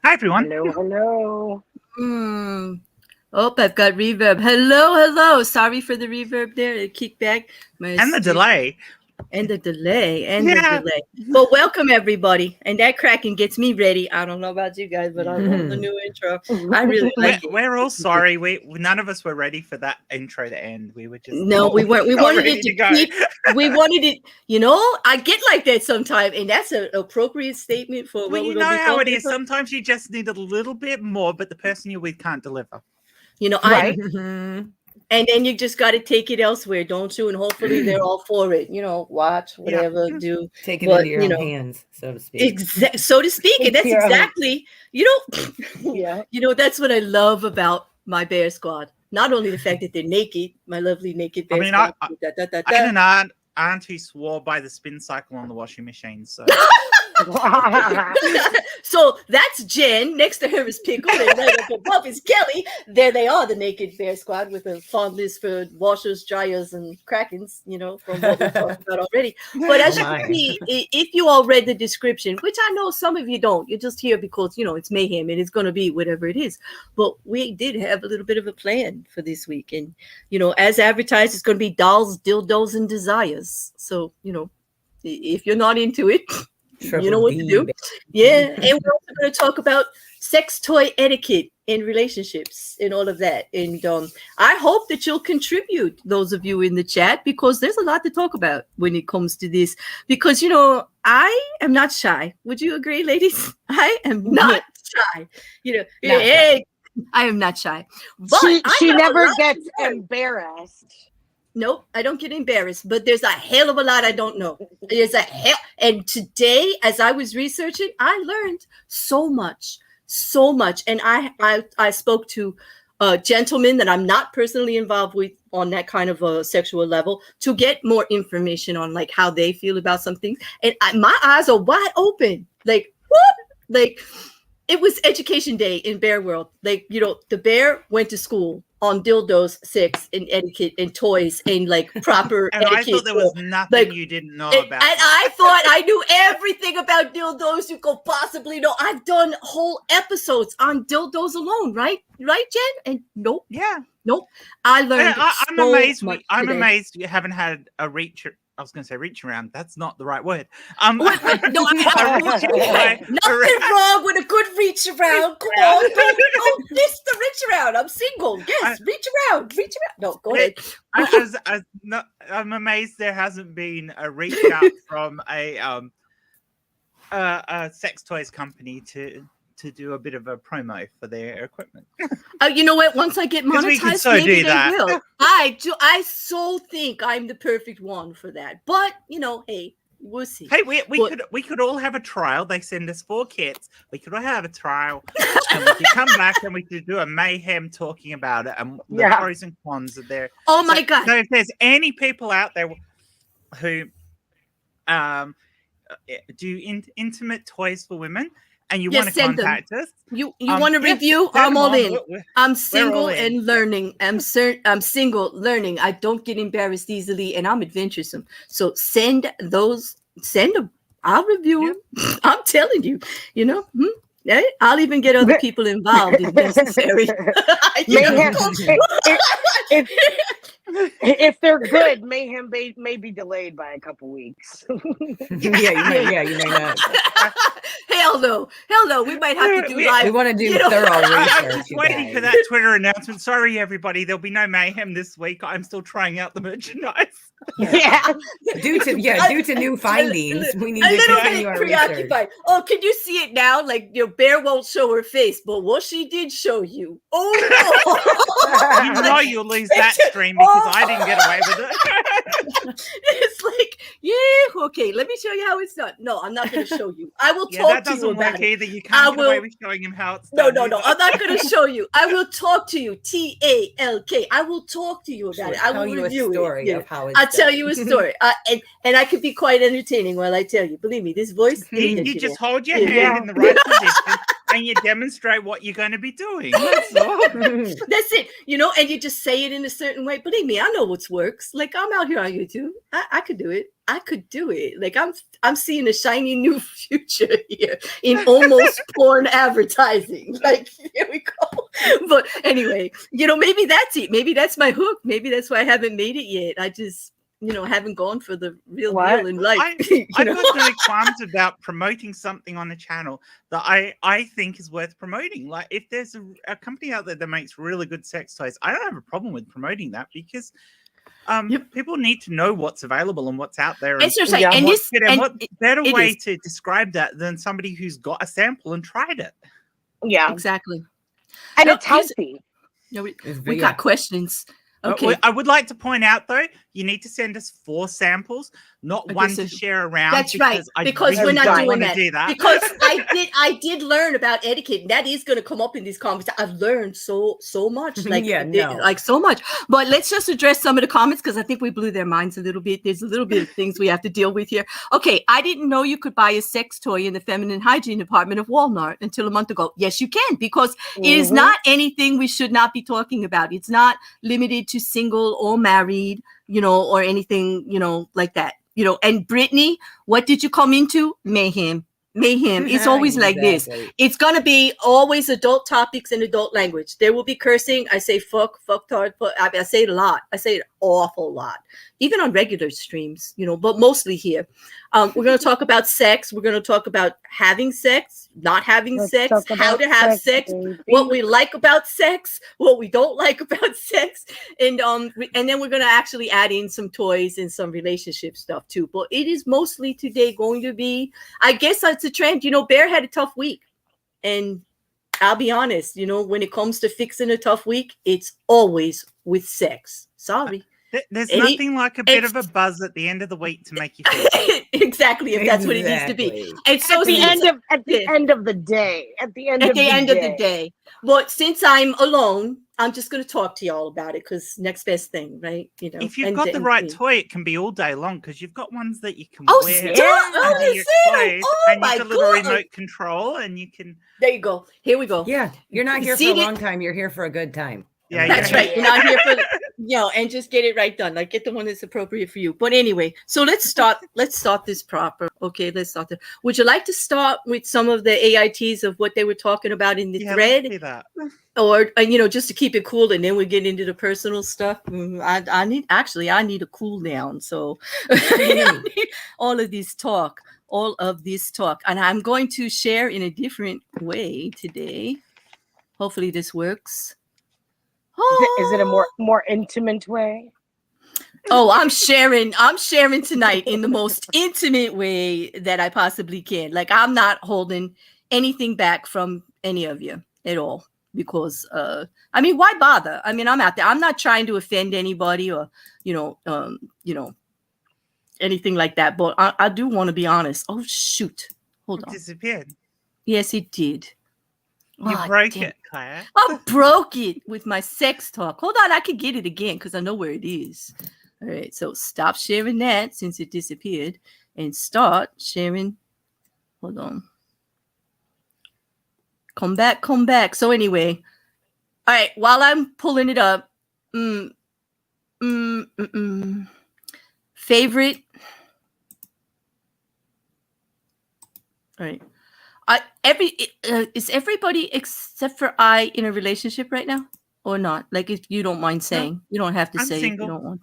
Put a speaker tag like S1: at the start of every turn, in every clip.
S1: Hi, everyone.
S2: Hello.
S3: Oh, I've got reverb. Hello. Sorry for the reverb there. The kickback.
S1: And the delay.
S3: The delay. But welcome, everybody. And that cracking gets me ready. I don't know about you guys, but I love the new intro. I really like it.
S1: We're all sorry. None of us were ready for that intro to end. We were just
S3: we weren't. We wanted it to go. We wanted it. I get like that sometimes, and that's an appropriate statement for.
S1: Well, you know how it is. Sometimes you just need a little bit more, but the person you're with can't deliver.
S3: Right? And then you just got to take it elsewhere, don't you? And hopefully they're all for it. Watch, whatever, do.
S4: Take it into your own hands, so to speak.
S3: So to speak. And that's exactly, that's what I love about my bear squad. Not only the fact that they're naked, my lovely naked bear squad.
S1: I had an aunt who swore by the spin cycle on the washing machine, so...
S3: So that's Jen. Next to her is Pickle, and right up above is Kelly. There they are, the Naked Bear Squad, with a fondness for washers, dryers, and krakens. From what we talked about already. But as you can see, if you all read the description, which I know some of you don't, you're just here because it's Mayhem and it's going to be whatever it is. But we did have a little bit of a plan for this week, and as advertised, it's going to be dolls, dildos, and desires. So if you're not into it. You know what to do. Yeah. And we're also going to talk about sex toy etiquette in relationships and all of that. And I hope that you'll contribute, those of you in the chat, because there's a lot to talk about when it comes to this. Because, I am not shy. Would you agree, ladies? I am not shy. I am not shy. But
S2: she never gets embarrassed.
S3: Nope, I don't get embarrassed, but there's a hell of a lot I don't know. And today, as I was researching, I learned so much. And I spoke to gentlemen that I'm not personally involved with on that kind of a sexual level to get more information on like how they feel about some things. And my eyes are wide open. Like, what? Like, it was education day in Bear World. Like, the bear went to school on dildos, sex, and etiquette, and toys, and like proper
S1: and
S3: etiquette.
S1: I thought there was nothing you didn't know about.
S3: And I thought I knew everything about dildos you could possibly know. I've done whole episodes on dildos alone, right? Right, Jen? And nope.
S1: Yeah.
S3: Nope. I learned
S1: I'm amazed you haven't had a reach. I was going to say reach around. That's not the right word.
S3: Nothing wrong with a good reach around. Come on, don't miss the reach around. I'm single. Yes, reach around. No, go ahead.
S1: I'm amazed there hasn't been a reach out from a sex toys company to do a bit of a promo for their equipment.
S3: You know what? Once I get monetized, maybe they will. I so think I'm the perfect one for that. But hey, we'll see.
S1: Hey, we could all have a trial. They send us 4 kits. We could all have a trial, and we could come back and we could do a Mayhem talking about it and the pros and cons of there.
S3: Oh my God!
S1: So if there's any people out there who do intimate toys for women, and you want to contact us,
S3: you want to review? I'm all in. I'm single and learning. I'm single, learning. I don't get embarrassed easily, and I'm adventuresome. So send them. I'll review them. I'm telling you. I'll even get other people involved if necessary.
S2: If they're good, Mayhem may be delayed by a couple weeks.
S4: You may not.
S3: Hell no. We might have to do live.
S4: We want to do thorough research.
S1: I'm just waiting for that Twitter announcement. Sorry, everybody. There'll be no Mayhem this week. I'm still trying out the merchandise.
S4: Due to new findings, we need to continue our research.
S3: Oh, can you see it now? Like your bear won't show her face, but what she did show you. Oh no!
S1: You know you'll lose that stream because I didn't get away with it.
S3: It's like, okay, let me show you how it's done. No, I'm not going to show you. I will talk to you about it. That doesn't work either.
S1: You can't get away with showing him how it's done.
S3: No. I'm not going to show you. I will talk to you. TALK. I will talk to you about it. I will review
S4: a story
S3: it.
S4: Of how it's
S3: I'll tell you a story. And I can be quite entertaining while I tell you. Believe me, this voice.
S1: You just hold your hand in the right position and you demonstrate what you're going to be doing. That's all.
S3: That's it, and you just say it in a certain way. Believe me, I know what works. Like, I'm out here on YouTube. I could do it. I could do it. Like, I'm seeing a shiny new future here in almost porn advertising. Like, here we go. But anyway, maybe that's it. Maybe that's my hook. Maybe that's why I haven't made it yet. I just, haven't gone for the real deal in life.
S1: I've got no qualms about promoting something on the channel that I think is worth promoting. Like, if there's a company out there that makes really good sex toys, I don't have a problem with promoting that, because people need to know what's available and what's out there. And what better way to describe that than somebody who's got a sample and tried it?
S2: Yeah,
S3: exactly.
S2: And it's healthy.
S3: We got questions. Okay.
S1: I would like to point out, though, you need to send us 4 samples, not one to share around.
S3: That's right. Because we're not doing that. Because I did learn about etiquette, and that is going to come up in this conversation. I've learned so much, like so much. But let's just address some of the comments, because I think we blew their minds a little bit. There's a little bit of things we have to deal with here. Okay, I didn't know you could buy a sex toy in the feminine hygiene department of Walmart until a month ago. Yes, you can, because it is not anything we should not be talking about. It's not limited to single or married, or anything, like that. And Brittany, what did you come into? Mayhem. It's always like this. It's going to be always adult topics and adult language. There will be cursing. I say fuck, fucktard. I say it a lot. I say it an awful lot, even on regular streams, but mostly here. We're going to talk about sex. We're going to talk about having sex, not having sex, how to have sex, what we like about sex, what we don't like about sex. And then we're going to actually add in some toys and some relationship stuff too. But it is mostly today going to be, I guess that's a trend. Bear had a tough week. And I'll be honest, when it comes to fixing a tough week, it's always with sex. Sorry.
S1: There's nothing like a bit of a buzz at the end of the week to make you feel
S3: exactly, if that's what it needs to be. And so
S2: at the end of the day.
S3: But since I'm alone, I'm just going to talk to y'all about it, because next best thing, right?
S1: If you've got the right toy, it can be all day long, because you've got ones that you can wear
S3: under your clothes,
S1: and you've got a little remote control, and you can.
S3: There you go. Here we go.
S4: Yeah, you're not here for a long time. You're here for a good time.
S3: Yeah, that's right. You're not here for and just get it right done. Like, get the one that's appropriate for you. But anyway, so let's start this proper. Okay, let's start it. Would you like to start with some of the AITs of what they were talking about in the thread?
S1: That.
S3: Or just to keep it cool, and then we get into the personal stuff. I need a cool down. So I need all of this talk, and I'm going to share in a different way today. Hopefully this works.
S2: Is it a more intimate way?
S3: Oh, I'm sharing tonight in the most intimate way that I possibly can. Like, I'm not holding anything back from any of you at all, because why bother? I'm out there. I'm not trying to offend anybody or anything like that. But I do want to be honest. Oh shoot! Hold on.
S1: It disappeared.
S3: Yes, it did.
S1: You broke it, Claire.
S3: I broke it with my sex talk. Hold on, I can get it again because I know where it is. All right, so stop sharing that since it disappeared, and start sharing. Hold on. Come back. So anyway, all right. While I'm pulling it up, favorite. All right. Is everybody except for I in a relationship right now or not? Like, if you don't mind saying, you don't have to say single. If you don't want.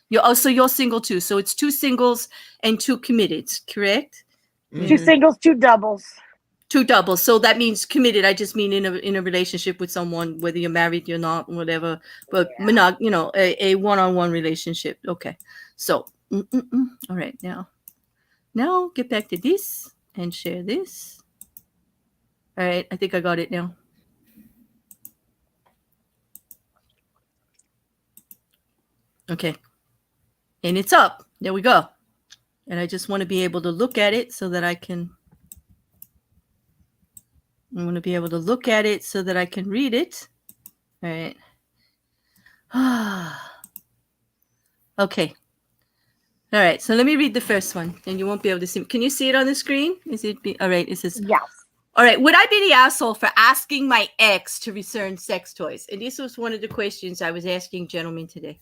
S3: You're single too. So it's 2 singles and 2 committed, correct?
S2: 2 singles, 2 doubles.
S3: 2 doubles. So that means committed. I just mean in a relationship with someone, whether you're married, you're not, whatever. But not, a one-on-one relationship. Okay. So, all right. Now get back to this and share this. All right, I think I got it now. Okay. And it's up. There we go. And I just want to be able to look at it so that I can read it. All right. Okay. All right. So let me read the first one, and you won't be able to see. Can you see it on the screen? All right. It says,
S2: yes.
S3: All right. Would I be the asshole for asking my ex to return sex toys? And this was one of the questions I was asking gentlemen today.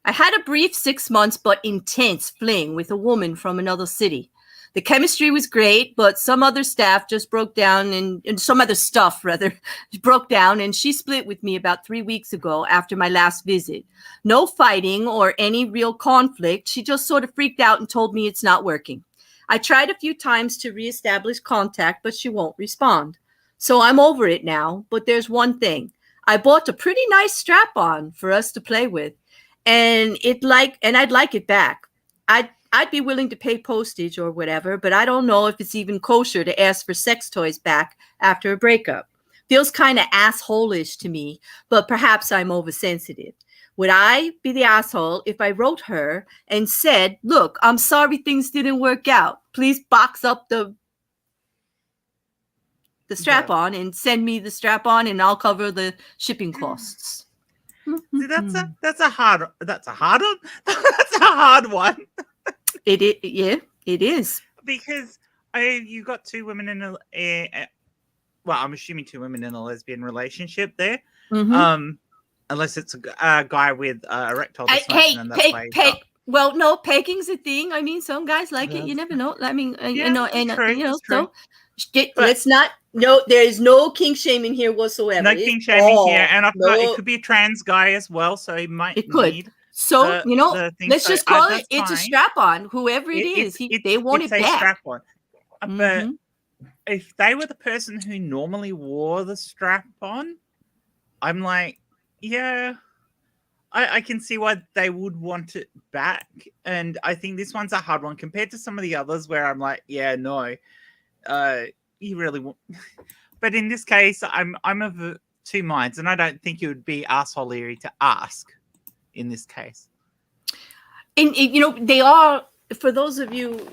S3: I had a brief 6 months but intense fling with a woman from another city. The chemistry was great, but some other staff just broke down and some other stuff rather broke down, and she split with me about 3 weeks ago after my last visit. No fighting or any real conflict. She just sort of freaked out and told me it's not working. I tried a few times to reestablish contact, but she won't respond. So I'm over it now, but there's one thing. I bought a pretty nice strap-on for us to play with, and I'd like it back. I'd be willing to pay postage or whatever, but I don't know if it's even kosher to ask for sex toys back after a breakup. Feels kind of asshole-ish to me, but perhaps I'm oversensitive. Would I be the asshole if I wrote her and said, look, I'm sorry things didn't work out. Please box up the strap-on and send me the strap-on and I'll cover the shipping costs.
S1: See, that's a hard one. That's a hard one.
S3: It is.
S1: Because you got two women in well, I'm assuming two women in a lesbian relationship there.
S3: Mm-hmm.
S1: Unless it's a guy with erectile dysfunction.
S3: Well, no, pegging's a thing. I mean, some guys like it. You never know. I mean, so let's not. No, there is no kink shaming here whatsoever.
S1: No kink shaming here, and it could be a trans guy as well, so he might.
S3: It could. So let's just call it. It's fine. A strap-on. Whoever it is, they want it back. It's a strap-on.
S1: But if they were the person who normally wore the strap-on, I'm like, yeah, I can see why they would want it back. And I think this one's a hard one compared to some of the others where I'm like, yeah, no, you really won't. But in this case, I'm of two minds, and I don't think it would be assholery to ask in this case.
S3: And they are, for those of you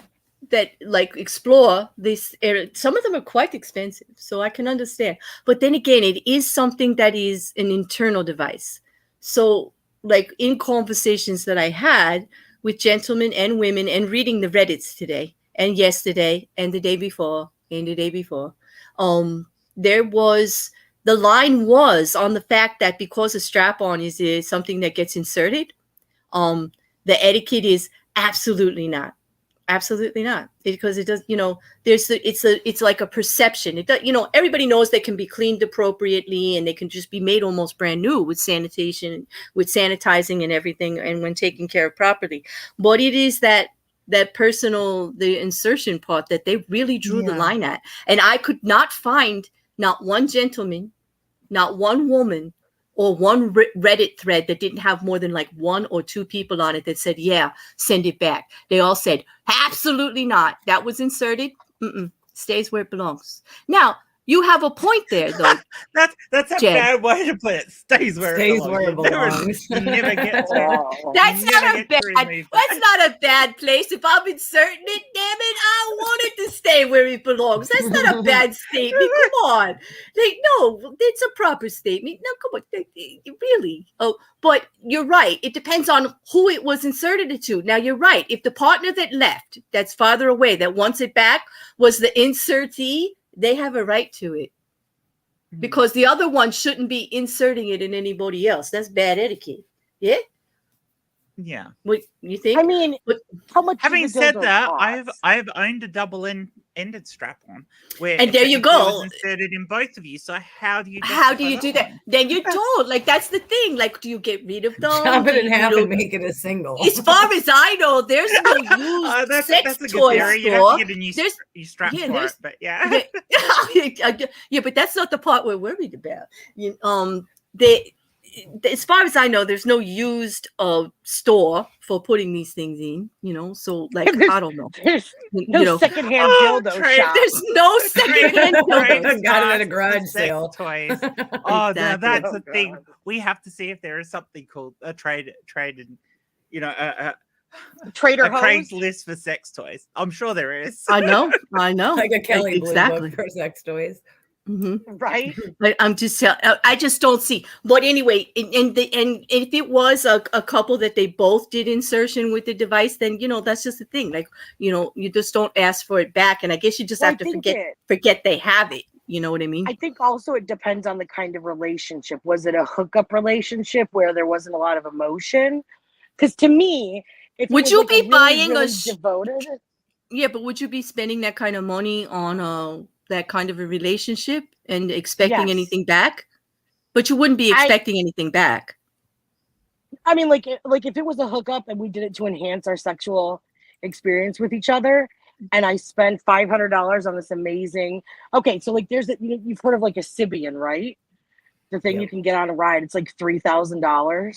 S3: that like explore this area, some of them are quite expensive, so I can understand. But then again, it is something that is an internal device. So like in conversations that I had with gentlemen and women and reading the Reddits today and yesterday and the day before and the day before, there was, the line was on the fact that because a strap-on is something that gets inserted, the etiquette is absolutely not. Absolutely not, because it does. It's like a perception. It does. Everybody knows they can be cleaned appropriately, and they can just be made almost brand new with sanitation, with sanitizing and everything, and when taken care of properly. But it is that personal, the insertion part that they really drew the line at, and I could not find not one gentleman, not one woman, or one Reddit thread that didn't have more than like one or two people on it that said, yeah, send it back. They all said, absolutely not. That was inserted. Stays where it belongs. Now, you have a point there, though.
S1: That's a bad way to put it. Stays where it belongs.
S3: Never gets That's not a bad place. If I'm inserting it, damn it, I want it to stay where it belongs. That's not a bad statement. Come on. No, it's a proper statement. No, come on. Really? Oh, but you're right. It depends on who it was inserted into. Now, you're right. If the partner that left, that's farther away, that wants it back, was the insertee, they have a right to it, because the other one shouldn't be inserting it in anybody else. That's bad etiquette. Yeah.
S1: Yeah.
S3: What you think?
S2: I mean, how much?
S1: Having said that, I've owned a double-ended strap-on where,
S3: and there you go,
S1: it was inserted in both of you. So how do you do that?
S3: Then you don't. Like, that's the thing. Like, do you get rid of them?
S4: Chop it in half and make it a single.
S3: As far as I know, there's no used sex toy store.
S1: You have to get a new strap for it, but yeah.
S3: Yeah, but that's not the part we're worried about. As far as I know, there's no used store for putting these things in, so like, I don't know.
S2: There's no secondhand dildo shop.
S3: There's no secondhand dildo.
S4: Got it at a garage sale.
S1: Toys. Oh, exactly. That's the thing. We have to see if there is something called a trade and,
S2: Trader
S1: a Craigslist for sex toys. I'm sure there is.
S3: I know.
S4: Like a Kelly
S3: exactly
S4: Blue Book for sex toys.
S2: right?
S3: But I just don't see. But anyway, and if it was a couple that they both did insertion with the device, then that's just the thing. Like you just don't ask for it back, and I guess you just have to forget they have it. You know what I mean?
S2: I think also it depends on the kind of relationship. Was it a hookup relationship where there wasn't a lot of emotion? Because to me, if
S3: would you be buying
S2: really devoted?
S3: Yeah, but would you be spending that kind of money on that kind of a relationship and expecting anything back? But you wouldn't be expecting anything back.
S2: I mean, like if it was a hookup and we did it to enhance our sexual experience with each other, and I spent $500 on this amazing. Okay, so like you've heard of like a Sibian, right? The thing you can get on a ride. It's like $3,000.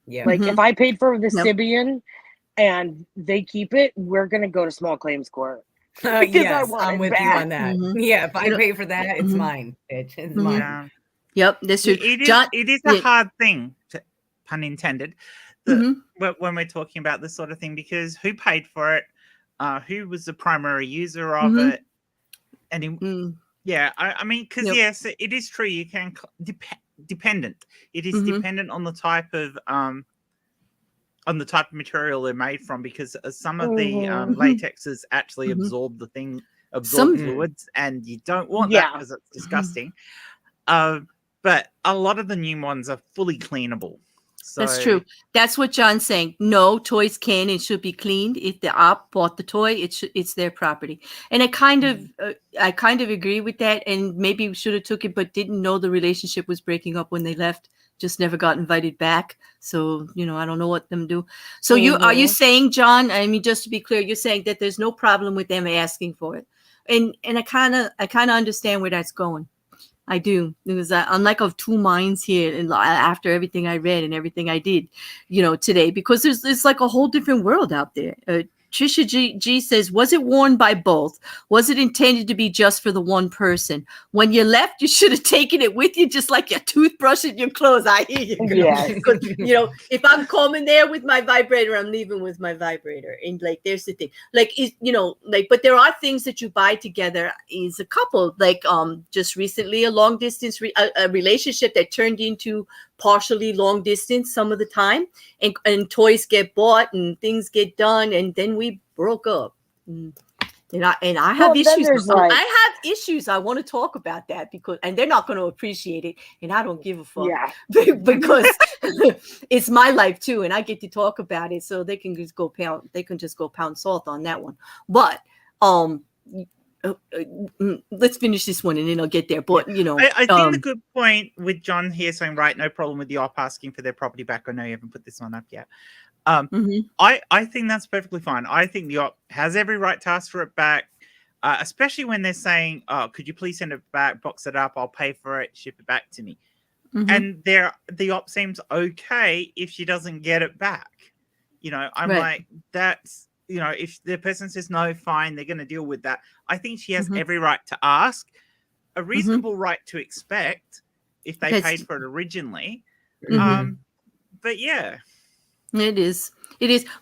S4: Yeah.
S2: Like if I paid for the Sibian and they keep it, we're gonna go to small claims court.
S4: Yes, I'm with you on that. Yeah, if I pay for that, it's mine, bitch. It's mine.
S1: Yeah.
S3: Yep, that's true.
S1: It is a hard thing, pun intended, when we're talking about this sort of thing, because who paid for it? Who was the primary user of it? And I mean, because yes, it is true. You can dependent. It is dependent on the type of material they're made from, because some of the latexes actually absorb fluids, and you don't want that because it's disgusting. But a lot of the new ones are fully cleanable. So,
S3: that's true. That's what John's saying. No, toys can and should be cleaned. If the op bought the toy, it's their property. And I kind of agree with that. And maybe we should have took it, but didn't know the relationship was breaking up when they left. Just never got invited back. So I don't know what them do. So are you saying, John? I mean, just to be clear, you're saying that there's no problem with them asking for it, and I kind of understand where that's going. I do. It was I'm like of two minds here, and after everything I read and everything I did, today, because there's like a whole different world out there. Trisha G says, was it worn by both? Was it intended to be just for the one person? When you left, you should have taken it with you, just like your toothbrush and your clothes. I hear you.
S2: Yeah.
S3: If I'm coming there with my vibrator, I'm leaving with my vibrator. And like, there's the thing. Like, but there are things that you buy together as a couple. Like, just recently, a long distance a relationship that turned into partially long distance some of the time, and toys get bought and things get done, and then we broke up. And I have issues. I have issues. I want to talk about that and they're not going to appreciate it, and I don't give a fuck.
S2: Yeah.
S3: Because it's my life too, and I get to talk about it, so they can just go pound salt on that one. But let's finish this one and then I'll get there. But
S1: I think the good point with John here saying, right, no problem with the op asking for their property back. I know you haven't put this one up yet. I think that's perfectly fine. I think the op has every right to ask for it back, especially when they're saying, could you please send it back, box it up, I'll pay for it, ship it back to me. And the op seems okay if she doesn't get it back. I'm like, that's if the person says no, fine, they're going to deal with that. I think she has every right to ask, a reasonable right to expect if they paid for it originally. But yeah,
S3: it is.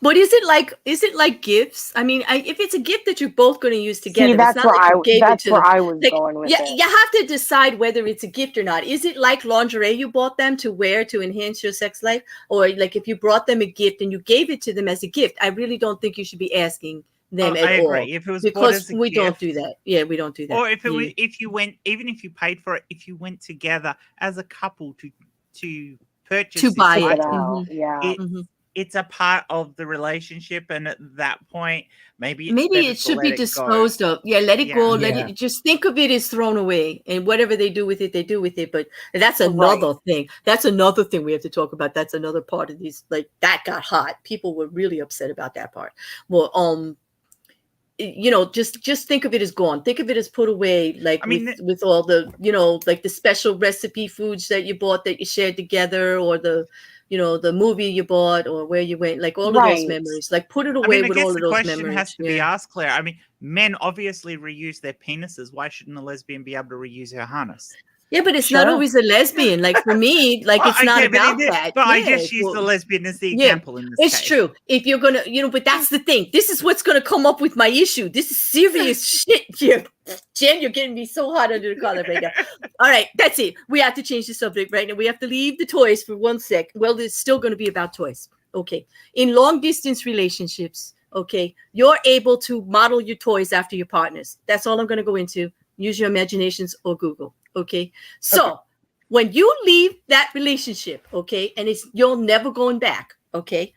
S3: But is it like gifts? I mean, if it's a gift that you're both going to use together,
S2: that's where I was going with it.
S3: You have to decide whether it's a gift or not. Is it like lingerie you bought them to wear to enhance your sex life? Or like if you brought them a gift and you gave it to them as a gift, I really don't think you should be asking them at all. I
S1: agree. If it was
S3: because we don't do that. Yeah, we don't do that.
S1: Or if it was, if you went, even if you paid for it, if you went together as a couple to purchase
S3: to buy it.
S1: It's a part of the relationship, and at that point, maybe
S3: it should be disposed of. Yeah, let it go. Let it. Just think of it as thrown away, and whatever they do with it, they do with it. But that's another thing. That's another thing we have to talk about. That's another part of these. Like that got hot. People were really upset about that part. Well, just think of it as gone. Think of it as put away. Like with all the like the special recipe foods that you bought that you shared together, or the movie you bought, or where you went, like all of those memories, like put it away with all of those memories.
S1: The question has to be asked, Claire. I mean, men obviously reuse their penises. Why shouldn't a lesbian be able to reuse her harness?
S3: Yeah, but it's not always a lesbian. Like for me, like it's not about that.
S1: But I just use the lesbian as the example in this
S3: it's
S1: case.
S3: true. If you're gonna, but that's the thing. This is what's gonna come up with my issue. This is serious shit here. Jen, you're getting me so hot under the collar right now. All right, that's it. We have to change the subject right now. We have to leave the toys for 1 sec. Well, it's still gonna be about toys. Okay. In long distance relationships, okay, you're able to model your toys after your partners. That's all I'm gonna go into. Use your imaginations or Google. Okay. So when you leave that relationship, okay, and you're never going back, okay,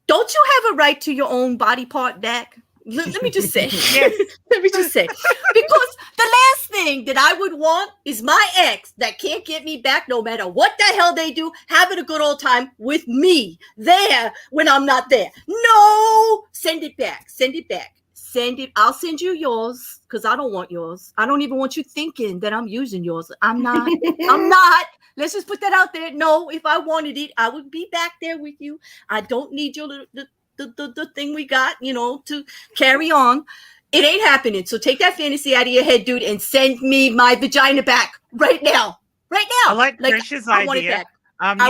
S3: don't you have a right to your own body part back? Let me just say, let me just say, because the last thing that I would want is my ex that can't get me back no matter what the hell they do, having a good old time with me there when I'm not there. No, send it back. Send it back. Send it. I'll send you yours because I don't want yours. I don't even want you thinking that I'm using yours. I'm not. I'm not. Let's just put that out there. No, if I wanted it, I would be back there with you. I don't need your the thing we got, to carry on. It ain't happening. So take that fantasy out of your head, dude, and send me my vagina back right now. Right now.
S1: I like Trish's idea.
S3: I want it back.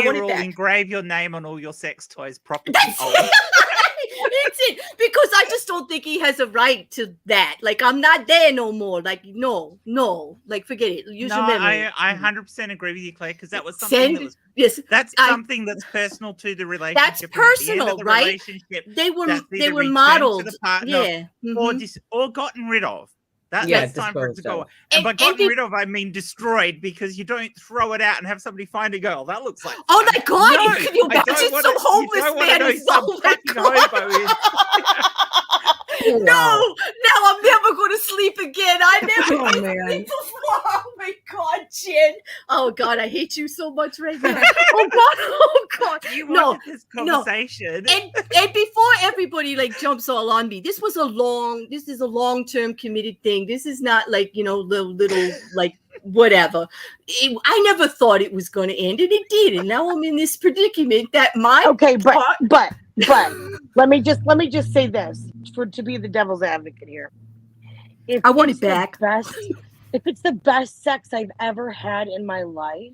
S1: You will engrave your name on all your sex toys properly.
S3: That's it. Because I just don't think he has a right to that. Like, I'm not there no more. Like, no. Like, forget it. Use your memory.
S1: I 100% agree with you, Claire, because that was something that's something that's personal to the relationship.
S3: That's personal, right? They were modeled.
S1: To the partner, or gotten rid of. That's time for it to go. And by gotten rid of, I mean destroyed, because you don't throw it out and have somebody find a girl. That looks like.
S3: Oh my God! No, can you imagine some homeless man who's so No, now I'm never going to sleep again. I never sleep before. Oh my God, Jen. Oh God, I hate you so much right now. Oh God.
S1: You wanted this conversation.
S3: And before everybody jumps all on me, this is a long-term committed thing. This is not little whatever. I never thought it was going to end, and it did. And now I'm in this predicament that
S2: but let me just say this to be the devil's advocate here.
S3: I want it back.
S2: If it's the best sex I've ever had in my life,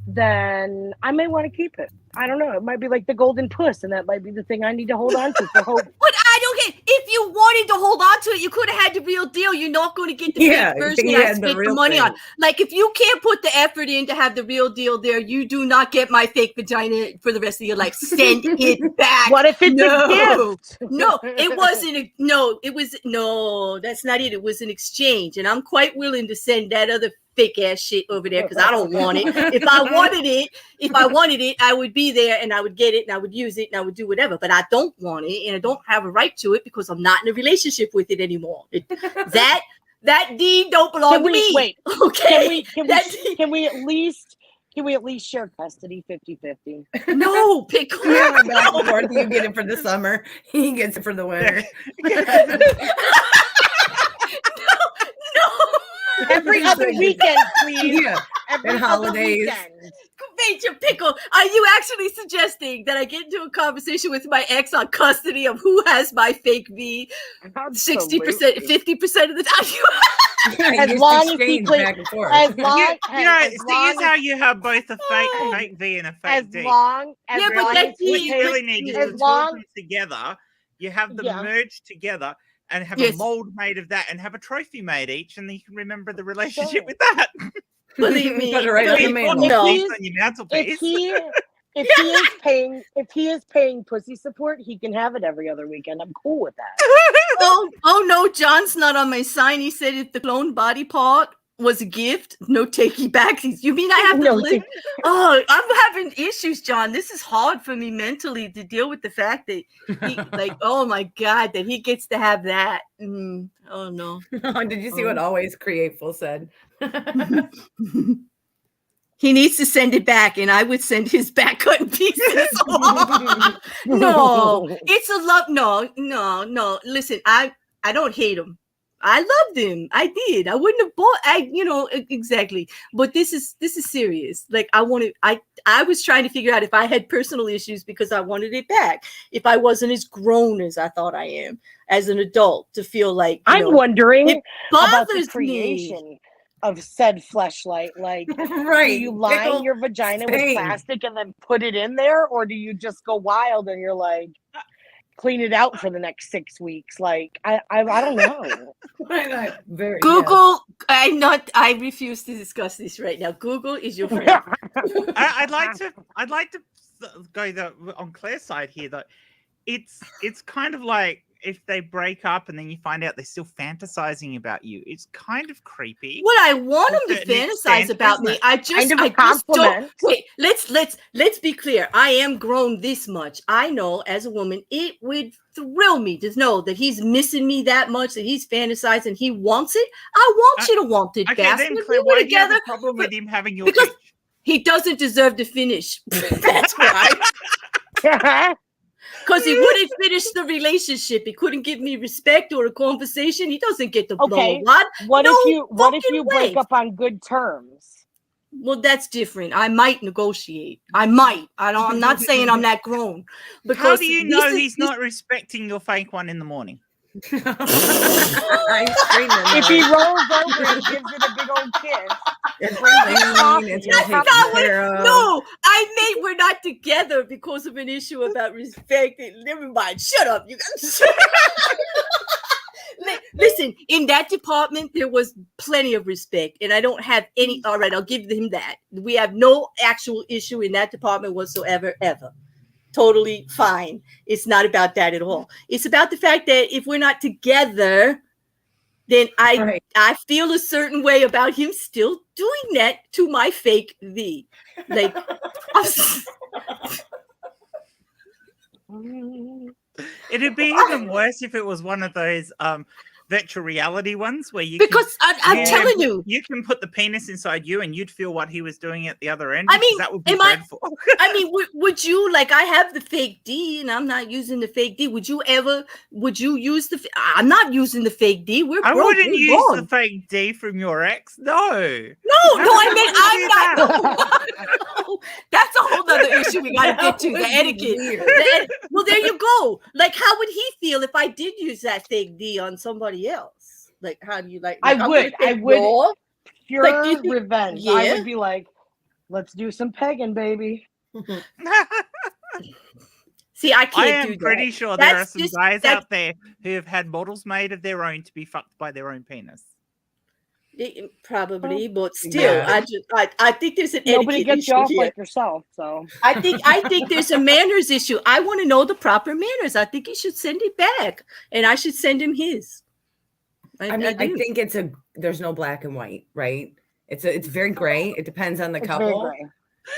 S2: then I may want to keep it. I don't know. It might be like the golden puss, and that might be the thing I need to hold on to for hope.
S3: But I don't get. If you wanted to hold on to it, you could have had the real deal. You're not going to get the fake version I spent the money on. Like, if you can't put the effort in to have the real deal there, you do not get my fake vagina for the rest of your life. Send it back.
S2: What if it's a gift?
S3: No, it wasn't. No, that's not it. It was an exchange, and I'm quite willing to send that other fake ass shit over there because I don't want it. If I wanted it, I would be there and I would get it and I would use it and I would do whatever. But I don't want it and I don't have a right to it because I'm not in a relationship with it anymore. That deed don't belong to me.
S2: Wait,
S3: okay.
S2: Can we at least share custody 50-50?
S3: No, Pickle.
S4: No. You get it for the summer. He gets it for the winter.
S3: No.
S2: Every other weekend, please.
S4: Yeah. And holidays.
S3: Major Pickle, are you actually suggesting that I get into a conversation with my ex on custody of who has my fake V 60%, 50% of the time?
S2: As long as he plays,
S1: here's how you have both a fake V and a fake D.
S2: What
S1: you really need is to talk them together. You have them merged together. And have a mold made of that, and have a trophy made each, and then you can remember the relationship with that.
S3: Believe me,
S4: put it right on the mantle.
S1: On your mantelpiece.
S2: If he is paying pussy support, he can have it every other weekend. I'm cool with that.
S3: Oh no, John's not on my sign. He said if the clone body part was a gift, no takey backsies. You mean I have to live? Oh, I'm having issues, John. This is hard for me mentally to deal with the fact that he, oh my God, that he gets to have that. Oh no.
S4: Did you see what Always Createful said?
S3: He needs to send it back, and I would send his back cut in pieces. No, it's a love. No. Listen, I don't hate him. I loved him. I did. I wouldn't have bought. Exactly. But this is serious. Like I was trying to figure out if I had personal issues because I wanted it back. If I wasn't as grown as I thought I am as an adult, to feel like
S2: I'm wondering
S3: it bothers me.
S2: of said fleshlight? Like,
S4: Right.
S2: do you line
S4: Pickle,
S2: your vagina with
S4: same.
S2: plastic and then put it in there, or do you just go wild and you're like, clean it out for the next 6 weeks? Like, I don't know.
S3: Google. I refuse to discuss this right now. Google is your friend.
S1: I'd like to go on Claire's side here though. It's kind of like if they break up and then you find out they're still fantasizing about you. It's kind of creepy.
S3: Well, I want them to fantasize about me. I just don't. Wait, let's be clear. I am grown this much. I know as a woman, it would thrill me to know that he's missing me that much, that he's fantasizing, he wants it. I want you to want it,
S1: okay,
S3: bastard.
S1: then, Claire, why do you have a problem with him having your
S3: because
S1: pitch?
S3: he doesn't deserve to finish. That's why. Because he wouldn't finish the relationship. He couldn't give me respect or a conversation. He doesn't get to blow a wad.
S2: What if you break up on good terms?
S3: Well, that's different. I might negotiate. I'm not saying I'm that grown. Because
S1: how do you know he's not respecting your fake one in the morning?
S2: If he rolls over and gives it a big old kiss.
S3: No, we're not together because of an issue about respect. Never mind. Shut up, you guys. Listen, in that department, there was plenty of respect, and I don't have any. All right, I'll give him that. We have no actual issue in that department whatsoever, ever. Totally fine. It's not about that at all. It's about the fact that if we're not together, then I feel a certain way about him still doing that to my fake V. Like,
S1: it'd be even worse if it was one of those virtual reality ones where you
S3: I'm telling you,
S1: you can put the penis inside you and you'd feel what he was doing at the other end.
S3: I mean,
S1: that would be dreadful.
S3: Would you, like, I have the fake D and I'm not using the fake D. Would you use I'm not using the fake D.
S1: I wouldn't use the fake D from your ex. No,
S3: I mean, I'm not. No, that's a whole other issue we got to get to, the etiquette. Well, there you go. Like, how would he feel if I did use that fake D on somebody else? Like, how do you like?
S2: I would pure like, revenge. Yeah. I would be like, let's do some pegging, baby.
S3: See, I can't do that.
S1: I am pretty sure there are some guys out there who have had models made of their own to be fucked by their own penis.
S3: Probably, but still, I think there's an
S2: nobody
S3: etiquette
S2: gets you off
S3: here.
S2: like yourself. So
S3: I think there's a manners issue. I want to know the proper manners. I think he should send it back, and I should send him his.
S4: I think there's no black and white, right? It's very gray. It depends on the couple.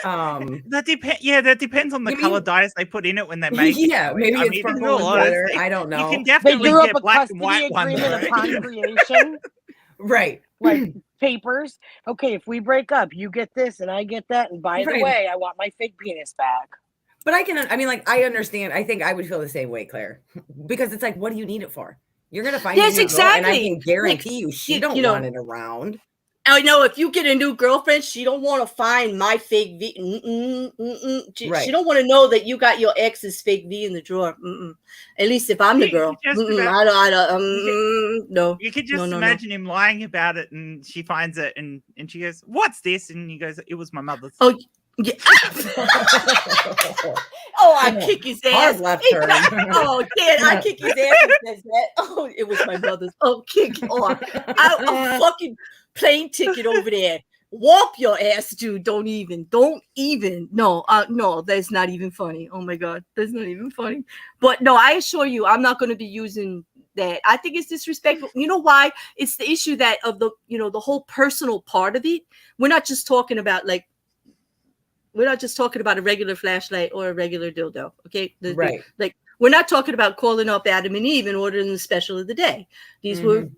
S1: That depends on the color dyes they put in it when they make it.
S4: Yeah, maybe it's purple and better. I don't know.
S1: You can definitely get black and white ones.
S2: Upon creation.
S4: Right.
S2: Like papers. Okay, if we break up, you get this and I get that. And by the way, I want my fake penis back.
S4: But I understand. I think I would feel the same way, Claire. Because it's like, what do you need it for? You're going to find a new girl, and I can guarantee you she don't want it around.
S3: I know if you get a new girlfriend, she don't want to find my fake V. She don't want to know that you got your ex's fake V in the drawer. At least if I'm the girl. No.
S1: You could just imagine him lying about it, and she finds it, and she goes, "What's this?" And he goes, "It was my mother's."
S3: Oh, yeah. I kick his ass.
S4: Hard left turn.
S3: I kick his ass and says that. Oh, it was my mother's. Oh, kick. I fucking plane ticket over there. Walk your ass, dude. Don't even. No, that's not even funny. Oh my God, that's not even funny. But no, I assure you, I'm not going to be using that. I think it's disrespectful. You know why? It's the issue that of the whole personal part of it. We're not just talking about a regular flashlight or a regular dildo. Okay,
S4: right?
S3: Like, we're not talking about calling up Adam and Eve and ordering the special of the day. These were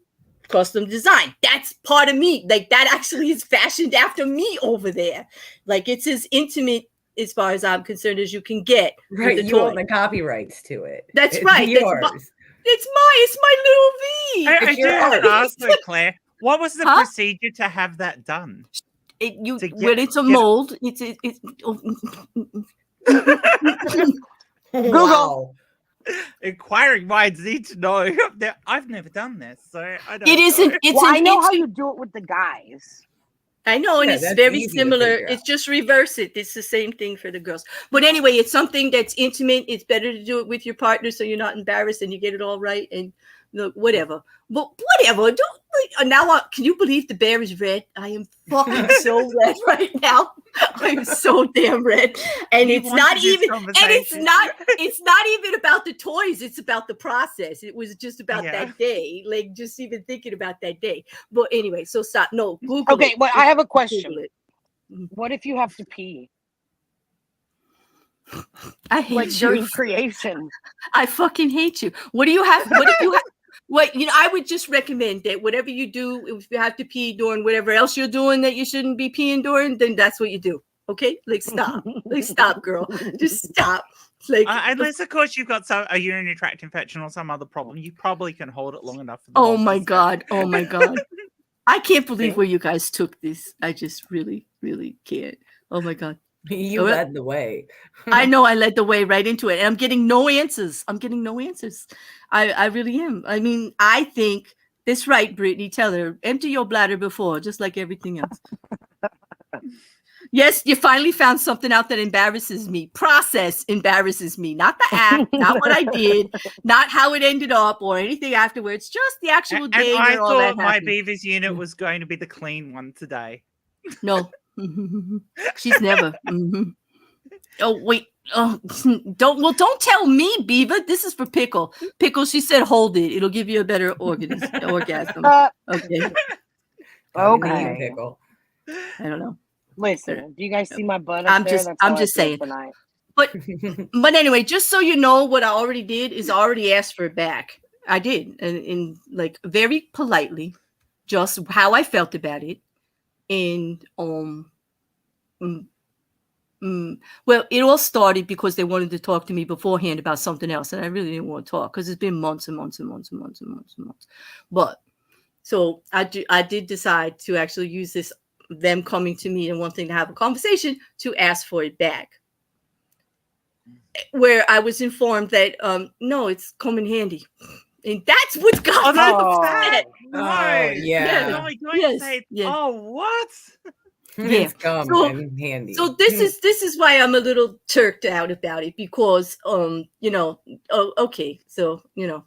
S3: custom design. That's part of me. Like, that actually is fashioned after me over there. Like, it's as intimate as far as I'm concerned as you can get.
S4: Right, you own the copyrights to it.
S3: That's right.
S4: Yours.
S3: It's my little V.
S1: I do have to ask though, Claire, what was the procedure to have that done?
S3: It's a mold. It's
S2: Google.
S1: Inquiring minds need to know. I've never done this, so I don't.
S3: It isn't. It's
S2: well, I know how you do it with the guys.
S3: I know, and
S4: Yeah,
S3: it's
S4: that's
S3: very
S4: easy to
S3: similar.
S4: figure
S3: It's
S4: out.
S3: just reverse it. It's the same thing for the girls. But anyway, it's something that's intimate. It's better to do it with your partner so you're not embarrassed and you get it all right and whatever. But whatever. Don't now. Can you believe the bear is red? I am fucking so red right now. I'm so damn red, and
S1: You
S3: it's
S1: wanted
S3: not
S1: this
S3: even. And it's
S1: conversation.
S3: not. It's not even about the toys. It's about the process. It was just about
S1: Yeah.
S3: that day. Like just even thinking about that day. But anyway, so stop. No, Google
S2: Okay,
S3: it.
S2: well, I have a
S3: Google
S2: question.
S3: it.
S2: What if you have to pee?
S3: I hate
S2: Like
S3: you.
S2: during creation.
S3: I fucking hate you. What do you have? What if you have? What I would just recommend that whatever you do, if you have to pee during whatever else you're doing that you shouldn't be peeing during, then that's what you do. Okay, like stop, girl, just stop. Like
S1: Unless, of course, you've got a urinary tract infection or some other problem, you probably can hold it long enough. For the
S3: oh
S1: mold
S3: my
S1: to
S3: god, oh my god, I can't believe
S4: See?
S3: where you guys took this. I just really, really can't. Oh my god.
S4: You led the way.
S3: I know I led the way right into it. And I'm getting no answers. I really am. I mean, I think that's right, Brittany. Tell her, empty your bladder before, just like everything else. Yes, you finally found something out that embarrasses me. Process embarrasses me. Not the act, not what I did, not how it ended up or anything afterwards. Just the actual day
S1: And I
S3: where all that
S1: thought my
S3: happened.
S1: Beaver's unit was going to be the clean one today.
S3: No. She's never. Oh wait. Oh, don't tell me, Beaver. This is for Pickle. Pickle, she said hold it. It'll give you a better orgasm. Okay.
S2: Okay.
S4: Pickle.
S3: I don't know.
S2: Listen, do you guys see my butt?
S3: I'm
S2: up there?
S3: just-
S2: That's
S3: I'm
S2: how I
S3: just
S2: feel
S3: saying.
S2: tonight.
S3: But anyway, just so you know, what I already did is I already asked for it back. I did, and in like very politely, just how I felt about it. And well, it all started because they wanted to talk to me beforehand about something else, and I really didn't want to talk because it's been months and months and months and months and months and months. But so I did decide to actually use this, them coming to me and wanting to have a conversation, to ask for it back. Where I was informed that no, it's come in handy. And that's what got me upset.
S1: No,
S4: yeah.
S1: No, you're going to say,
S3: yes.
S1: oh, what?
S4: It's come in handy.
S3: So this is why I'm a little turked out about it, because okay, so yeah,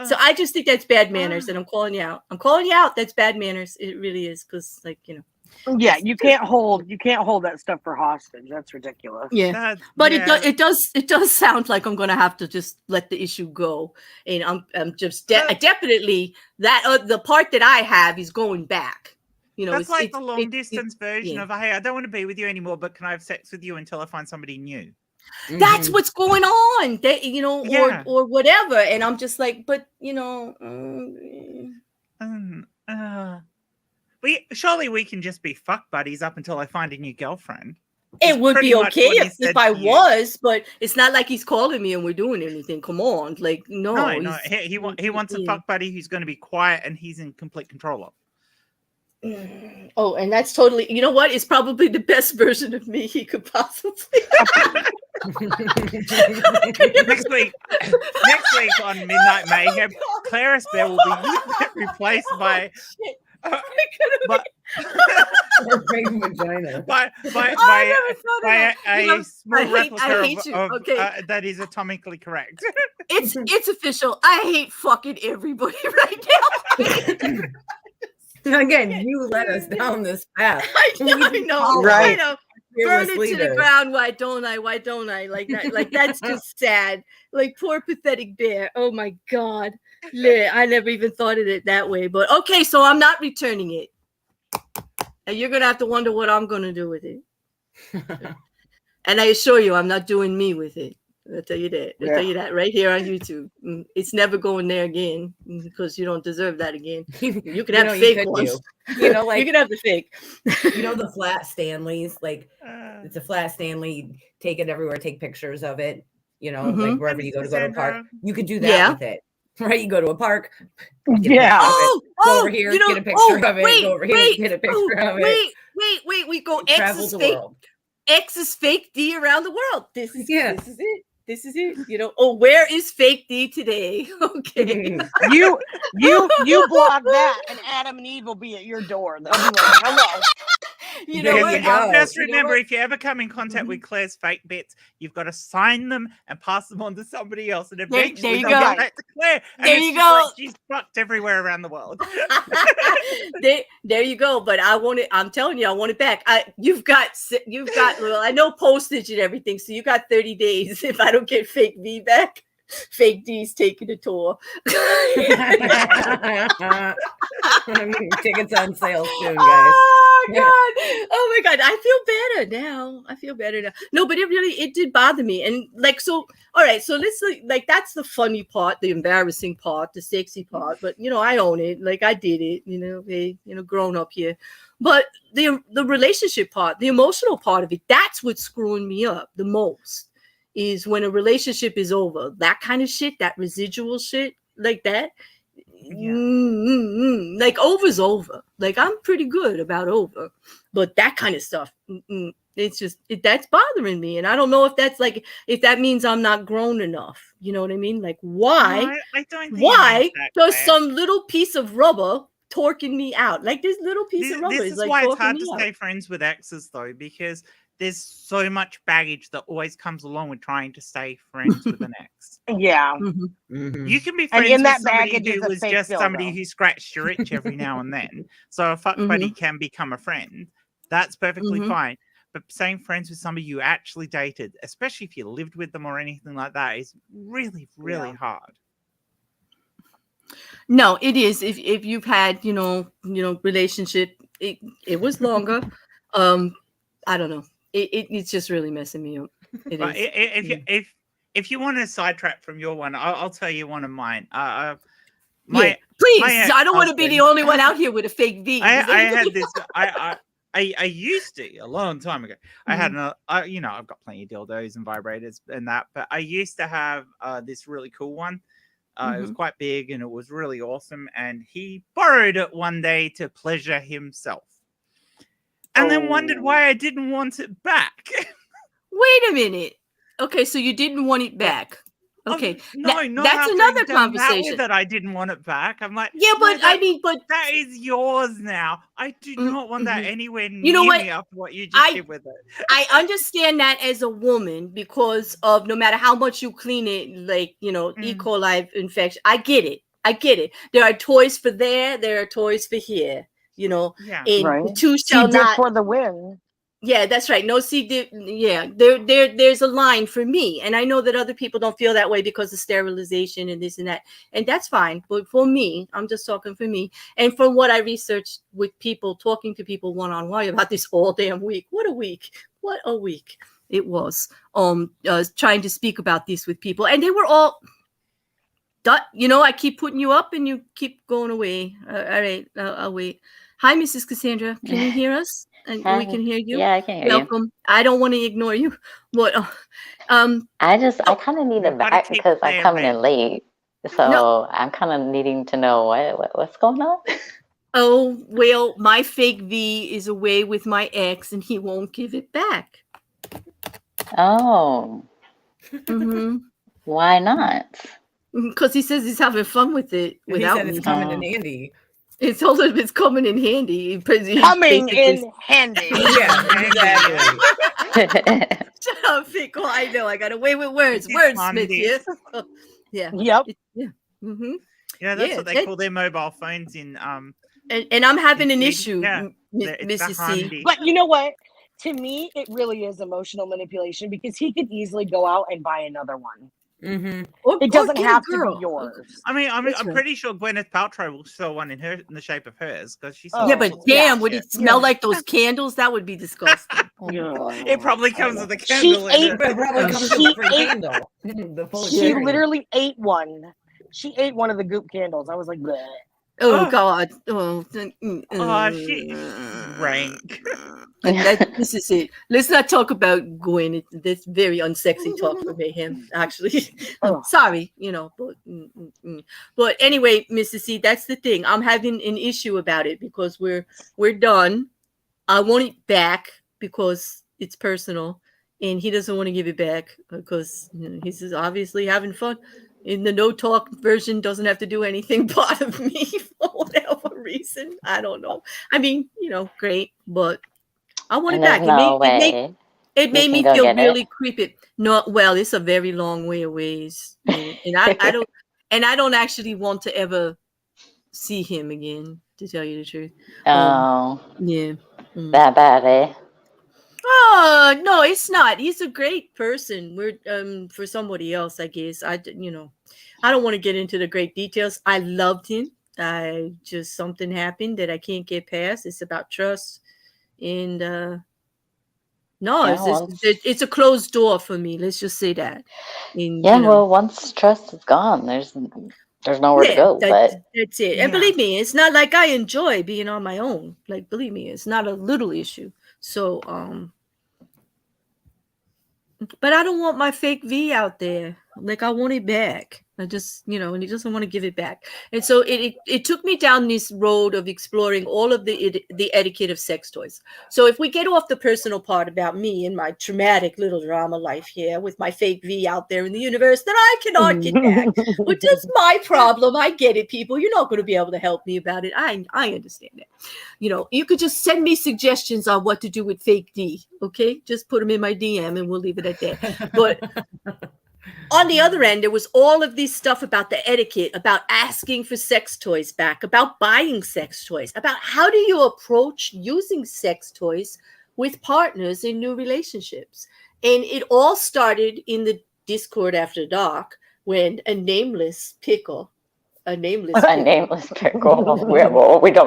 S3: so I just think that's bad manners, and I'm calling you out. That's bad manners. It really is, because
S2: Yeah, you can't hold that stuff for hostage. That's ridiculous.
S3: Yeah, but it does sound like I'm gonna have to just let the issue go, and I'm just definitely that the part that I have is going back.
S1: That's like the long distance version of, hey, I don't want to be with you anymore, but can I have sex with you until I find somebody new?
S3: That's what's going on. Or whatever. And I'm just like, but
S1: surely we can just be fuck buddies up until I find a new girlfriend.
S3: It would be okay if I was, but it's not like he's calling me and we're doing anything. Come on, like no.
S1: He wants a fuck buddy who's going to be quiet and he's in complete control of.
S3: Oh, and that's totally, you know what? It's probably the best version of me he could possibly.
S1: Next week on Midnight Mayhem, Claris Bear will be replaced by
S4: Vagina.
S1: by a small replica of that is atomically correct.
S3: It's official. I hate fucking everybody right now.
S4: Again, you led us down this path.
S3: I know.
S2: Right.
S3: I know. Burn it to the ground. Why don't I? Like that. Like that's just sad. Like poor pathetic bear. Oh my god. I never even thought of it that way. But okay, so I'm not returning it. And you're gonna have to wonder what I'm gonna do with it. And I assure you, I'm not doing me with it. I'll tell you that. I'll tell you that right here on YouTube. It's never going there again, because you don't deserve that again. You can have fake ones.
S4: You know, like
S3: you can have the fake.
S4: You know, the flat Stanleys, like it's a flat Stanley. Take it everywhere. Take pictures of it. You know, like wherever you go to a park, you could do that with it. Right? You go to a park. Go over here, get a picture of it. Go over here, get a picture of it. Wait.
S3: We go X is fake. X is fake. D around the world. This is it. This is it. You know. Oh, where is Fake D today? Okay.
S2: You block that, and Adam and Eve will be at your door. They'll be like, "Hello."
S3: You know
S4: There
S3: what?
S4: you go.
S1: Just
S3: You know
S1: remember,
S3: what?
S1: if you ever come in contact with Claire's fake bits, you've got to sign them and pass them on to somebody else, and eventually
S3: you
S1: they'll
S3: go.
S1: get back to Claire. And
S3: There
S1: it's
S3: you
S1: just
S3: go.
S1: like she's fucked everywhere around the world.
S3: There you go. But I want it. I'm telling you, I want it back. You've got. Well, I know postage and everything, so you got 30 days. If I don't get Fake V back, Fake D's taking a tour.
S4: Tickets on sale soon, guys.
S3: Oh God! Oh my God! I feel better now. No, but it did bother me, and like so. All right, so let's like that's the funny part, the embarrassing part, the sexy part. But you know, I own it. Like I did it. You know, hey, grown up here. But the relationship part, the emotional part of it, that's what's screwing me up the most. Is when a relationship is over, that kind of shit, that residual shit, like that. Yeah. Like over's over. Like I'm pretty good about over, but that kind of stuff, it's just that's bothering me, and I don't know if that's like if that means I'm not grown enough. You know what I mean? Like why?
S1: No, I don't think
S3: why
S1: that,
S3: does
S1: Claire.
S3: some little piece of rubber torquing me out? Like this little piece of rubber
S1: This
S3: is
S1: is
S3: like
S1: why it's
S3: torquing
S1: hard
S3: me
S1: to
S3: out.
S1: stay friends with exes, though, because there's so much baggage that always comes along with trying to stay friends with an ex.
S2: Yeah.
S1: You can be
S2: And
S1: friends
S2: in
S1: with
S2: that
S1: somebody
S2: baggage is
S1: who
S2: a
S1: was
S2: fake
S1: just somebody
S2: dildo.
S1: who scratched your itch every now and then. So a fuck buddy can become a friend. That's perfectly fine. But staying friends with somebody you actually dated, especially if you lived with them or anything like that, is really, really hard.
S3: No, it is. If you've had, relationship, it was longer. I don't know. It's just really messing me up. It is.
S1: If you want to sidetrack from your one, I'll tell you one of mine.
S3: Please. I don't want to be the only one out here with a fake V.
S1: I had this. I used to a long time ago. I had I've got plenty of dildos and vibrators and that, but I used to have this really cool one. It was quite big and it was really awesome. And he borrowed it one day to pleasure himself, and then wondered why I didn't want it back.
S3: Wait a minute. Okay, so you didn't want it back. Okay,
S1: no,
S3: that's another conversation.
S1: That I didn't want it back. I'm like,
S3: yeah, but but
S1: that is yours now. I do not want that anywhere near me after what you just did with it.
S3: I understand that as a woman because of no matter how much you clean it, like E. coli infection. I get it. There are toys for there are toys for here. And the two shall not
S2: for the win.
S3: Yeah, that's right. No CD. Yeah, there's a line for me, and I know that other people don't feel that way because of sterilization and this and that, and that's fine. But for me, I'm just talking for me, and from what I researched with people, talking to people one-on-one about this all damn week. What a week it was. Trying to speak about this with people, and they were all. I keep putting you up, and you keep going away. All right, I'll wait. Hi, Mrs. Cassandra. Can you hear us? And we can hear you.
S5: Yeah, I can hear
S3: Welcome.
S5: you.
S3: I don't want to ignore you. But
S5: I kind of need it back because I'm coming in late. So I'm kind of needing to know what's going on.
S3: Oh, well, my fake V is away with my ex and he won't give it back.
S5: Oh. Why not?
S3: Because he says he's having fun with it without
S4: he said
S3: me.
S4: It's coming in handy.
S3: It's told him it's coming in handy.
S2: Coming in handy.
S4: Yeah, exactly.
S3: Shut up, Pickle. I know. I got away with words. Wordsmith here. Yeah.
S2: Yep.
S3: Yeah.
S1: That's what they call their mobile phones in.
S3: And I'm having an issue, Mrs. C.
S2: But you know what? To me, it really is emotional manipulation because he could easily go out and buy another one. It doesn't have to be yours.
S1: I mean, I'm pretty sure Gwyneth Paltrow will sell one in the shape of hers because she's.
S3: Yeah, but damn, would it smell like those candles? That would be disgusting.
S1: It probably comes with a candle.
S2: She literally ate one. She ate one of the goop candles. I was like, bleh.
S3: Oh God!
S1: She's rank.
S3: This is it. Let's not talk about Gwen. That's very unsexy talk for Mayhem. Actually, sorry, but anyway, Mrs. C, that's the thing. I'm having an issue about it because we're done. I want it back because it's personal, and he doesn't want to give it back because he's obviously having fun. In the no talk version, doesn't have to do anything part of me for whatever reason. I don't know. I mean, great, but I want it back. It made me feel really creepy. No, well, it's a very long way away, and I don't actually want to ever see him again, to tell you the truth. Yeah.
S5: That bad, eh?
S3: Oh, no, it's not. He's a great person. We're for somebody else, I guess. I don't want to get into the great details. I loved him. Something happened that I can't get past. It's about trust, and it's a closed door for me. Let's just say that. And,
S5: well, once trust is gone, there's nowhere to go. But
S3: that's it. And believe me, it's not like I enjoy being on my own. Like, believe me, it's not a little issue. So, but I don't want my fake V out there. Like, I want it back. I just, and he doesn't want to give it back. And so it took me down this road of exploring all of the etiquette of sex toys. So if we get off the personal part about me and my traumatic little drama life here with my fake V out there in the universe that I cannot get back, which is my problem. I get it, people. You're not going to be able to help me about it. I understand that. You could just send me suggestions on what to do with fake D. Okay, just put them in my DM and we'll leave it at that. But on the other end, there was all of this stuff about the etiquette, about asking for sex toys back, about buying sex toys, about how do you approach using sex toys with partners in new relationships. And it all started in the Discord After Dark when a nameless Pickle. We don't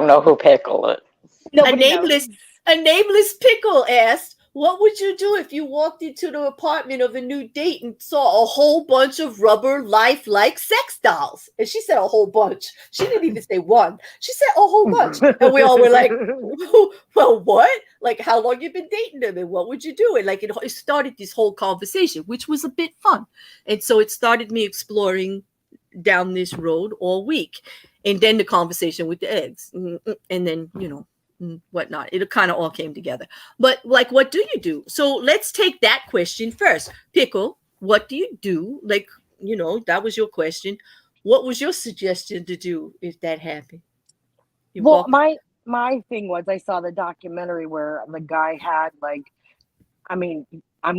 S5: know who Pickle is.
S3: A nameless Pickle asked, what would you do if you walked into the apartment of a new date and saw a whole bunch of rubber lifelike sex dolls? And she said a whole bunch. She didn't even say one. She said a whole bunch. And we all were like, well, what? Like, how long you been dating them? And what would you do? And like, it started this whole conversation, which was a bit fun. And so it started me exploring down this road all week. And then the conversation with the eggs. And then, whatnot. It kind of all came together. But like, what do you do? So let's take that question first. Pickle, what do you do? Like, that was your question. What was your suggestion to do if that happened?
S2: My thing was, I saw the documentary where the guy had when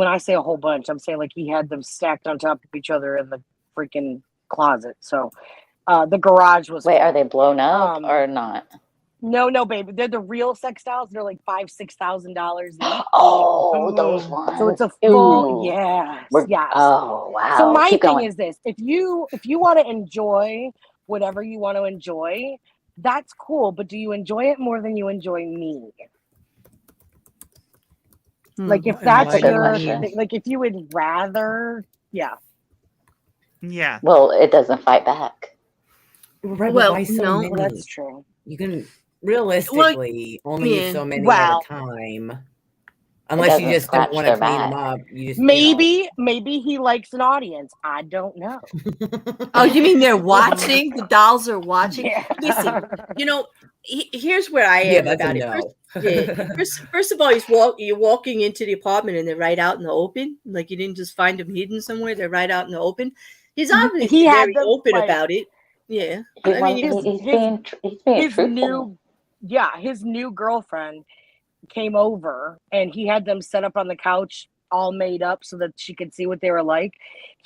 S2: I say a whole bunch, I'm saying like he had them stacked on top of each other in the freaking closet. So the garage was
S5: Wait, are they blown up or not?
S2: No, baby. They're the real sex dolls. They're like $5,000-$6,000.
S5: Oh, those ones.
S2: So it's a full, yes.
S5: Oh, wow.
S2: So my thing is this: if you want to enjoy whatever you want to enjoy, that's cool. But do you enjoy it more than you enjoy me? Like if that's like if you would rather, yeah.
S5: Well, it doesn't fight back.
S2: No, that's true.
S4: You can realistically only use so many at a time. Unless you just don't want to clean them up.
S2: Maybe he likes an audience. I don't know.
S3: Oh, you mean they're watching? The dolls are watching? Yeah. Listen, here's where I am about it. First of all, you're walking into the apartment and they're right out in the open. Like you didn't just find them hidden somewhere. They're right out in the open. He's obviously very open about it. Yeah.
S5: He's being truthful.
S2: His new girlfriend came over and he had them set up on the couch all made up so that she could see what they were like.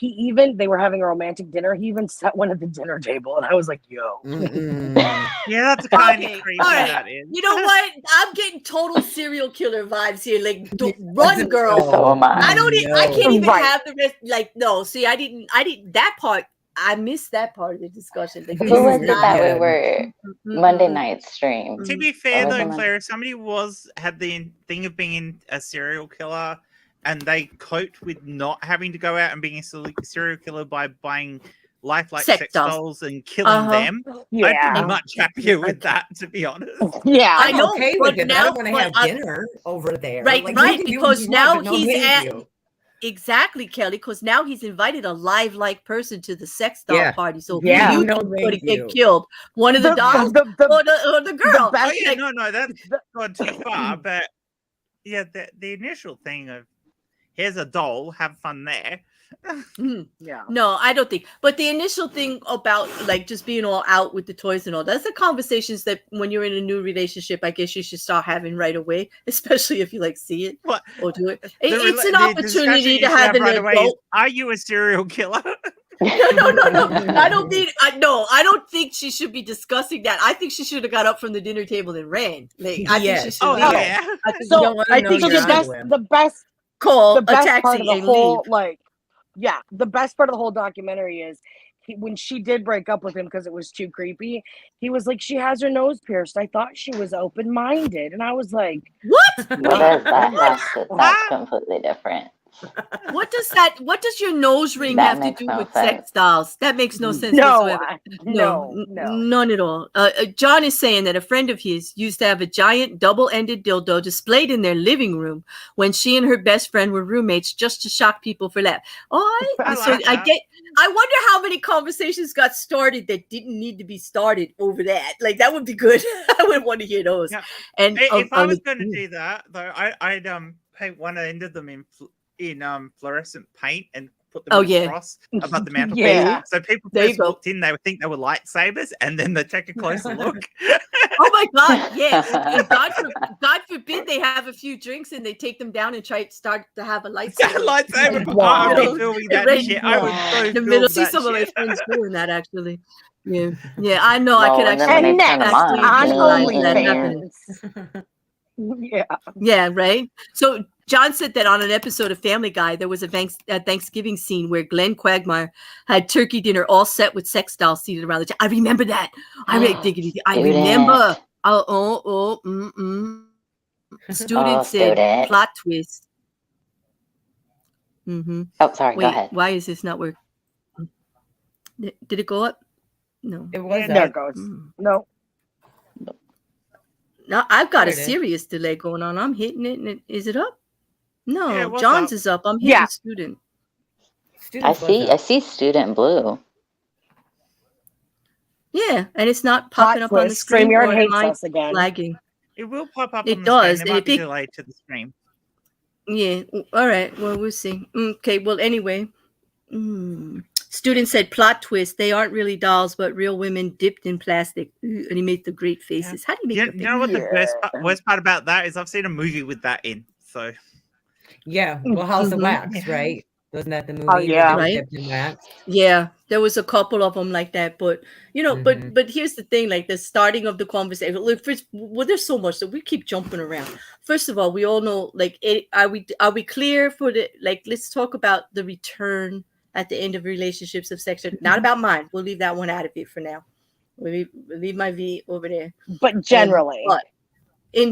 S2: They were having a romantic dinner. He even set one at the dinner table and I was like, yo.
S1: Yeah, that's kind of crazy. That is.
S3: You know what? I'm getting total serial killer vibes here. Like, run, girl.
S5: So am I.
S3: I can't even have the rest. Like, no, see, I didn't that part. I missed that part of the discussion. Like,
S5: who was it that we were Monday night stream?
S1: To be fair though, Claire, if somebody had the thing of being a serial killer and they coped with not having to go out and being a serial killer by buying lifelike sex dolls and killing them, I'd be much happier with that, to be honest.
S2: Yeah,
S3: I know.
S4: Okay, but now I want to have dinner over there.
S3: Right, because now he's exactly, Kelly, because now he's invited a live-like person to the sex doll party. So you going to get killed. One of the dolls or the girl.
S1: No, that's gone too far. But yeah, the initial thing of here's a doll, have fun there.
S2: Yeah.
S3: No, I don't think. But the initial thing about like just being all out with the toys and all, that's the conversations that when you're in a new relationship, I guess you should start having right away, especially if you like see it or do it. It's an opportunity to have an adult.
S1: Are you a serial killer?
S3: No. I don't think she should be discussing that. I think she should have got up from the dinner table and ran. Like, I think she should.
S2: I think the best
S3: call
S2: the best
S3: a taxi
S2: part of the
S3: and
S2: whole
S3: leave.
S2: the best part of the whole documentary is when she did break up with him because it was too creepy. He was like, she has her nose pierced. I thought she was open-minded, and I was like,
S3: what?
S5: Well, that's completely different.
S3: What does your nose ring have to do with sex dolls? That makes no sense whatsoever. No, none at all. John is saying that a friend of his used to have a giant double-ended dildo displayed in their living room when she and her best friend were roommates, just to shock people for laughs. I wonder how many conversations got started that didn't need to be started over that. Like, that would be good. I would want to hear those. Yeah. And
S1: if I was going to do that, though, I'd paint one end of them in fluorescent paint and put them across above the mantelpiece. So people first walked in, they would think they were lightsabers, and then they take a closer look.
S3: Oh my God, yes. God forbid they have a few drinks and they take them down and start to have a lightsaber.
S1: I'd be filming that shit. I would so film
S3: see some of my friends doing that, actually. Yeah, I know. I could actually.
S2: And next on OnlyFans.
S3: Yeah, right. So John said that on an episode of Family Guy, there was a Thanksgiving scene where Glenn Quagmire had turkey dinner all set with sex dolls seated around the table. I remember that. I remember. Student said plot twist. Mm-hmm.
S5: Oh, sorry. Go ahead.
S3: Why is this not working? Did it go up? No.
S4: It was.
S2: There it goes. No.
S3: Now I've got a serious delay going on. I'm hitting it, and is it up? No, John's is up. I'm hitting student.
S5: I see student blue.
S3: Yeah, and it's not popping up on the screen.
S2: StreamYard hates us again.
S3: Lagging.
S1: It will pop up.
S3: It does.
S1: It might be delayed to the stream.
S3: Yeah. All right. Well, we'll see. Okay. Well, anyway. Student said plot twist. They aren't really dolls, but real women dipped in plastic. And he made the great faces. How do you make
S1: You know what the worst part about that is? I've seen a movie with that in. So.
S4: Yeah. Well, House of Wax, right? Wasn't that the movie?
S2: Oh, yeah.
S3: Right. Yeah. There was a couple of them like that, but but here's the thing: like the starting of the conversation. Look, there's so much that we keep jumping around. First of all, we all know, like, are we clear for the Let's talk about the return at the end of relationships of sex. Not about mine. We'll leave that one out of it for now. We'll leave my V over there.
S2: But generally,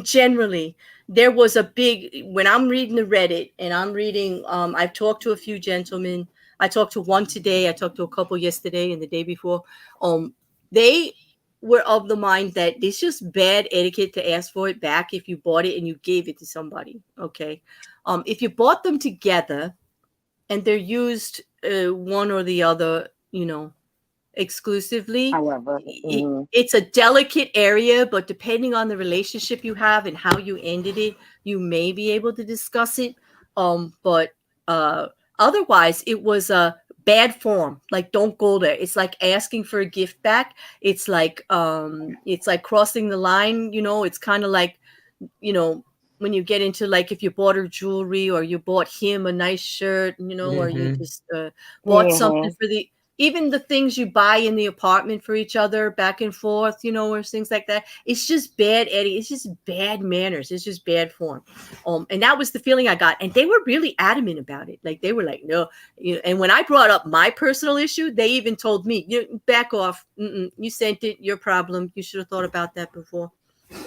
S3: generally, there was a big. When I'm reading the Reddit and I'm reading, I've talked to a few gentlemen. I talked to one today. I talked to a couple yesterday and the day before. They were of the mind that it's just bad etiquette to ask for it back if you bought it and you gave it to somebody. Okay, if you bought them together and they're used one or the other, exclusively.
S2: However,
S3: it's a delicate area, but depending on the relationship you have and how you ended it, you may be able to discuss it. But otherwise, it was a bad form. Like, don't go there. It's like asking for a gift back. It's like crossing the line. It's kind of like, when you get into, like, if you bought her jewelry or you bought him a nice shirt, or you just bought something for even the things you buy in the apartment for each other back and forth, or things like that. It's just bad, Eddie. It's just bad manners. It's just bad form. And that was the feeling I got. And they were really adamant about it. Like, they were like, no. And when I brought up my personal issue, they even told me, back off. You sent it. Your problem. You should have thought about that before.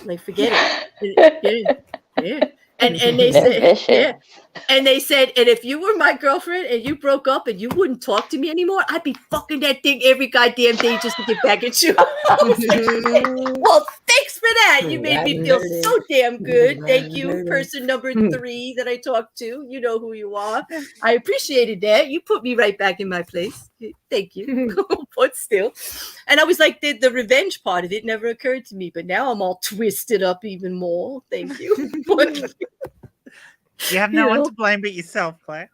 S3: Like, forget it. Yeah. And they said, and if you were my girlfriend and you broke up and you wouldn't talk to me anymore, I'd be fucking that thing every goddamn day just to get back at you. I was like, well, thanks for that. You made me feel so damn good. Thank you, person number 3 that I talked to. You know who you are. I appreciated that. You put me right back in my place. Thank you. But still. And I was like, the revenge part of it never occurred to me. But now I'm all twisted up even more. Thank you.
S1: You have no one to blame but yourself, Claire.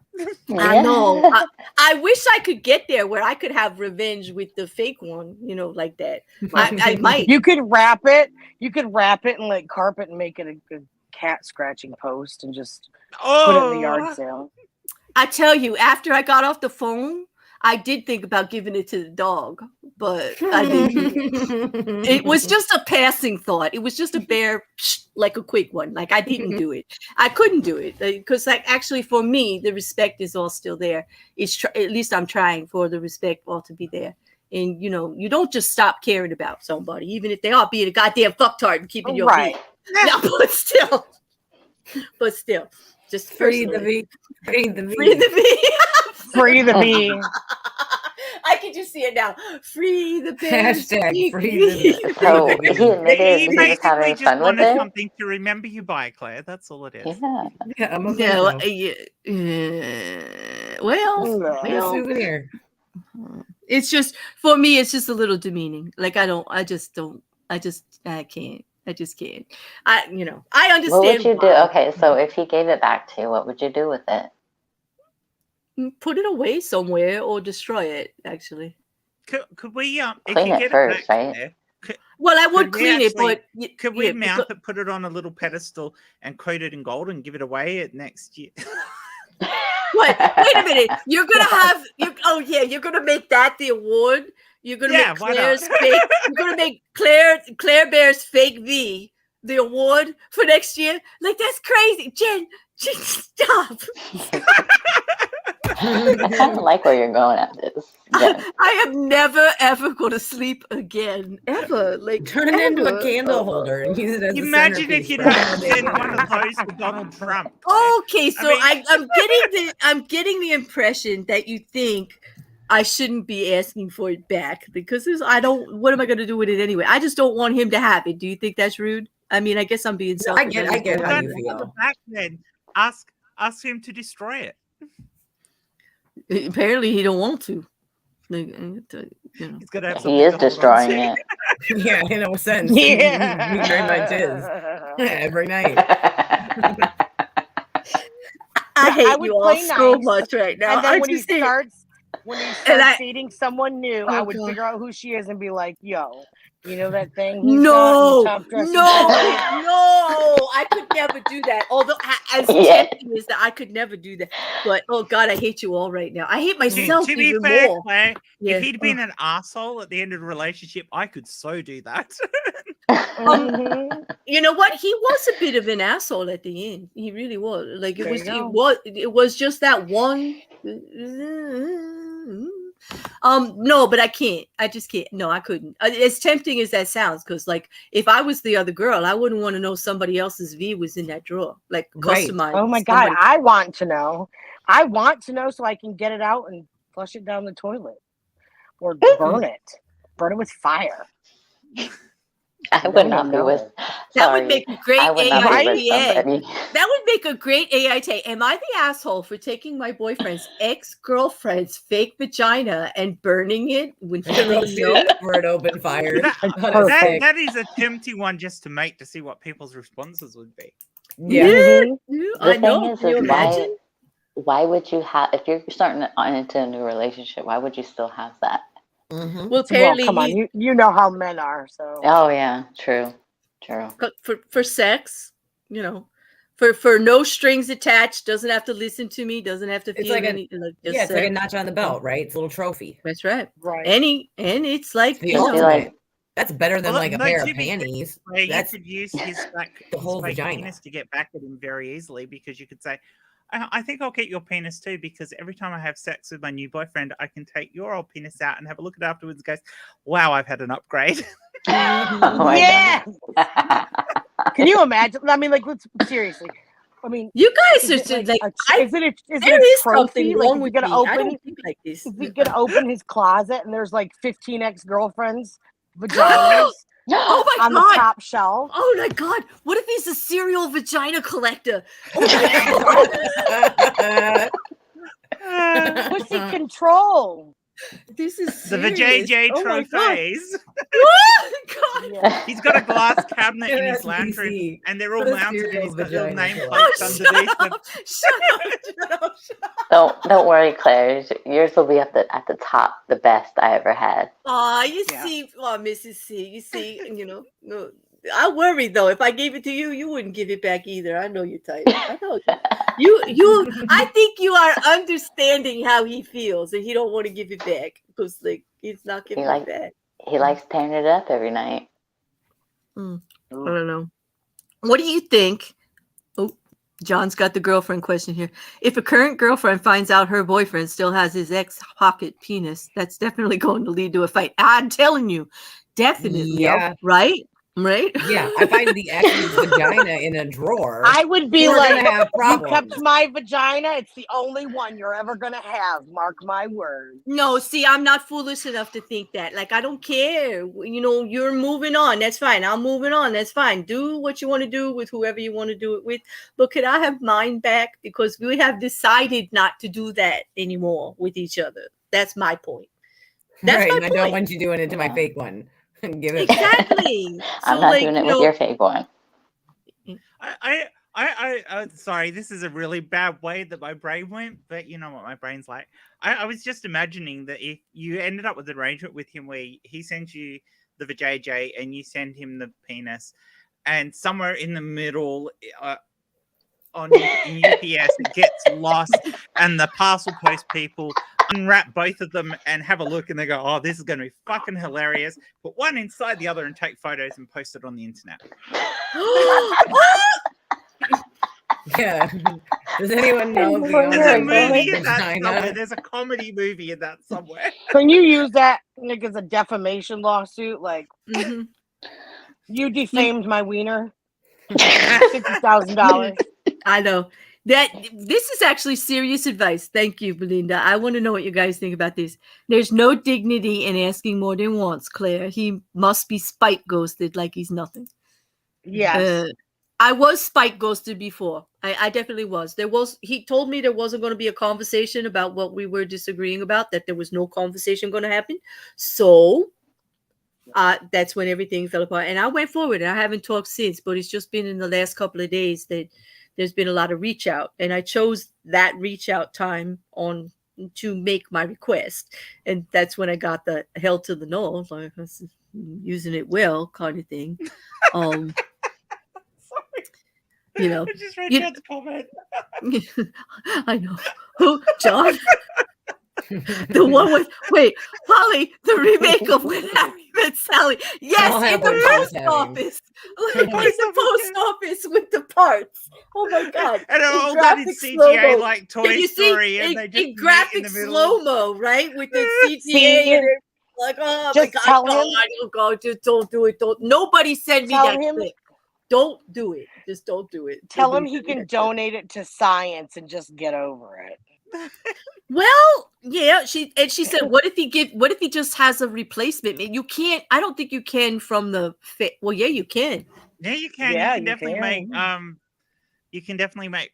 S3: I know. I wish I could get there where I could have revenge with the fake one, like that. I might.
S2: You could wrap it. You could wrap it in like carpet and make it a cat scratching post and just put it in the yard sale.
S3: I tell you, after I got off the phone, I did think about giving it to the dog, but I didn't. It was just a passing thought. It was just a bare, like a quick one. Like I didn't do it. I couldn't do it because, like, actually, for me, the respect is all still there. At least I'm trying for the respect all to be there. And you don't just stop caring about somebody, even if they are being a goddamn fucktard and keeping your
S2: right.
S3: No, but still, just
S4: free the V. Free the V.
S3: Free the V.
S2: Free the bee.
S3: I can just see it now. Free the bears.
S4: Hashtag free the bee.
S5: So he admitted he was having fun with it.
S1: Something to remember you by, Claire. That's all it is.
S5: Yeah.
S4: I'm a souvenir.
S3: It's just for me. It's just a little demeaning. Like I can't. I just can't. I understand.
S5: What would you do? Okay, so if he gave it back to you, what would you do with it?
S3: Put it away somewhere or destroy it. Actually,
S1: could we
S5: clean it first, right?
S3: Well, I would clean it, but
S1: could we mount it, put it on a little pedestal, and coat it in gold and give it away at next year?
S3: What? Wait a minute! You're gonna make that the award. You're gonna make Claire's fake. You're gonna make Claire Bear's fake V the award for next year. Like that's crazy, Jen. Stop.
S5: I kind of like where you're going at this. Yeah.
S3: I am never ever going to sleep again, ever. Like
S4: turn it into a candle holder and use it as
S1: imagine if you'd have to send one of those to Donald Trump.
S3: Okay, so I'm getting the impression that you think I shouldn't be asking for it back because what am I going to do with it anyway? I just don't want him to have it. Do you think that's rude? I mean, I guess I'm being selfish.
S4: I get how you feel.
S1: Back then, ask him to destroy it.
S3: Apparently, he don't want to. Like,
S1: He's gonna have
S5: he is destroying it.
S4: Yeah, in no sense.
S2: Yeah,
S4: he very much is. Every night.
S3: I hate you all so much right now.
S2: And then when he starts dating someone new, I would figure out who she is and be like, "Yo, you know that thing?"
S3: No, I could never do that. Although, as tempting as that, I could never do that. But oh God, I hate you all right now. I hate myself
S1: to be
S3: even
S1: fair,
S3: more.
S1: Claire, if he'd been an asshole at the end of the relationship, I could so do that.
S3: You know what? He was a bit of an asshole at the end. He really was. Like it was just that one. No, but I can't. I just can't. No, I couldn't. As tempting as that sounds, because like if I was the other girl, I wouldn't want to know somebody else's V was in that drawer, like customized.
S2: Oh my God, I want to know. I want to know so I can get it out and flush it down the toilet, or burn it. Burn it with fire.
S5: I would not be with.
S3: That would make a great AITA. That would make a great AITA. Am I the asshole for taking my boyfriend's ex-girlfriend's fake vagina and burning it when he didn't know?
S4: For an open fire.
S1: That is a tempting one just to make to see what people's responses would be.
S3: Yeah, I know.
S5: Can you imagine? Why would you have, if you're starting into a new relationship, why would you still have that?
S3: Mm-hmm. Well, apparently,
S2: come on, you know how men are. So.
S5: Oh yeah, true.
S3: For sex, for no strings attached, doesn't have to listen to me, doesn't have to feel
S4: it's it's like a notch on the belt, right? It's a little trophy.
S3: That's right.
S2: Right.
S3: And it's like,
S4: that's better than like a pair of panties.
S1: You could use his
S4: the whole vagina
S1: penis to get back at him very easily, because you could say, I think I'll get your penis too, because every time I have sex with my new boyfriend, I can take your old penis out and have a look at it afterwards and goes, wow, I've had an upgrade.
S2: Yeah. Can you imagine? I mean, like, seriously. I mean,
S3: you guys are
S2: is
S3: like,
S2: is it a trophy? Like, we're gonna open. Is he gonna open his closet and there's like 15 ex-girlfriends' vaginas?
S3: Oh my
S2: on
S3: God.
S2: The top shelf.
S3: Oh my God. What if he's a serial vagina collector? Oh my God.
S2: Pussy control.
S3: This is
S1: the
S3: serious.
S1: VJJ
S3: Oh my God.
S1: trophies.
S3: God.
S2: Yeah.
S1: He's got a glass cabinet in his
S4: That's
S1: lounge room,
S4: PC.
S1: and they're all
S4: What a
S1: mounted, and
S4: serial
S1: he's got little
S4: vagina
S1: nameplates
S4: club.
S1: underneath them.
S3: Shut up.
S5: Don't worry, Claire. Yours will be at the top, the best I ever had.
S3: Oh, you
S2: Yeah.
S3: see, Mrs. C, you see, no, I worry though. If I gave it to you, you wouldn't give it back either. I know you're tight. I know you. I think you are understanding how he feels, and he don't want to give it back because like he's not giving it back.
S5: He likes tearing it up every night.
S3: I don't know. What do you think? Oh, John's got the girlfriend question here. If a current girlfriend finds out her boyfriend still has his ex pocket penis, that's definitely going to lead to a fight. I'm telling you, definitely.
S4: Yeah.
S3: Right? Right?
S4: Yeah, I find the ex's vagina in a drawer.
S2: I would be
S4: We're
S2: like,
S4: gonna have
S2: you
S4: problems.
S2: kept my vagina. It's the only one you're ever gonna have. Mark my words.
S3: No, see, I'm not foolish enough to think that. Like, I don't care. You're moving on. That's fine. I'm moving on. That's fine. Do what you want to do with whoever you want to do it with. But could I have mine back? Because we have decided not to do that anymore with each other. That's my point. That's
S4: right,
S3: my
S4: and I
S3: point.
S4: don't want you doing it to my fake one. Give it
S3: Exactly.
S5: I'm not doing it with your fake one.
S1: I sorry, this is a really bad way that my brain went, but you know what my brain's like. I was just imagining that if you ended up with an arrangement with him where he sends you the vajayjay and you send him the penis, and somewhere in the middle in UPS it gets lost, and the parcel post people unwrap both of them and have a look, and they go, "Oh, this is going to be fucking hilarious." Put one inside the other and take photos and post it on the internet.
S4: Yeah. Does anyone know if
S1: There's a movie
S4: the
S1: in that somewhere.
S4: vagina?
S1: There's a comedy movie in that somewhere.
S2: Can you use that like as a defamation lawsuit? Like you defamed my wiener. $60,000.
S3: I know. This is actually serious advice. Thank you, Belinda. I want to know what you guys think about this. There's no dignity in asking more than once, Claire. He must be spite ghosted like he's nothing.
S2: Yes.
S3: I was spite ghosted before. I definitely was. He told me there wasn't going to be a conversation about what we were disagreeing about, that there was no conversation going to happen. So that's when everything fell apart. And I went forward and I haven't talked since, but it's just been in the last couple of days that there's been a lot of reach out, and I chose that reach out time to make my request. And that's when I got the hell to the no, like using it well kind of thing.
S1: Sorry. I just read John's comment.
S3: I know. Who, John? The one with Holly, the remake of When Harry Met Sally. Yes, in the post office. In the post office with the parts. Oh my God!
S1: And all that in CGI like Toy Story, and they just
S3: graphic slow-mo, right? With the CGI, and like, oh my God! Just don't do it. Don't. Nobody send me that clip. Don't do it. Just don't do it.
S2: Tell him he can donate it to science and just get over it.
S3: Well, yeah, she said, what if he just has a replacement? You can't. I don't think you can from the fit. Well, yeah, you can.
S1: Yeah, you can.
S2: Yeah,
S1: you can definitely make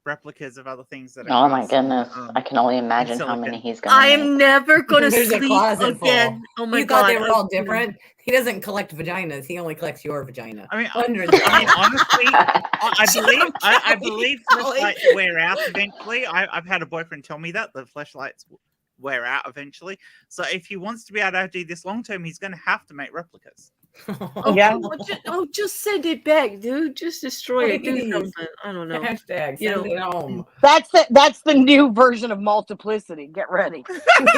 S1: replicas of other things that
S5: Oh my goodness. I can only imagine how many he's gonna
S3: I am never gonna
S4: There's a
S3: sleep
S4: closet
S3: again.
S4: full.
S3: Oh my
S4: You
S3: God.
S4: thought they were all different? He doesn't collect vaginas. He only collects your vagina.
S1: I mean,
S4: Hundreds.
S1: honestly, I believe fleshlights wear out eventually. I've had a boyfriend tell me that the fleshlights wear out eventually. So if he wants to be able to do this long term, he's going to have to make replicas.
S2: Yeah.
S3: Just send it back, dude. Just destroy it. Do something. I don't know.
S4: Hashtag send it home.
S2: That's the new version of multiplicity. Get ready.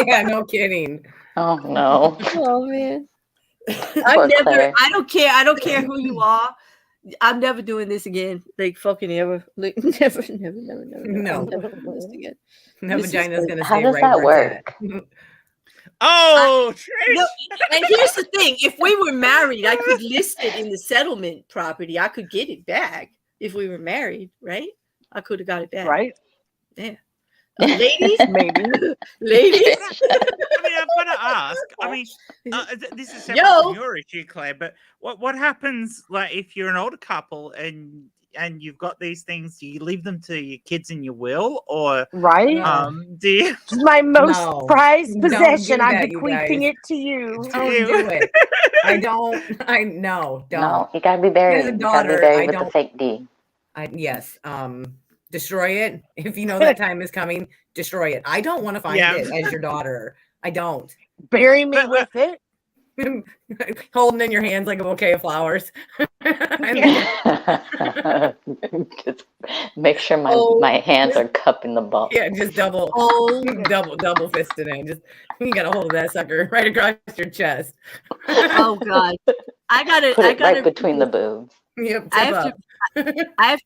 S4: Yeah, no kidding.
S5: Oh no.
S3: Oh man.
S5: Claire.
S3: I don't care who you are. I'm never doing this again. Like fucking ever. Like never.
S4: No.
S3: Never doing this again.
S4: No vagina's gonna
S5: How
S4: stay
S5: does
S4: right
S5: that
S4: where it's
S5: work?
S4: at.
S1: Oh, Trish!
S3: No, and here's the thing: if we were married, I could list it in the settlement property. I could get it back if we were married, right? I could have got it back,
S2: Right?
S3: Yeah. Ladies,
S2: Maybe.
S3: ladies.
S1: I mean, I've got to ask. I mean, this is separate from your issue, Claire. But what happens, like, if you're an older couple and and you've got these things, do you leave them to your kids in your will, or
S2: right?
S1: do you?
S2: It's my most prized
S4: Don't
S2: possession.
S4: do
S2: I'm
S4: that, you
S2: bequeathing
S4: guys.
S2: it to you.
S4: Don't do it. I don't.
S5: No,
S4: Don't.
S5: you gotta be buried.
S4: As a
S5: You gotta be
S4: daughter,
S5: buried
S4: I
S5: with the
S4: don't.
S5: fake D.
S4: Yes. Destroy it. If you know that time is coming, destroy it. I don't want to find it as your daughter. I don't.
S2: Bury me with it.
S4: Holding in your hands like a bouquet of flowers.
S5: Just make sure my hands are cupping the ball.
S4: Yeah, just double fisted in. Just you got a hold of that sucker right across your chest.
S3: Oh God, I got it.
S5: Put it right between the boobs.
S4: Yep,
S3: I have.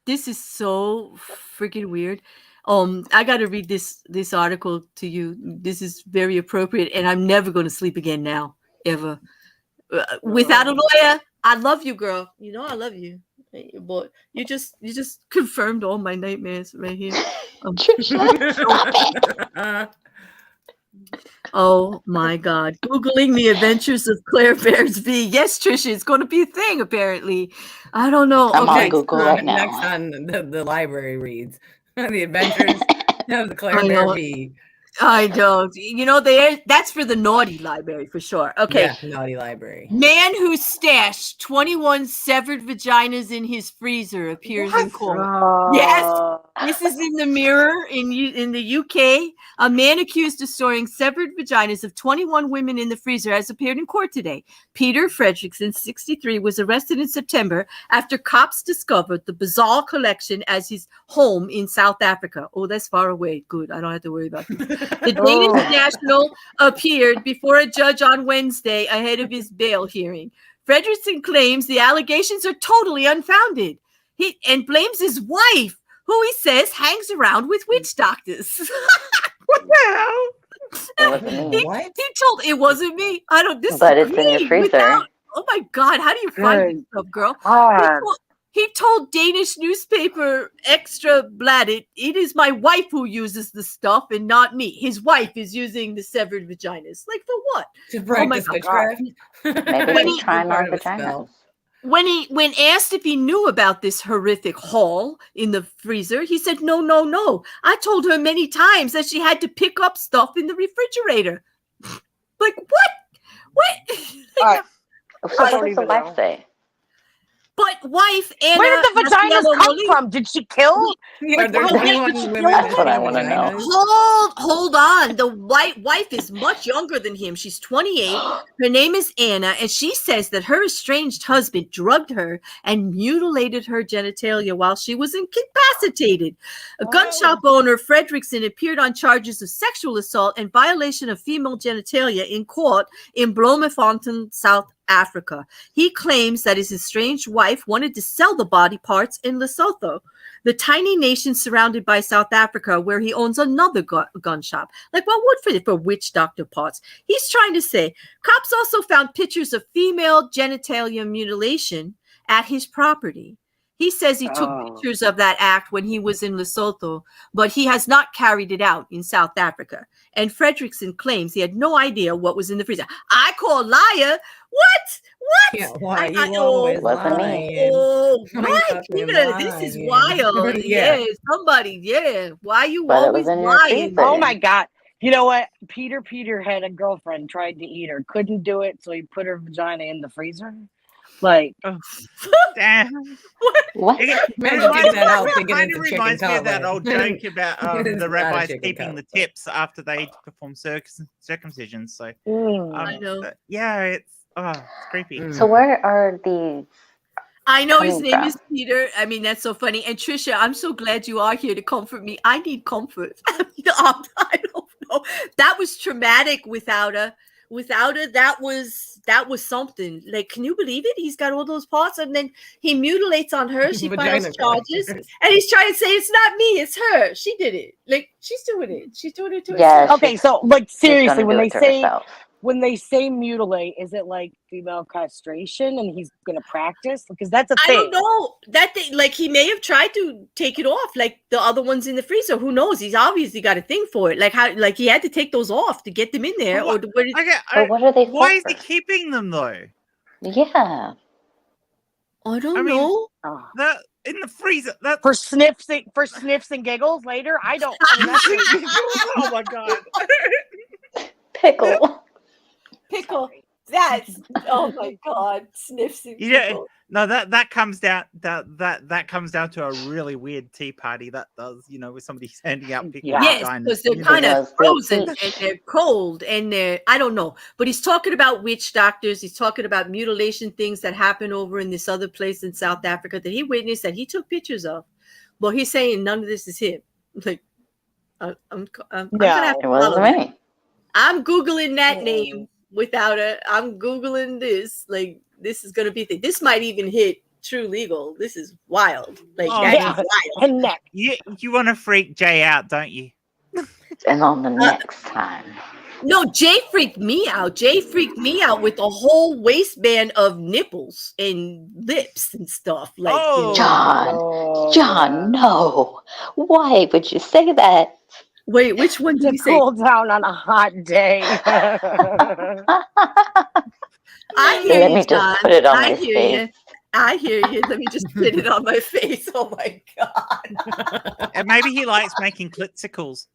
S3: This is so freaking weird. I got to read this article to you. This is very appropriate, and I'm never going to sleep again now, ever, without a lawyer. I love you, girl. You know I love you, but you just confirmed all my nightmares right here. Oh my God! Googling the adventures of Claire Bears V. Yes, Trisha, it's going to be a thing. Apparently, I don't know.
S5: I'm
S3: okay,
S5: on Google right now.
S4: Next on the library reads the adventures of the Claire Bear V.
S3: I don't. You know, that's for the naughty library for sure. Okay.
S4: Yeah, naughty library.
S3: Man who stashed 21 severed vaginas in his freezer appears in court. Yes, this is in the Mirror in the UK. A man accused of storing severed vaginas of 21 women in the freezer has appeared in court today. Peter Fredrickson, 63, was arrested in September after cops discovered the bizarre collection as his home in South Africa. Oh, that's far away. Good. I don't have to worry about this. The Danish national appeared before a judge on Wednesday ahead of his bail hearing. Fredrickson claims the allegations are totally unfounded. He blames his wife, who he says hangs around with witch doctors. What the hell? He told it wasn't me. I don't. This
S5: but
S3: is
S5: it's in your freezer.
S3: Oh my God! How do you find this stuff, girl? He told Danish newspaper Extra Bladet, "It is my wife who uses the stuff and not me." His wife is using the severed vaginas. Like for what?
S4: To practice witchcraft.
S5: Maybe he's trying on vaginas.
S3: When asked if he knew about this horrific haul in the freezer, he said, No. I told her many times that she had to pick up stuff in the refrigerator. Like what? What?
S5: So what does the wife say?
S3: But wife Anna,
S2: where did the vaginas come from? Did she kill?
S5: That's what I want to know.
S3: Hold on. The wife is much younger than him. She's 28. Her name is Anna, and she says that her estranged husband drugged her and mutilated her genitalia while she was incapacitated. A gun shop owner, Fredrickson, appeared on charges of sexual assault and violation of female genitalia in court in Bloemfontein, South Africa. He claims that his estranged wife wanted to sell the body parts in Lesotho, the tiny nation surrounded by South Africa, where he owns another gun shop. Like, what would for witch doctor parts? He's trying to say cops also found pictures of female genitalia mutilation at his property. He says he took pictures of that act when he was in Lesotho, but he has not carried it out in South Africa. And Fredrickson claims he had no idea what was in the freezer. I call liar. What?
S4: Yeah, why? You always lying.
S3: What? This is wild. Yeah, somebody. Yeah. Why you always lying?
S2: Oh my God. You know what? Peter had a girlfriend, tried to eat her, couldn't do it, so he put her vagina in the freezer. Like,
S1: damn.
S5: What?
S1: It kind of reminds me of that old joke about the rabbis keeping the tips after they perform circumcision. So,
S3: I know.
S1: Yeah, it's creepy.
S5: So where are these?
S3: I know his name is Peter. I mean, that's so funny. And Trisha, I'm so glad you are here to comfort me. I need comfort. I don't know. That was traumatic without her. That was something. Like, can you believe it? He's got all those parts, and then he mutilates on her. She files charges, and he's trying to say it's not me, it's her. She did it. Like, she's doing it. She's doing it to herself.
S2: Okay, so like seriously, when they say mutilate, is it like female castration and he's gonna practice? Because that's a thing.
S3: I don't know. That thing, like, he may have tried to take it off, like the other ones in the freezer. Who knows? He's obviously got a thing for it. Like how, like he had to take those off to get them in there.
S5: What are they?
S1: Why is he keeping them though?
S5: Yeah.
S3: I don't know.
S1: in the freezer. That's
S2: For sniffs and giggles later. I don't. I mean,
S1: oh my god.
S5: Pickle.
S2: Sorry.
S3: That's oh my god, sniffs and
S1: Yeah,
S3: giggles.
S1: no, that comes down that comes down to a really weird tea party that does, with somebody handing out pickle
S3: Yes,
S1: vaginas.
S3: because they're kind of frozen and they're cold and I don't know. But he's talking about witch doctors. He's talking about mutilation things that happen over in this other place in South Africa that he witnessed, that he took pictures of. Well, he's saying none of this is him. Like, I'm gonna have to
S5: It wasn't
S3: follow
S5: me.
S3: I'm Googling that name without I'm Googling this. Like, this is gonna be this might even hit True Legal. This is wild. Like, that's wild.
S2: And neck.
S1: You want to freak Jay out, don't you?
S5: And on the next time.
S3: No, Jay freaked me out. Jay freaked me out with a whole waistband of nipples and lips and stuff. Like,
S5: John, no. Why would you say that?
S3: Wait, which one did
S2: To
S3: you say?
S2: cool down on a hot day.
S3: I hear
S5: Let
S3: you,
S5: me
S3: John.
S5: just put it on
S3: I
S5: my
S3: hear
S5: face.
S3: you. I hear you. Let me just put it on my face. Oh my god.
S1: And maybe he likes making clitsicles.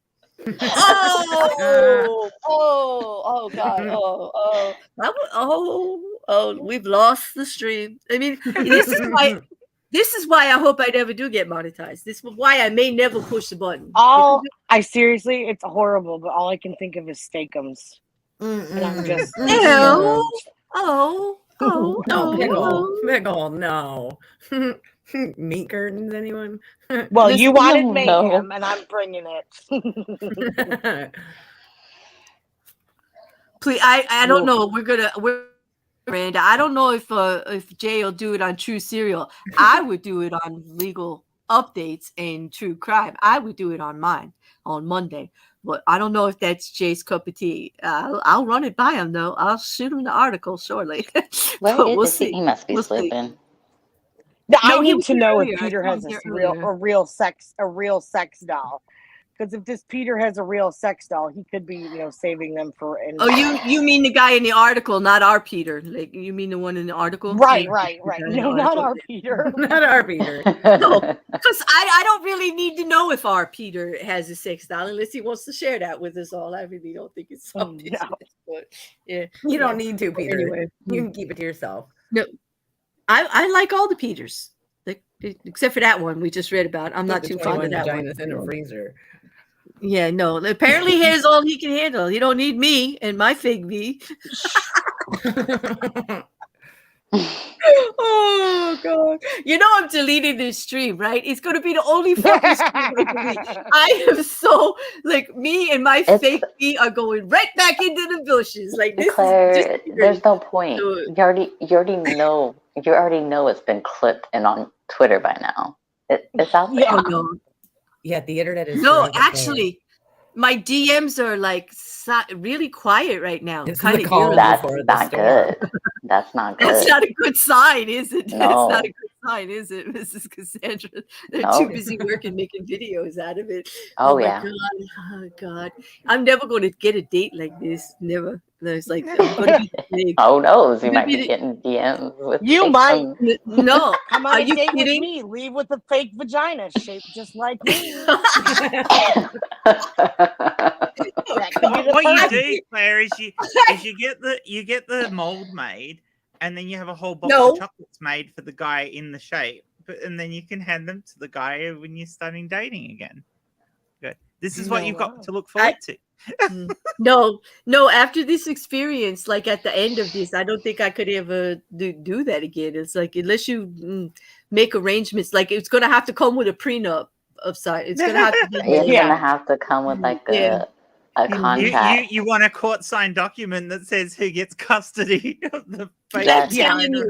S3: Oh god. Oh, we've lost the stream. I mean, this is why I hope I never do get monetized. This is why I may never push the button.
S2: I seriously, it's horrible, but all I can think of is steakums. And I'm just
S4: Pickle, no. Meat curtains, anyone?
S2: Well, you wanted
S5: no.
S2: Mayhem, and I'm bringing it.
S3: Please, I don't know. We're Miranda. I don't know if Jay will do it on True Serial. I would do it on Legal Updates and True Crime. I would do it on mine on Monday. But I don't know if that's Jay's cup of tea. I'll run it by him, though. I'll shoot him the article shortly.
S5: We'll see. He must be sleeping.
S2: No, I
S3: he
S2: need
S3: was
S2: to know
S3: earlier.
S2: if Peter
S3: I
S2: has
S3: saw him
S2: a
S3: here
S2: real sex doll. Because if this Peter has a real sex doll, he could be, saving them for.
S3: Oh, you mean the guy in the article, not our Peter? Like, you mean the one in the article?
S2: Right. No, not our Peter.
S4: Not our Peter.
S3: No, because I don't really need to know if our Peter has a sex doll unless he wants to share that with us all. I really don't think it's so business, but yeah,
S4: You don't need to, Peter.
S3: Anyway.
S4: You can keep it to yourself.
S3: No, I like all the Peters, like, except for that one we just read about. I'm not too fond of that one.
S4: In a freezer.
S3: Yeah, no. Apparently, here's all he can handle. You don't need me and my fig V. Oh god! I'm deleting this stream, right? It's going to be the only fucking stream I delete. I am so me and my fake V are going right back into the bushes. Like, this
S5: Claire,
S3: is
S5: there's no point. You already know it's been clipped and on Twitter by now. It's out there.
S3: Oh, no.
S4: Yeah, the internet is.
S3: No, actually, my DMs are really quiet right now.
S4: It's
S3: kind
S4: the
S3: of
S4: call
S5: That's
S4: before the
S5: not
S4: storm.
S5: good. That's not good.
S3: That's not a good sign, is it?
S5: No.
S3: That's not a good sign, is it, Mrs. Cassandra? They're
S5: No.
S3: too busy working, making videos out of it.
S5: Oh,
S3: my
S5: yeah.
S3: God. Oh God, I'm never going to get a date like this. Never. There's I'm going to be big.
S5: Oh no, you
S3: Maybe
S5: might be
S3: the-
S5: getting DMs with
S2: You
S5: fake
S2: might.
S5: ones.
S3: No,
S2: Come on
S3: are
S2: a
S3: you
S2: date
S3: kidding?
S2: with me. Leave with a fake vagina shaped just like me. That could be the
S1: What you
S2: first-
S1: do, Claire, is you get the mold made, and then you have a whole box
S3: No.
S1: of chocolates made for the guy in the shape, and then you can hand them to the guy when you're starting dating again. Good. This is what you've got to look forward to.
S3: No. After this experience, like at the end of this, I don't think I could ever do that again. It's like, unless you make arrangements, like it's going to have to come with a prenup of side. It's going to have to be.
S5: It's gonna have to come with like a contract.
S1: You want a court signed document that says who gets custody of the fake
S5: Yes.
S1: vagina.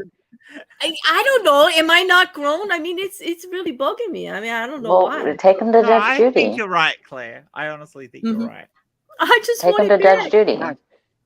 S3: I don't know. Am I not grown? I mean, it's really bugging me. I mean, I don't know why.
S5: Take him to
S1: No,
S5: Judge
S1: I
S5: Judy.
S1: think you're right, Claire. I honestly think you're right.
S3: I just
S5: Take him
S3: want
S5: to Judge Judy.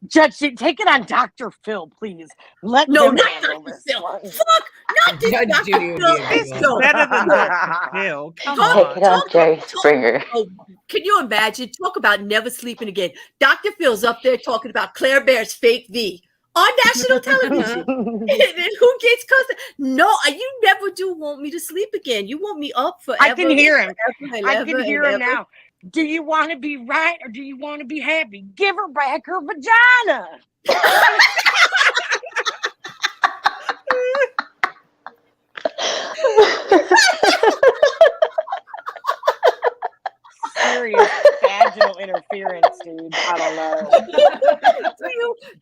S2: Judge, take it on Dr. Phil, please. Let
S3: No,
S2: them
S3: not
S2: handle
S3: Dr.
S2: this.
S3: Phil. Fuck, not this
S4: Judge
S3: Dr.
S4: Judy would be
S3: Phil.
S4: a good
S1: This is
S4: one.
S1: better than Dr. Phil. Come
S3: Talk-
S5: Take
S1: on.
S5: it on Jerry Springer.
S3: Oh, can you imagine? Talk about never sleeping again. Dr. Phil's up there talking about Claire Bear's fake V. on national television. And then who gets cussed? No, you never do want me to sleep again. You want me up forever.
S2: I can hear him. I can hear him
S3: ever.
S2: now. Do you want to be right or do you want to be happy? Give her back her vagina. Serious vaginal interference, dude. I don't know.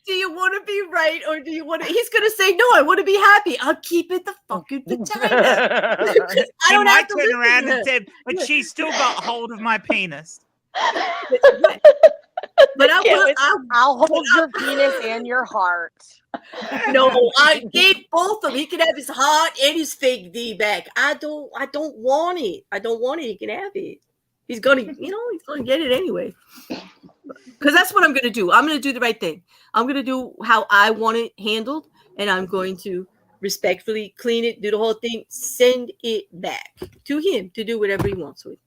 S3: Do you want to be right or do you want to? He's gonna say no. I want to be happy. I'll keep it the fucking vagina. I don't have to
S1: turn
S3: listen
S1: around
S3: to
S1: and say, but she's still got hold of my penis.
S3: But
S2: I'll hold your penis and your heart.
S3: No, I gave both of them. He can have his heart and his fake D back. I don't want it. I don't want it. He can have it. He's gonna, he's gonna get it anyway. Because that's what I'm gonna do. I'm gonna do the right thing. I'm gonna do how I want it handled, and I'm going to respectfully clean it, do the whole thing, send it back to him to do whatever he wants with.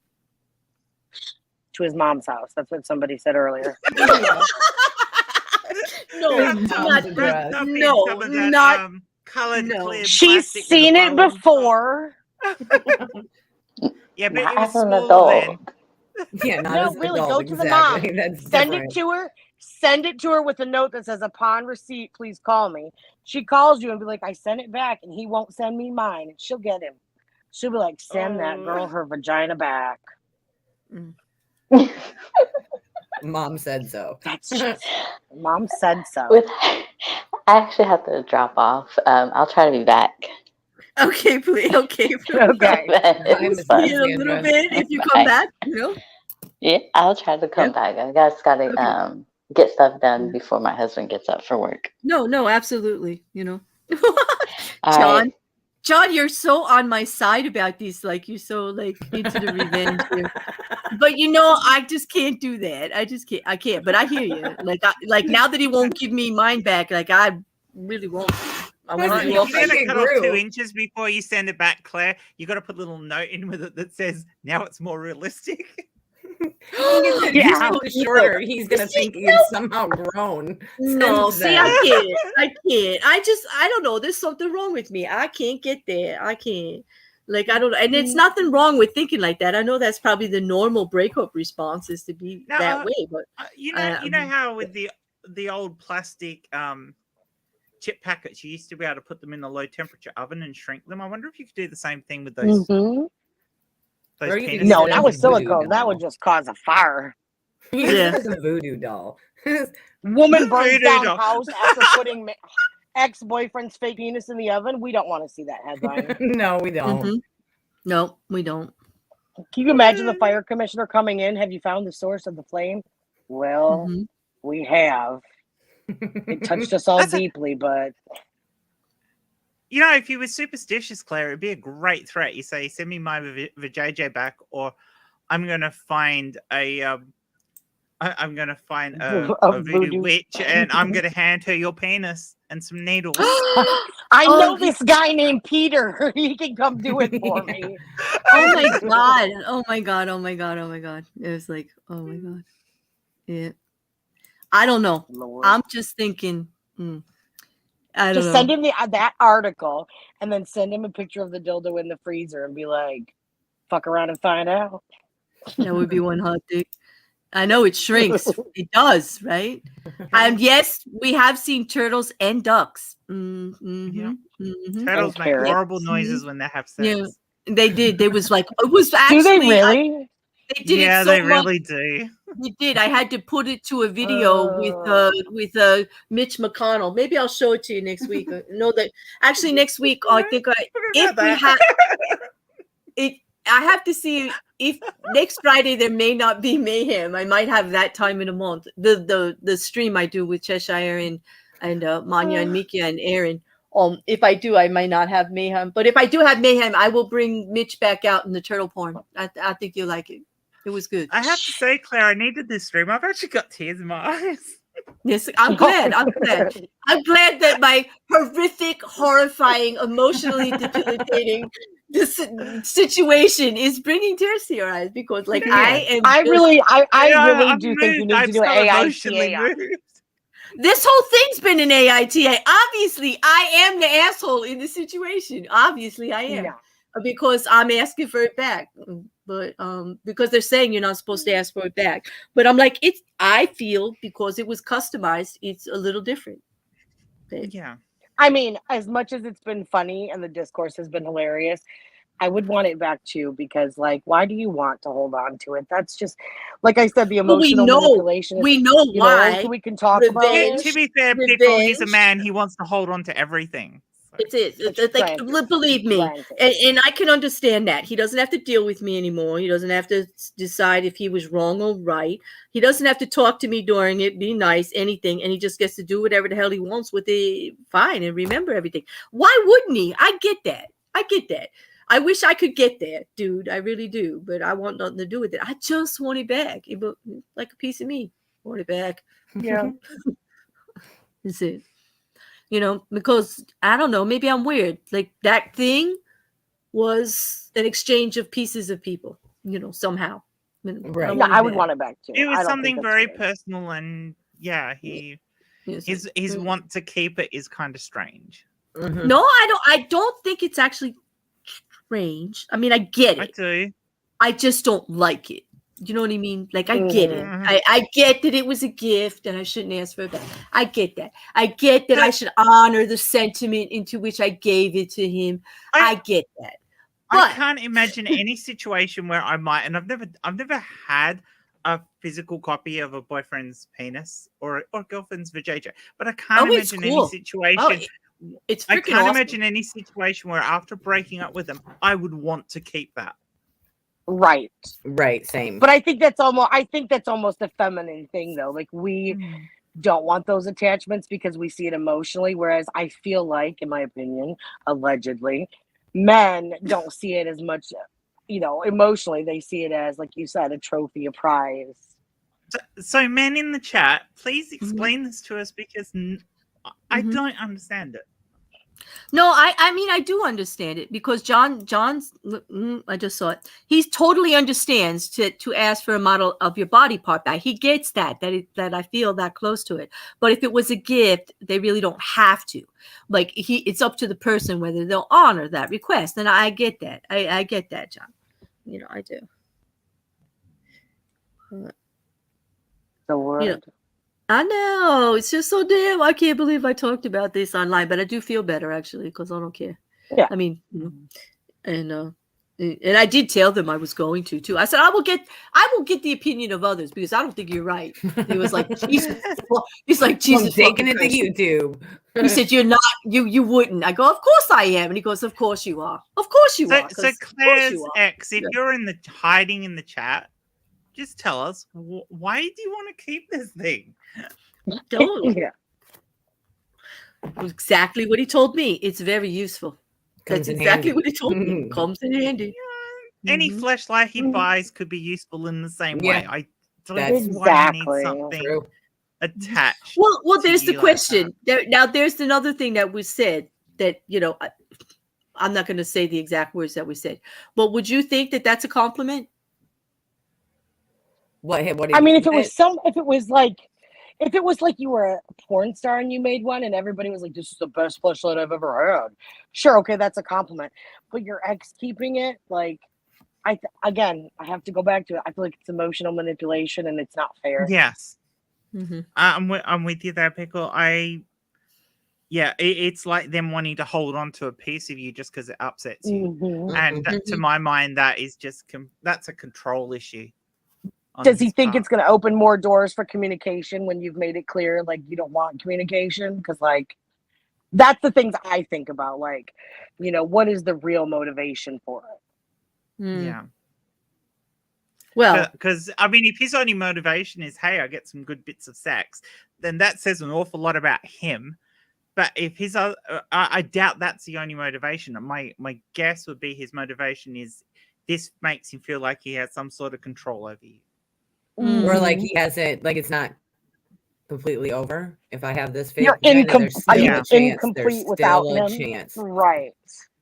S2: To his mom's house. That's what somebody said earlier. She's seen it before.
S1: Yeah, but
S5: not
S1: it was
S5: as an
S1: small
S5: adult.
S1: then.
S4: Yeah, not
S2: No,
S4: as an
S2: really,
S4: adult,
S2: go to the mom.
S4: exactly. That's
S2: Send
S4: different.
S2: it to her. Send it to her with a note that says, upon receipt, please call me. She calls you and be like, I sent it back, and he won't send me mine. And she'll get him. She'll be like, send that girl her vagina back.
S4: Mom said so.
S2: That's just, Mom said so.
S5: I actually have to drop off. I'll try to be back.
S3: Okay, please. Okay.
S2: Okay.
S5: It was fun.
S3: See you in a little bit if you come back.
S5: Yeah, I'll try to come back. I just gotta get stuff done before my husband gets up for work.
S3: No, absolutely.
S5: All
S3: John, you're so on my side about these. Like, you're so like into the revenge here. But I just can't do that. I can't. But I hear you. Like now that he won't give me mine back, like I really won't. I want to
S1: You gotta cut off 2 inches before you send it back, Claire. You gotta put a little note in with it that says, now it's more realistic.
S4: Yeah, shorter. He's gonna think he's somehow grown.
S3: No, see, I can't. I don't know. There's something wrong with me. I can't get there. I can't. Like, I don't. And it's nothing wrong with thinking like that. I know that's probably the normal breakup response is to be that way. But
S1: you know how with the old plastic chip packets, you used to be able to put them in a low temperature oven and shrink them. I wonder if you could do the same thing with those.
S2: Mm-hmm.
S1: Those
S2: No, that was silicone. That would just cause a fire.
S4: Yeah, it's a voodoo doll.
S2: Woman burns down house after putting ex-boyfriend's fake penis in the oven. We don't want to see that headline.
S4: No, we don't.
S3: Mm-hmm. No, we don't.
S2: Can you imagine the fire commissioner coming in? Have you found the source of the flame? Well, we have. It touched us all deeply, but
S1: if you were superstitious, Claire, it'd be a great threat. You say, "Send me my vajayjay back," or "I'm going to find a voodoo witch, and I'm going to hand her your penis and some needles."
S2: I know this guy named Peter. He can come do it for me.
S3: Oh my god! Oh my god! Oh my god! Oh my god! It was like, oh my god. Yeah. I don't know. Lord. I'm just thinking. I don't know.
S2: Send him that article, and then send him a picture of the dildo in the freezer, and be like, "Fuck around and find out."
S3: That would be one hot dick. I know it shrinks. It does, right? And yes, we have seen turtles and ducks.
S1: Turtles make horrible noises when they have sex.
S3: Yeah, they did. They was like, it was actually.
S2: Do they really?
S3: They did
S1: yeah,
S3: it so
S1: they
S3: much.
S1: really do.
S3: We did. I had to put it to a video with Mitch McConnell. Maybe I'll show it to you next week. Actually next week. I think I have to see if next Friday there may not be Mayhem. I might have that time in a month. The stream I do with Cheshire and Manya and Mikia and Aaron. If I do, I might not have Mayhem. But if I do have Mayhem, I will bring Mitch back out in the turtle porn. I think you'll like it. It was good.
S1: I have to say, Claire, I needed this stream. I've actually got tears in my eyes.
S3: Yes, I'm glad. I'm glad. I'm glad that my horrific, horrifying, emotionally debilitating this situation is bringing tears to your eyes because, like, I really do think you need to do an AITA. This whole thing's been an AITA. Obviously, I am the asshole in the situation. Obviously, I am. Because I'm asking for it back. But because they're saying you're not supposed to ask for it back. But I'm like, I feel because it was customized, it's a little different.
S1: Yeah.
S2: I mean, as much as it's been funny and the discourse has been hilarious, I would want it back too, because like, why do you want to hold on to it? That's just, like I said, the emotional manipulation.
S3: We know why.
S2: So we can talk about it.
S1: To be fair, Pickle, he's a man. He wants to hold on to everything.
S3: It's like, believe me, and I can understand that. He doesn't have to deal with me anymore. He doesn't have to decide if he was wrong or right. He doesn't have to talk to me during it, be nice, anything, and he just gets to do whatever the hell he wants with it, fine, and remember everything. Why wouldn't he? I get that. I wish I could get there, dude. I really do, but I want nothing to do with it. I just want it back. Like a piece of me. I want it back.
S2: Yeah.
S3: That's it. Because I don't know, maybe I'm weird. Like that thing was an exchange of pieces of people,
S2: I
S3: somehow.
S2: would want it back too.
S1: It was something very personal, and his want to keep it is kind of strange.
S3: Mm-hmm. No, I don't think it's actually strange. I mean, I get it.
S1: I do.
S3: I just don't like it. You know what I mean? Like, I get it. I get that it was a gift and I shouldn't ask for it back. I get that. I get that I should honor the sentiment into which I gave it to him. I get that. But
S1: I can't imagine any situation where I might, and I've never had a physical copy of a boyfriend's penis or girlfriend's vagina, but I can't imagine any situation. I can't imagine any situation where after breaking up with them, I would want to keep that.
S2: Right,
S4: same.
S2: But I think that's almost a feminine thing, though. Like we don't want those attachments because we see it emotionally, whereas I feel like, in my opinion, allegedly, men don't see it as much. Emotionally, they see it as, like you said, a trophy, a prize.
S1: So men in the chat, please explain this to us, because I don't understand it.
S3: No, I mean, I do understand it, because John's, I just saw it. He totally understands to ask for a model of your body part back. He gets that I feel that close to it. But if it was a gift, they really don't have to. Like it's up to the person whether they'll honor that request. And I get that. I get that, John. I do.
S2: The word.
S3: I know, it's just so damn. I can't believe I talked about this online, but I do feel better actually, because I don't care.
S2: Yeah,
S3: I mean, and I did tell them I was going to too. I said I will get the opinion of others, because I don't think you're right. He was like, Jesus. He's like, Jesus,
S4: I'm taking it to YouTube.
S3: He said, you're not. You wouldn't. I go, of course I am, and he goes, of course you are. Of course you are.
S1: So Claire's ex, if you're hiding in the chat, just tell us, why do you want to keep this thing?
S3: Don't. Exactly what he told me. It's very useful. That's exactly what he told me. Comes in handy.
S1: Yeah. Any fleshlight he buys could be useful in the same way. I don't
S2: exactly.
S1: why I need something attached.
S3: Well, there's the question. There's another thing that was said that, I'm not going to say the exact words that we said, but would you think that that's a compliment?
S4: What
S2: I mean, if it was like you were a porn star and you made one and everybody was like, this is the best fleshlight I've ever had. Sure, okay, that's a compliment. But your ex keeping it, like, I have to go back to it. I feel like it's emotional manipulation and it's not fair.
S1: Yes. I'm with you there, Pickle. It's like them wanting to hold on to a piece of you just because it upsets you. And to my mind, that is that's a control issue.
S2: Does he think it's going to open more doors for communication when you've made it clear, like, you don't want communication? Because, like, that's the things I think about. Like, what is the real motivation for it?
S1: Yeah.
S3: Well,
S1: because, I mean, if his only motivation is, hey, I get some good bits of sex, then that says an awful lot about him. But if I doubt that's the only motivation. My guess would be his motivation is this makes him feel like he has some sort of control over you.
S4: Or like he hasn't, like it's not completely over. If I have this
S2: you're incomplete without him.
S4: Chance.
S2: Right.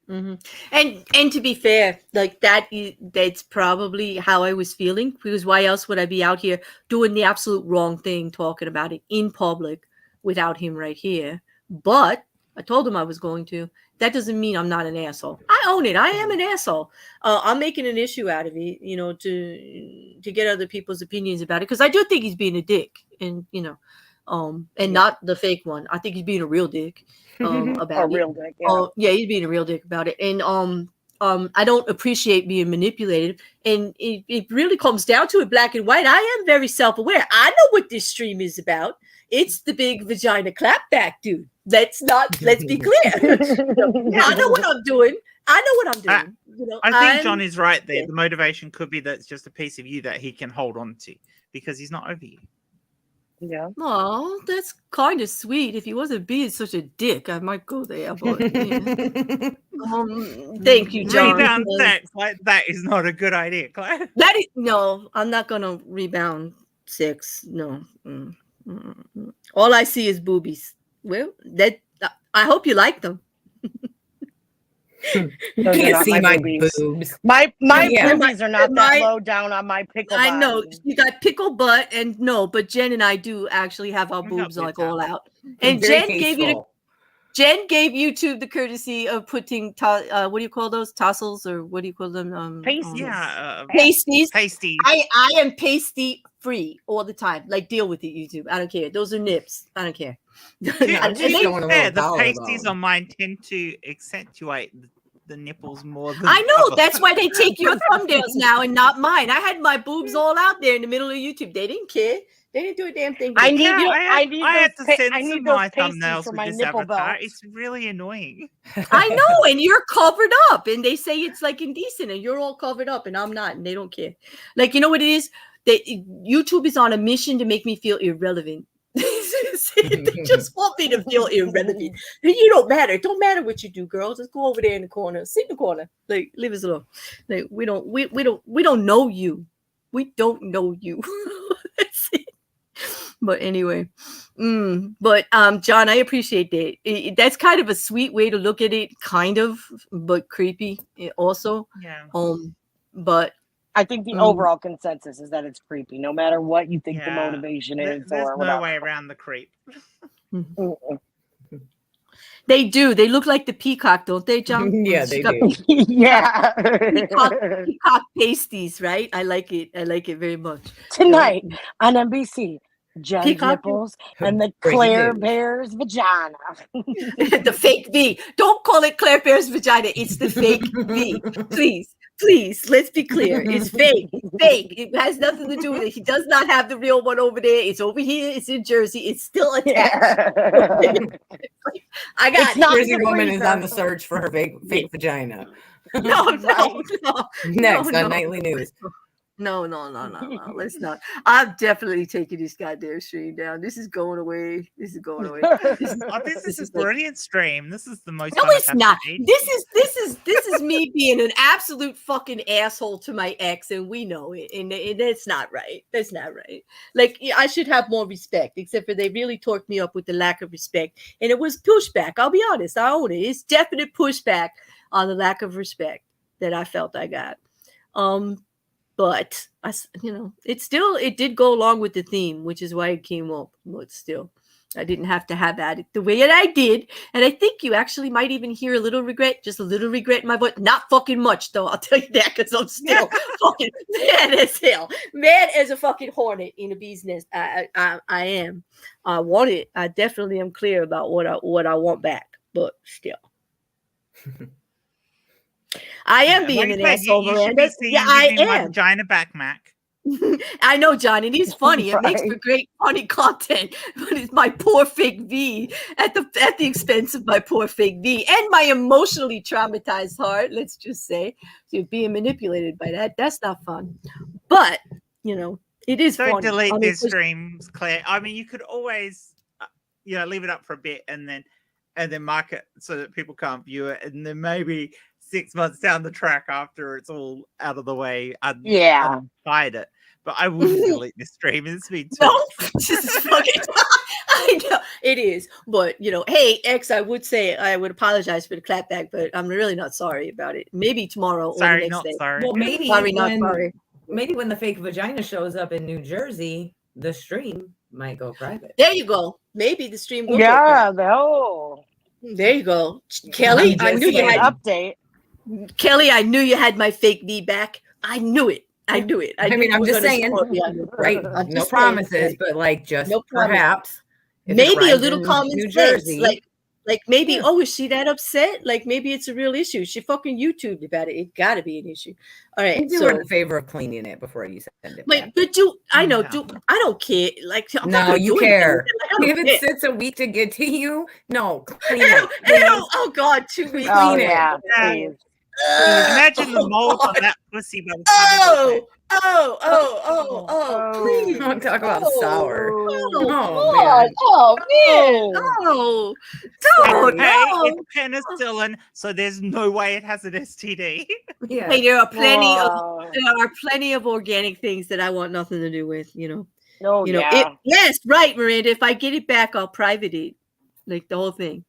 S3: And to be fair, like that's probably how I was feeling, because why else would I be out here doing the absolute wrong thing, talking about it in public without him right here. But I told him I was going to. That doesn't mean I'm not an asshole. I own it. I am an asshole. I'm making an issue out of it, you know, to get other people's opinions about it, because I do think he's being a dick, and you know, and not the fake one. I think he's being a real dick about it.
S2: Real dick, yeah.
S3: Yeah, he's being a real dick about it, and I don't appreciate being manipulated, and it really comes down to it, black and white. I am very self-aware. I know what this stream is about. It's the big vagina clapback, dude. Let's be clear. I know what I'm doing. You know,
S1: I think John is right there. The motivation could be that it's just a piece of you that he can hold on to because he's not over you.
S2: Yeah.
S3: Oh, that's kind of sweet. If he wasn't being such a dick, I might go there. But yeah. Thank you, John.
S1: Rebound sex, like that is not a good idea, Claire.
S3: That is no. I'm not gonna rebound sex. No. All I see is boobies. Well, that I hope you like them.
S4: You can't see my boobs.
S2: My boobies are not that low down on my pickle.
S3: I know you got pickle butt, and no, but Jen and I do actually have our boobs like all out. And Jen gave YouTube the courtesy of putting what do you call those, tassels, or what do you call them?
S2: Pasties.
S3: Pasties.
S1: Pasties.
S3: I am pasty free all the time. Like, deal with it, YouTube. I don't care. Those are nips. I don't care.
S1: To be fair, the pasties on mine tend to accentuate the nipples more than
S3: I know. That's why they take your thumbnails now and not mine. I had my boobs all out there in the middle of YouTube. They didn't care. They didn't do a damn thing.
S1: I had to censor my thumbnails with this avatar. It's really annoying.
S3: I know, and you're covered up, and they say it's like indecent, and you're all covered up, and I'm not, and they don't care. Like, you know what it is? YouTube is on a mission to make me feel irrelevant. They just want me to feel irrelevant. You don't matter. It don't matter what you do, girl. Just go over there in the corner. Sit in the corner. Like, leave us alone. Like, we don't know you. We don't know you. That's it. But anyway, but John, I appreciate that. That's kind of a sweet way to look at it, kind of, but creepy also.
S1: Yeah.
S3: But
S2: I think the overall consensus is that it's creepy, no matter what you think the motivation is.
S1: There's
S2: or
S1: no way around the creep.
S3: They do. They look like the peacock, don't they, John?
S4: Yeah, they do.
S2: Yeah.
S3: Peacock pasties, right? I like it. I like it very much.
S2: Tonight on NBC, Jen's nipples and the Claire Bear's vagina.
S3: The fake V. Don't call it Claire Bear's vagina. It's the fake V. Please, let's be clear. It's fake. It's fake. It has nothing to do with it. He does not have the real one over there. It's over here. It's in Jersey. It's still attached. I got
S4: Jersey woman is on the search for her fake vagina.
S3: No.
S4: Next on Nightly News.
S3: No. Let's not. I'm definitely taking this goddamn stream down. This is going away. This is going away.
S1: This is a brilliant stream. This is the most.
S3: No, it's not. This is me being an absolute fucking asshole to my ex, and we know it. And that's not right. That's not right. Like, I should have more respect, except for they really torqued me up with the lack of respect. And it was pushback. I'll be honest. I own it. It's definite pushback on the lack of respect that I felt I got. But it did go along with the theme, which is why it came up. But still, I didn't have to have at it the way that I did. And I think you actually might even hear a little regret, just a little regret in my voice. Not fucking much, though. I'll tell you that, because I'm still fucking mad as hell. Mad as a fucking hornet in a bee's nest. I am. I want it. I definitely am clear about what I want back. But still. I am being an asshole, Miranda. Yeah, I am.
S1: My vagina back, Mac.
S3: I know, John, and he's funny. It makes for great, funny content. But it's my poor fake V at the expense of my poor fake V and my emotionally traumatized heart. Let's just say, so being manipulated by that. That's not fun. But it is.
S1: Don't delete these streams, Claire. I mean, you could always, leave it up for a bit and then mark it so that people can't view it, and then maybe 6 months down the track after it's all out of the way, I'd hide it. But I wouldn't delete this stream. It's been
S3: I know it is, but hey, X, I would apologize for the clapback, but I'm really not sorry about it. Maybe tomorrow or the next day.
S1: Sorry.
S4: Well, maybe
S3: sorry.
S4: Maybe when the fake vagina shows up in New Jersey, the stream might go private.
S3: There you go. Maybe the stream will go
S2: Yeah,
S3: private. There you go. Kelly, I knew you had
S2: update.
S3: Kelly, I knew you had my fake knee back. I knew it. I
S4: mean, I'm just saying, right? No promises, but like just perhaps.
S3: Maybe a little common sense. Like maybe, oh, is she that upset? Like maybe it's a real issue. She fucking YouTubed about it. It got to be an issue. All right.
S4: Do her in favor of cleaning it before you send it.
S3: Wait, but I don't care. Like,
S4: no, you care. If it sits a week to get to you, no, clean it.
S3: Oh God, 2 weeks.
S2: Oh yeah.
S1: Imagine the mold on that pussy by the time
S3: please.
S4: Don't talk about sour.
S1: It's penicillin, so there's no way it has an STD.
S3: Yeah. Hey, there are plenty of organic things that I want nothing to do with, yes, right, Miranda. If I get it back, I'll private it. Like the whole thing.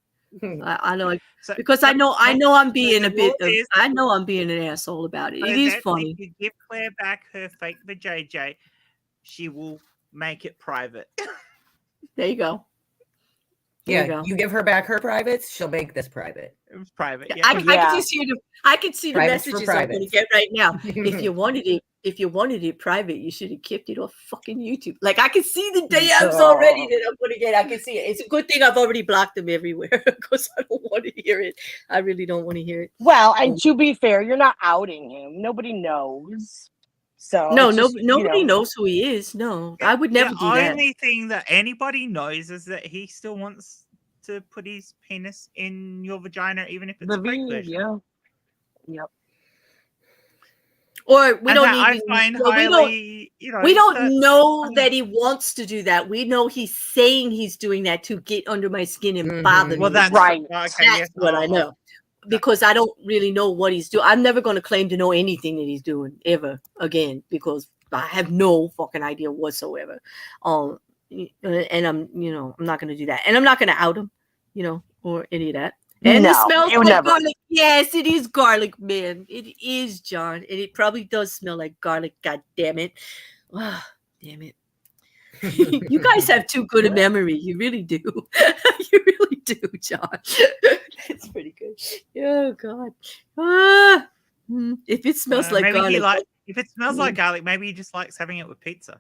S3: I know, because I know I'm being I'm being an asshole about it. It is funny.
S1: If you give Claire back her fake vajayjay, she will make it private.
S3: There you go.
S4: You give her back her privates, she'll make this private.
S1: It was private. Yeah.
S3: I can see the messages I'm going to get right now. If you wanted it private, you should have kept it off fucking YouTube. Like I can see the DMs already that I'm going to get. I can see it. It's a good thing I've already blocked them everywhere because I don't want to hear it. I really don't want to hear it.
S2: Well, and to be fair, you're not outing him. Nobody knows. So
S3: nobody knows who he is. No, I would never do that.
S1: The only thing that anybody knows is that he still wants to put his penis in your vagina, even if it's a fake version.
S2: Yeah. Yep.
S3: Or we don't know that he wants to do that. We know he's saying he's doing that to get under my skin and bother me.
S1: Well, that's
S2: right.
S3: That's what I know. Because I don't really know what he's doing. I'm never going to claim to know anything that he's doing ever again because I have no fucking idea whatsoever. And I'm not going to do that. And I'm not going to out him, or any of that. And it smells like garlic. Yes, it is garlic, man. It is, John. And it probably does smell like garlic. God damn it. Oh, damn it. You guys have too good a memory. You really do. You really do, John. It's pretty good. Oh, God. If it smells like garlic.
S1: If it smells like garlic, maybe he just likes having it with pizza.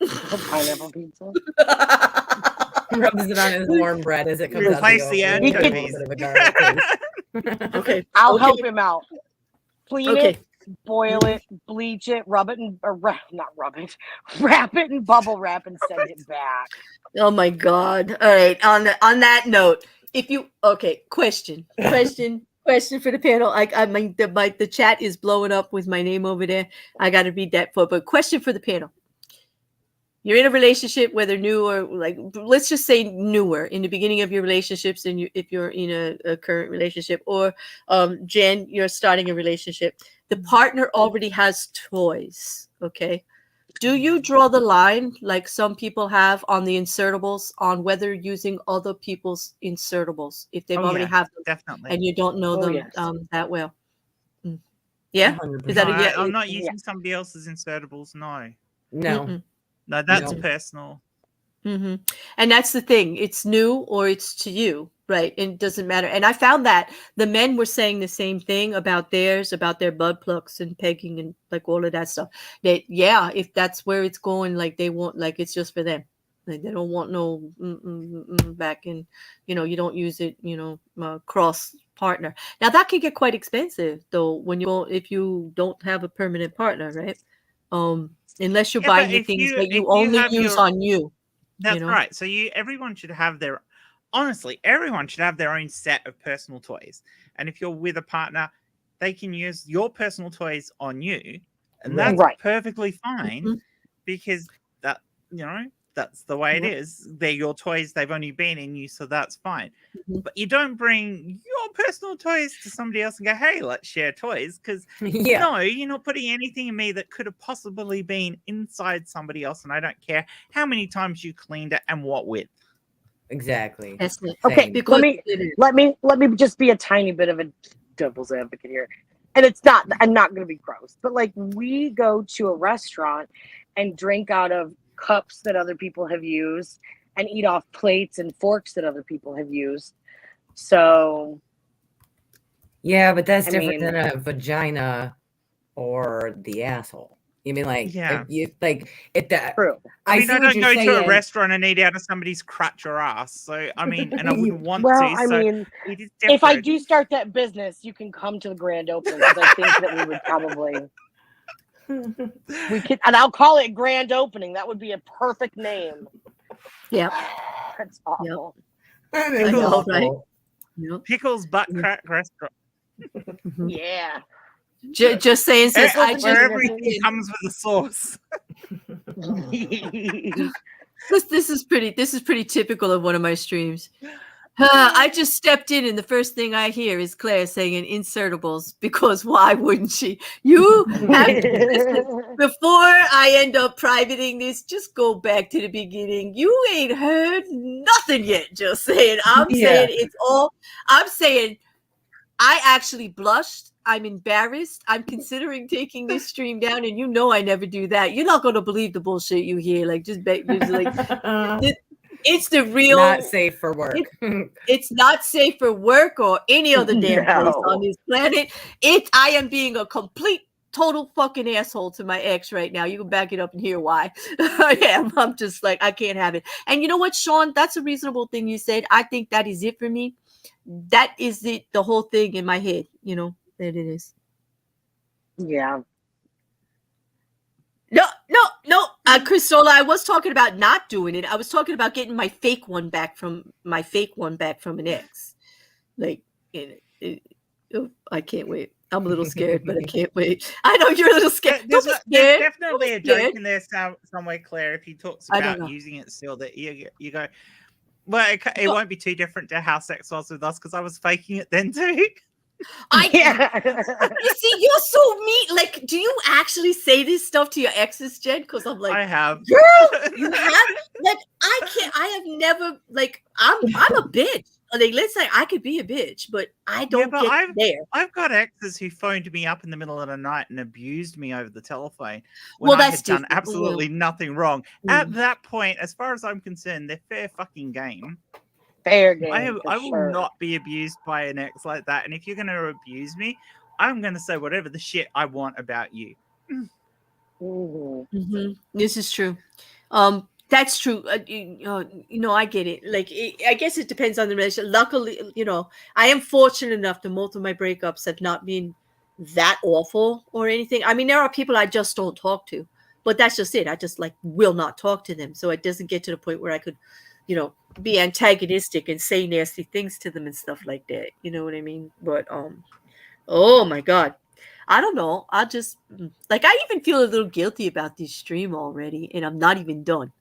S2: Pineapple pizza.
S4: Rubs it on his warm bread as it comes out.
S1: Replace the anchovies.
S3: Okay.
S2: I'll help him out. Clean it, boil it, bleach it, wrap it in bubble wrap and send it back.
S3: Oh my God. All right. On that note, question for the panel. I mean the chat is blowing up with my name over there. I got to read that but question for the panel. You're in a relationship, whether new or let's just say newer in the beginning of your relationships, and if you're in a current relationship, or Jen, you're starting a relationship. The partner already has toys. Okay, do you draw the line like some people have on the insertables on whether using other people's insertables if they've already have them,
S1: definitely,
S3: and you don't know them that well? Yeah,
S4: 100%.
S3: Is that a yeah?
S1: I'm not using somebody else's insertables. No.
S3: Mm-mm.
S1: No, that's personal.
S3: Mm-hmm. And that's the thing. It's new or it's to you, right? And it doesn't matter. And I found that the men were saying the same thing about their butt plugs and pegging and like all of that stuff. That if that's where it's going, like they want, like it's just for them. Like they don't want no back in, you don't use it, cross partner. Now that can get quite expensive though if you don't have a permanent partner, right? Unless you're buying the things that you only use on you.
S1: That's right. So everyone should have their own set of personal toys. And if you're with a partner, they can use your personal toys on you. And that's perfectly fine because that's the way it is. They're your toys. They've only been in you, so that's fine. But you don't bring your personal toys to somebody else and go, hey, let's share toys. Because, no, you're not putting anything in me that could have possibly been inside somebody else. And I don't care how many times you cleaned it and what with.
S4: Exactly.
S2: Okay, let me just be a tiny bit of a devil's advocate here. And I'm not going to be gross. But like we go to a restaurant and drink out of cups that other people have used and eat off plates and forks that other people have used. So
S4: yeah, but that's different than a vagina or the asshole. You mean like,
S1: yeah,
S2: true.
S1: I mean, I don't go to a restaurant and eat out of somebody's crotch or ass. So I mean, and I wouldn't want to.
S2: I
S1: so
S2: mean,
S1: it is
S2: if I do start that business, you can come to the grand opening because I think that we would probably. We could, and I'll call it grand opening. That would be a perfect name.
S3: Yeah,
S2: that's awful.
S3: Yep. I know, right?
S1: Yep. Pickle's butt crack restaurant.
S2: Yeah.
S3: Just saying, sis.
S1: Where everything comes with a sauce.
S3: This is pretty typical of one of my streams. I just stepped in, and the first thing I hear is Claire saying insertables, because why wouldn't she? You have to, before I end up privating this, just go back to the beginning. You ain't heard nothing yet. Just saying. I'm saying I actually blushed. I'm embarrassed. I'm considering taking this stream down, and you know I never do that. You're not going to believe the bullshit you hear. Like, it's the real.
S4: Not safe for work.
S3: It's not safe for work or any other damn place on this planet. I am being a complete, total fucking asshole to my ex right now. You can back it up and hear why. I am. I'm just like, I can't have it. And you know what, Sean? That's a reasonable thing you said. I think that is it for me. That is the whole thing in my head. You know, that it is.
S2: Yeah.
S3: No, Chrisola, I was talking about not doing it. I was talking about getting my fake one back from an ex. Like, I can't wait. I'm a little scared, but I can't wait. I know you're a little scared.
S1: There's definitely a joke in there somewhere, Claire, if he talks about using it still, that you go, well, it won't be too different to how sex was with us, because I was faking it then too.
S3: You see, you're so mean. Like, do you actually say this stuff to your exes, Jen? Because I'm like,
S1: I have.
S3: Girl, you have. Like, I can't. I have never. Like, I'm a bitch. Like, let's say I could be a bitch, but I don't get there.
S1: I've got exes who phoned me up in the middle of the night and abused me over the telephone
S3: when
S1: I had done absolutely nothing wrong. At that point, as far as I'm concerned, they're fair fucking game.
S2: Fair game.
S1: I will not be abused by an ex like that. And if you're going to abuse me, I'm going to say whatever the shit I want about you.
S3: This is true. That's true. I get it. Like, I guess it depends on the relationship. Luckily, I am fortunate enough that most of my breakups have not been that awful or anything. I mean, there are people I just don't talk to, but that's just it. I just will not talk to them. So it doesn't get to the point where I could, be antagonistic and say nasty things to them and stuff like that. You know what I mean? But, oh my God. I don't know. I just, I even feel a little guilty about this stream already, and I'm not even done.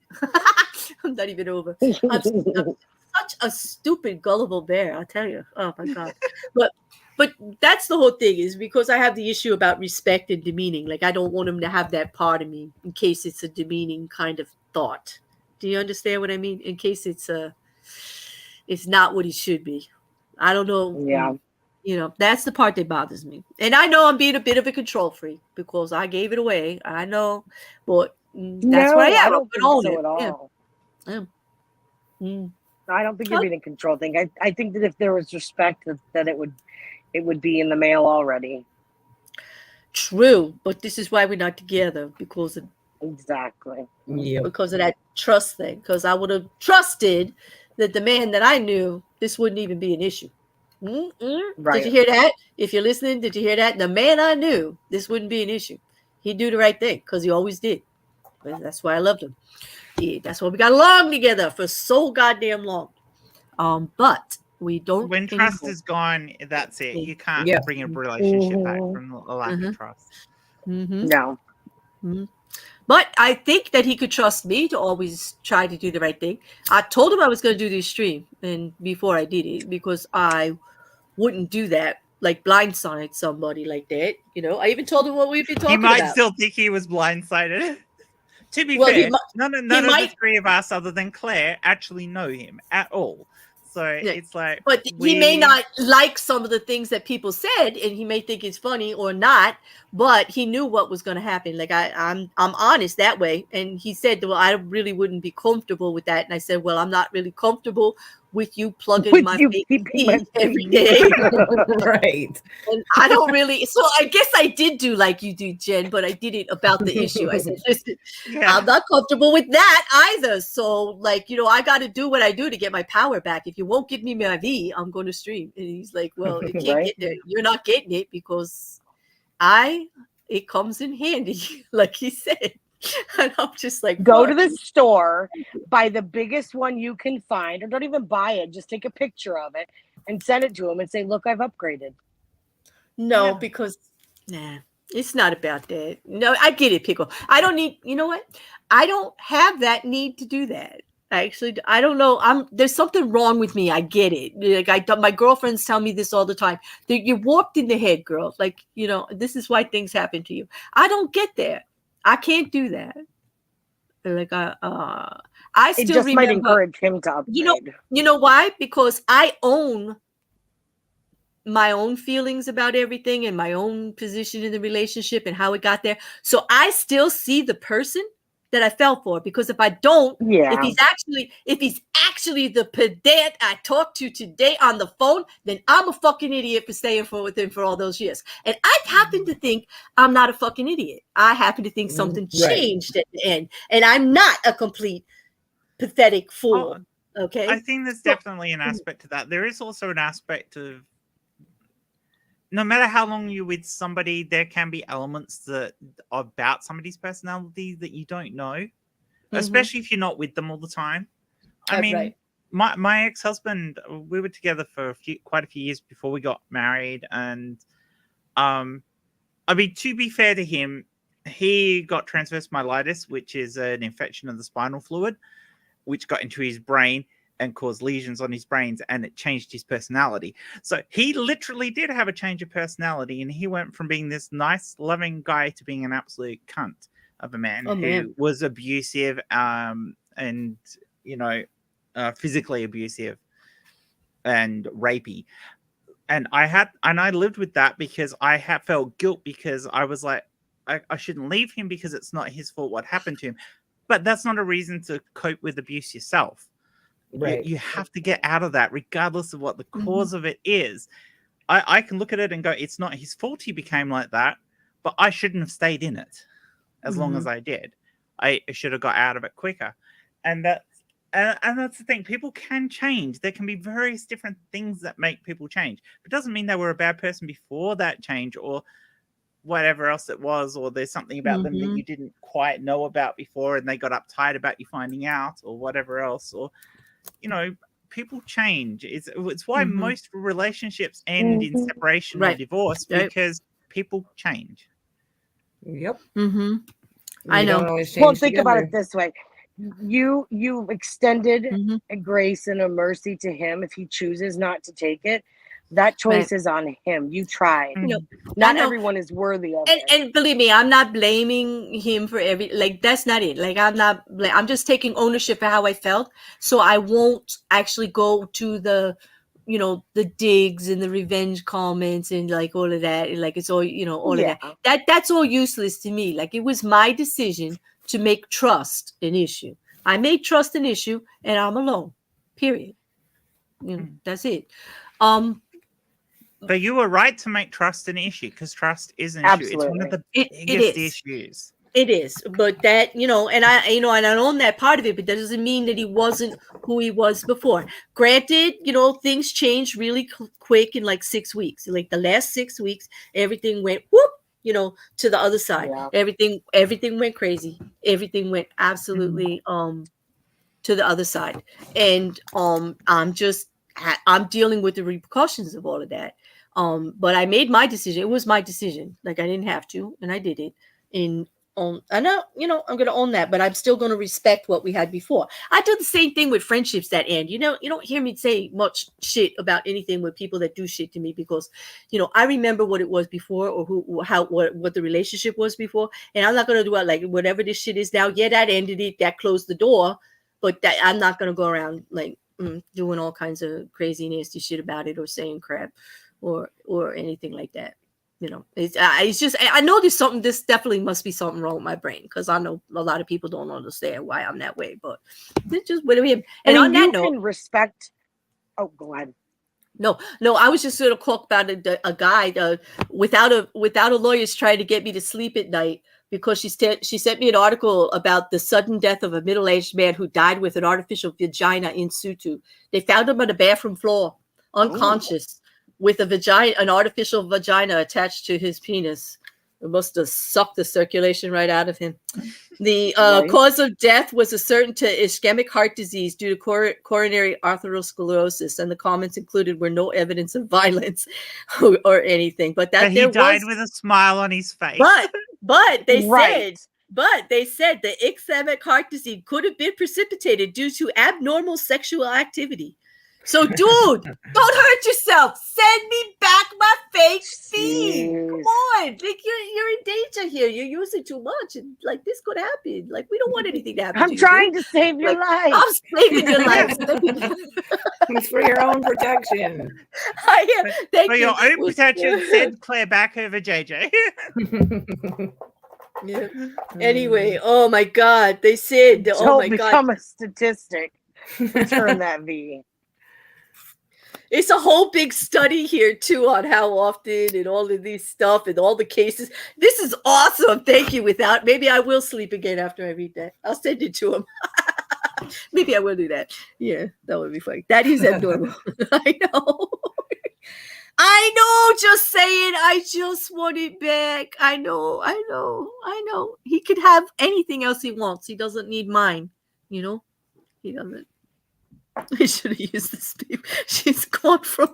S3: I'm not even over. I'm such a stupid, gullible bear, I'll tell you. Oh my God. But that's the whole thing, is because I have the issue about respect and demeaning. Like, I don't want him to have that part of me in case it's a demeaning kind of thought. Do you understand what I mean? In case it's not what it should be. I don't know.
S2: Yeah.
S3: That's the part that bothers me. And I know I'm being a bit of a control freak because I gave it away. I know, but that's what I am.
S2: I don't think so at all.
S3: Yeah.
S2: I don't think you're being a control thing. I think that if there was respect, that it would be in the mail already.
S3: True, but this is why we're not together, because of
S2: exactly.
S4: Yeah.
S3: Because of that trust thing. Because I would have trusted that the man that I knew, this wouldn't even be an issue. Right. Did you hear that? If you're listening, did you hear that? The man I knew, this wouldn't be an issue. He'd do the right thing because he always did. That's why I loved him. Yeah, that's why we got along together for so goddamn long. But we don't.
S1: When trust is gone, that's it. You can't bring a relationship back from a lack of trust.
S2: No.
S3: But I think that he could trust me to always try to do the right thing. I told him I was going to do this stream, and before I did it, because I wouldn't do that, like blindside somebody like that. I even told him what we've been talking about.
S1: He might still think he was blindsided. To be fair, none of the three of us, other than Claire, actually know him at all. So it's like,
S3: but he may not like some of the things that people said, and he may think it's funny or not, but he knew what was going to happen. Like I'm honest that way. And he said, well, I really wouldn't be comfortable with that. And I said, well, I'm not really comfortable with you plugging my fake every day.
S4: Right.
S3: And I don't really, so I guess I did do like you do, Jen, but I did it about the issue. I said, listen, I'm not comfortable with that either. So like, you know, I got to do what I do to get my power back. If you won't give me my V, I'm going to stream. And he's like, well, it can't get there. You're not getting it because it comes in handy, like he said. And I'm just like,
S2: go to the store, buy the biggest one you can find, or don't even buy it. Just take a picture of it and send it to him and say, look, I've upgraded.
S3: No, because it's not about that. No, I get it, Pickle. I don't need, you know what? I don't have that need to do that. Actually, I don't know. There's something wrong with me. I get it. Like my girlfriends tell me this all the time. You're warped in the head, girl. Like, you know, this is why things happen to you. I don't get there. I can't do that. Like I still
S2: just
S3: remember,
S2: might encourage him to upgrade.
S3: You know why? Because I own my own feelings about everything and my own position in the relationship and how it got there. So I still see the person that I fell for, because if I don't, if he's actually the pedant I talked to today on the phone, then I'm a fucking idiot for staying with him for all those years. And I happen to think I'm not a fucking idiot. I happen to think something changed at the end, and I'm not a complete pathetic fool. Okay.
S1: I think there's definitely an aspect to that. There is also an aspect of, no matter how long you're with somebody, there can be elements that about somebody's personality that you don't know, especially if you're not with them all the time. I mean, my ex-husband, we were together for quite a few years before we got married, and I mean, to be fair to him, he got transverse myelitis, which is an infection of the spinal fluid, which got into his brain and caused lesions on his brains, and it changed his personality. So he literally did have a change of personality, and he went from being this nice, loving guy to being an absolute cunt of a man who was abusive, and you know, physically abusive and rapey. And I lived with that because I felt guilt, because I was like, I shouldn't leave him because it's not his fault what happened to him. But that's not a reason to cope with abuse yourself. Right. You have to get out of that, regardless of what the cause of it is. I can look at it and go, it's not his fault he became like that, but I shouldn't have stayed in it as long as I did. I should have got out of it quicker. And that's the thing. People can change. There can be various different things that make people change. But it doesn't mean they were a bad person before that change, or whatever else it was, or there's something about them that you didn't quite know about before and they got uptight about you finding out, or whatever else. Or, you know, people change. It's why most relationships end in separation or divorce, because people change.
S4: Yep.
S3: I know.
S2: Well, think about it this way. You extended a grace and a mercy to him. If he chooses not to take it, that choice is on him. You tried. Not everyone is worthy of it.
S3: And believe me, I'm not blaming him for that's not it. Like, I'm just taking ownership of how I felt. So I won't actually go to the digs and the revenge comments and like all of that. Like, it's all, all of that. That's all useless to me. Like, it was my decision to make trust an issue. I made trust an issue, and I'm alone. Period. That's it.
S1: But you were right to make trust an issue, because trust is an issue. It's one of the biggest issues.
S3: It is, but that, and I own that part of it, but that doesn't mean that he wasn't who he was before. Granted, things changed really quick in like 6 weeks. Like the last 6 weeks, everything went whoop, to the other side. Yeah. Everything went crazy. Everything went absolutely to the other side. And I'm dealing with the repercussions of all of that. But I made my decision. It was my decision. Like, I didn't have to, and I did it. And I know, I'm going to own that, but I'm still going to respect what we had before. I do the same thing with friendships that end. You don't hear me say much shit about anything with people that do shit to me, because, I remember what it was before, or what the relationship was before. And I'm not going to do it like whatever this shit is now. Yeah, that ended it. That closed the door. But that I'm not going to go around like doing all kinds of crazy, nasty shit about it or saying crap or anything like that. You know, it's just, I know this definitely must be something wrong with my brain, because I know a lot of people don't understand why I'm that way, but it's just what we. And on that note,
S2: can respect. Oh, go ahead.
S3: No, I was just sort of talk about a guy without a lawyer's trying to get me to sleep at night, because she sent me an article about the sudden death of a middle-aged man who died with an artificial vagina in situ. They found him on the bathroom floor, unconscious, with an artificial vagina attached to his penis. It must have sucked the circulation right out of him. The cause of death was ascertained to ischemic heart disease due to coronary atherosclerosis, and the comments included were no evidence of violence or anything. But
S1: he died with a smile on his face.
S3: But they said the ischemic heart disease could have been precipitated due to abnormal sexual activity. So, dude, don't hurt yourself. Send me back my fake feed. Come on. Like, you're in danger here. You're using too much. And, like, this could happen. Like, we don't want anything to happen to you.
S2: I'm trying to save your life.
S3: I'm saving your life.
S4: It's for your own protection.
S1: For your own protection, send Claire back over JJ.
S3: Yeah. Anyway, oh, my God. They said, oh, my God.
S2: Become a statistic. Return that V.
S3: It's a whole big study here, too, on how often and all of these stuff and all the cases. This is awesome. Thank you. Maybe I will sleep again after I read that. I'll send it to him. Maybe I will do that. Yeah, that would be funny. That is abnormal. I know. Just saying. I just want it back. I know. He could have anything else he wants. He doesn't need mine. You know? He doesn't. I should have used this. She's gone from.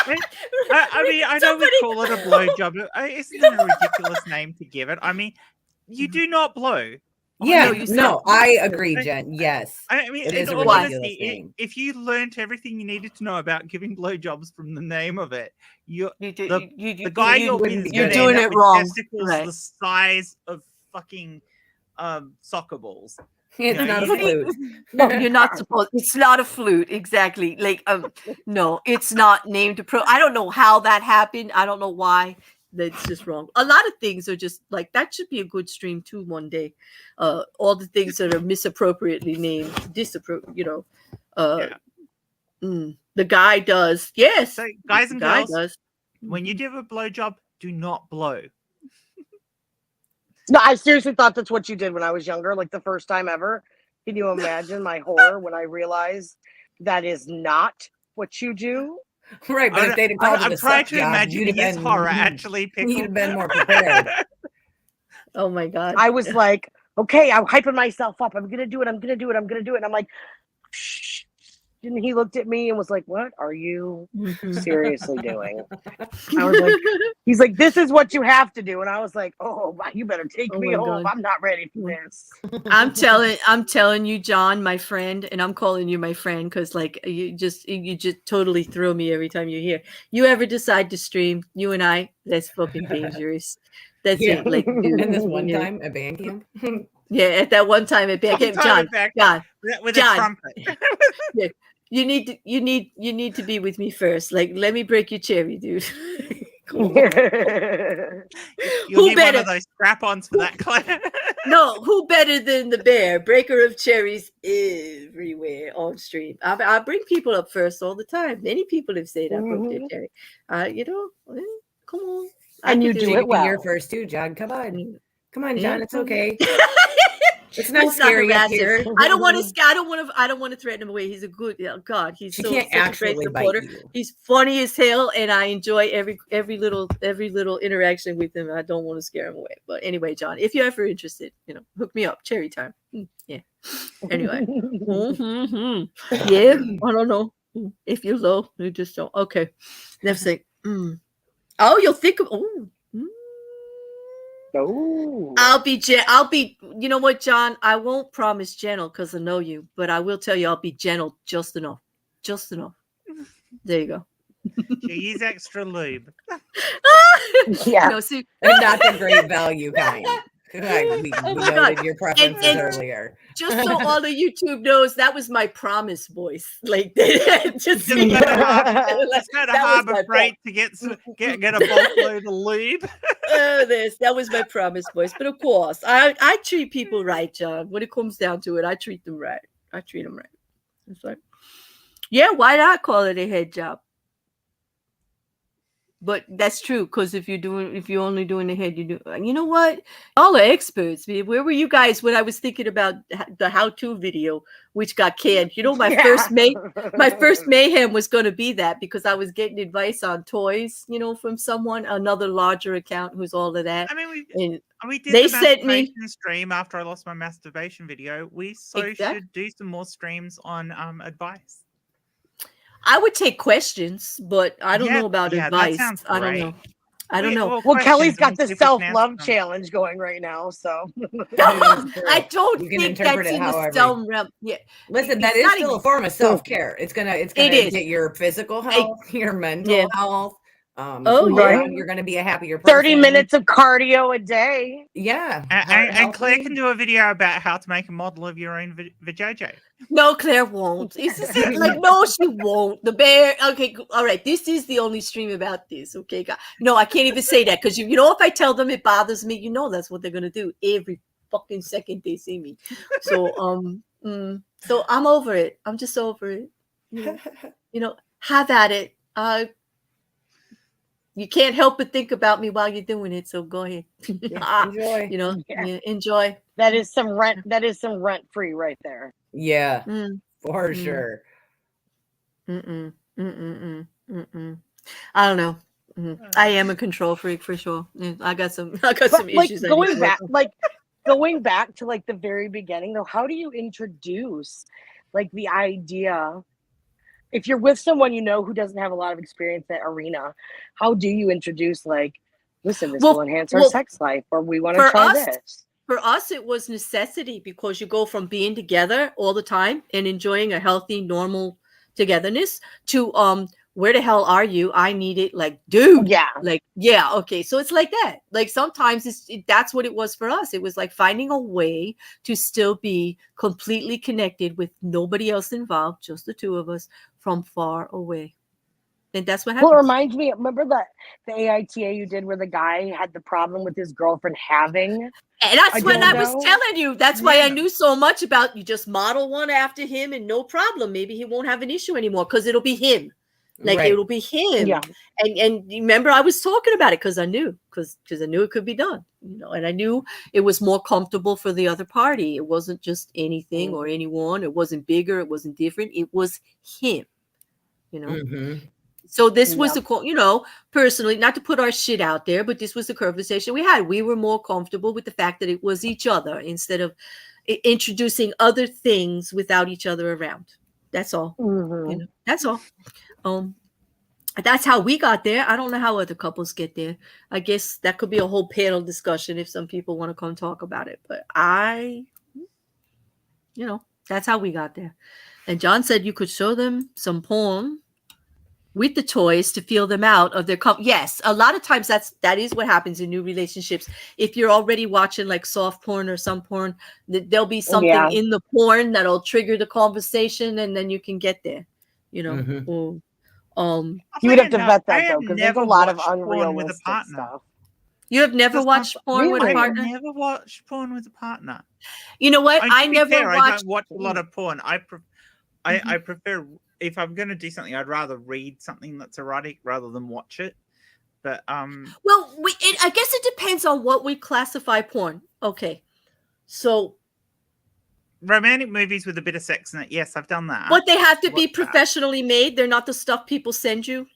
S1: I mean, I know we call it a blowjob. Isn't it a ridiculous name to give it? I mean, you do not blow.
S4: Yeah, I agree, Jen. Yes.
S1: I mean, in all honesty, if you learned everything you needed to know about giving blowjobs from the name of it, the guy you're
S3: doing it wrong.
S1: Testicles the size of fucking soccer balls.
S4: It's not a flute.
S3: No, you're not supposed. It's not a flute, exactly. Like, no, it's not named a pro. I don't know how that happened. I don't know why. That's just wrong. A lot of things are just like that. Should be a good stream too one day. All the things that are misappropriately named, the guy does. Yes,
S1: so guys and girls, when you give a blowjob, do not blow.
S2: No, I seriously thought that's what you did when I was younger, like the first time ever. Can you imagine my horror when I realized that is not what you do?
S4: Right, but if they'd have called it a
S1: trying to imagine his horror actually.
S4: You'd have been more prepared.
S3: Oh my God.
S2: I was like, okay, I'm hyping myself up. I'm going to do it. And I'm like, shh. And he looked at me and was like, what are you seriously doing? I was like, he's like, this is what you have to do. And I was like, oh, you better take me home. God. I'm not ready for this.
S3: I'm telling you, John, my friend, and I'm calling you my friend because like you just totally throw me every time you're here. You ever decide to stream, you and I, that's fucking dangerous. That's it. Like, dude,
S4: and this one time at band camp.
S3: Yeah, at that one time at band camp, John,
S1: with a trumpet.
S3: Yeah. You need to be with me first. Like, let me break your cherry, dude.
S1: You'll need one of those strap-ons for that, Claire.
S3: No, who better than the bear, breaker of cherries everywhere on stream. I bring people up first all the time. Many people have said I broke their cherry. Come on.
S2: And you do it well.
S4: You're first too, John. Come on, John. It's okay. It's not scary here.
S3: I don't want to threaten him away. He's a good God. He's so
S4: can't actually bite you.
S3: He's funny as hell, and I enjoy every little interaction with him. I don't want to scare him away. But anyway, John, if you're ever interested, hook me up. Cherry time. Yeah. Anyway. Yeah. I don't know. If you're low, you just don't. Okay. Next thing. Oh, you'll think of. Oh.
S2: Oh.
S3: I'll be. You know what, John? I won't promise gentle because I know you, but I will tell you I'll be gentle just enough. Just enough. There you go.
S1: Use extra lube.
S2: Yeah.
S3: No, see,
S4: and not the great value kind. We
S3: Oh my
S4: noted
S3: God.
S4: your preferences
S3: And
S4: earlier.
S3: just so all the YouTube knows, that was my promise voice. Like, just so
S1: Just
S3: you
S1: go to
S3: know.
S1: Harbour Freight to get a bulk load of lube.
S3: That was my promise voice. But of course, I treat people right, John. When it comes down to it, I treat them right. I treat them right. That's right. Yeah, why not call it a head job? But that's true, because if you're only doing the head, you do. You know what? All are experts. Where were you guys when I was thinking about the how-to video, which got canned? You know, my first mayhem was going to be that, because I was getting advice on toys, from someone, another larger account who's all of that.
S1: I mean, we did
S3: they
S1: the
S3: sent me
S1: stream after I lost my masturbation video. We should do some more streams on advice.
S3: I would take questions, but I don't know about advice. I don't know. I don't know.
S2: Well, Kelly's got the self-love challenge going right now, so
S3: I don't think that's in the self realm. Yeah,
S4: listen, that is still a form of self-care. It's gonna get your physical health, your mental health. You're gonna be a happier person.
S2: 30 minutes of cardio a day.
S4: Yeah,
S1: and Claire can do a video about how to make a model of your own vajayjay.
S3: No, Claire won't. No, she won't. The bear. Okay, all right. This is the only stream about this. Okay, no, I can't even say that, because if I tell them it bothers me, that's what they're gonna do every fucking second they see me. So so I'm over it. I'm just over it. Have at it. You can't help but think about me while you're doing it, so go ahead.
S4: Enjoy.
S3: Enjoy.
S2: That is some rent free right there.
S4: Yeah, for sure.
S3: I don't know. I am a control freak for sure. I got some issues.
S2: Going back to the very beginning though, how do you introduce the idea? If you're with someone who doesn't have a lot of experience in that arena, how do you introduce listen, this will enhance our sex life, or we want to try this?
S3: For us, it was necessity, because you go from being together all the time and enjoying a healthy, normal togetherness to where the hell are you? I need it. Dude. Yeah. Okay. So it's like that. Sometimes that's what it was for us. It was finding a way to still be completely connected with nobody else involved, just the two of us from far away. And that's what happened.
S2: Well, it reminds me, remember the AITA you did where the guy had the problem with his girlfriend having?
S3: And that's when I was telling you. That's why I knew so much about, you just model one after him and no problem. Maybe he won't have an issue anymore, because it'll be him. It'll be him. Yeah. And remember, I was talking about it because I knew it could be done, and I knew it was more comfortable for the other party. It wasn't just anything or anyone. It wasn't bigger. It wasn't different. It was him, So this was the, personally, not to put our shit out there, but this was the conversation we had. We were more comfortable with the fact that it was each other instead of introducing other things without each other around. That's all. That's all. That's how we got there. I don't know how other couples get there. I guess that could be a whole panel discussion if some people want to come talk about it. But that's how we got there. And John said you could show them some porn with the toys to feel them out of their yes, a lot of times that is what happens in new relationships. If you're already watching soft porn or some porn, there'll be something in the porn that'll trigger the conversation, and then you can get there.
S2: You would have to vet that though, because there's a lot of unrealistic stuff.
S3: You have never watched porn with a partner?
S1: I've never watched porn with a partner.
S3: You know what? I don't
S1: watch a lot of porn. I prefer, if I'm going to do something, I'd rather read something that's erotic rather than watch it. But
S3: well, I guess it depends on what we classify porn. Okay, so
S1: romantic movies with a bit of sex in it. Yes, I've done that.
S3: But they have to be professionally made. They're not the stuff people send you,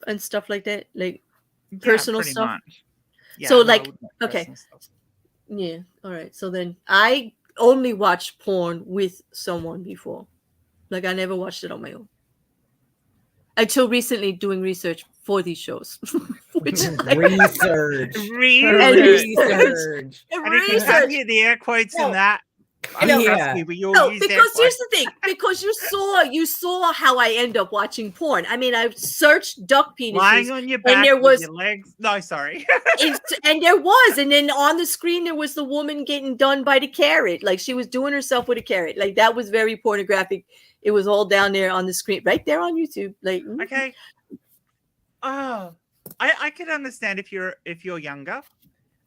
S3: and stuff like that, personal stuff.
S1: Much. Yeah,
S3: so okay. Yeah. All right. So then I only watched porn with someone before. I never watched it on my own. Until recently, doing research for these shows.
S4: Research.
S1: And you can hear the air quotes in that. I mean, trust me, we all
S3: No,
S1: use
S3: because here's the thing. Because you saw how I end up watching porn. I mean, I searched duck penises.
S1: Lying on your back
S3: and there was
S1: with your legs. No, sorry.
S3: and there was, and then on the screen there was the woman getting done by the carrot. Like she was doing herself with a carrot. Like that was very pornographic. It was all down there on the screen, right there on YouTube. Like
S1: okay. Oh, I could understand if you're younger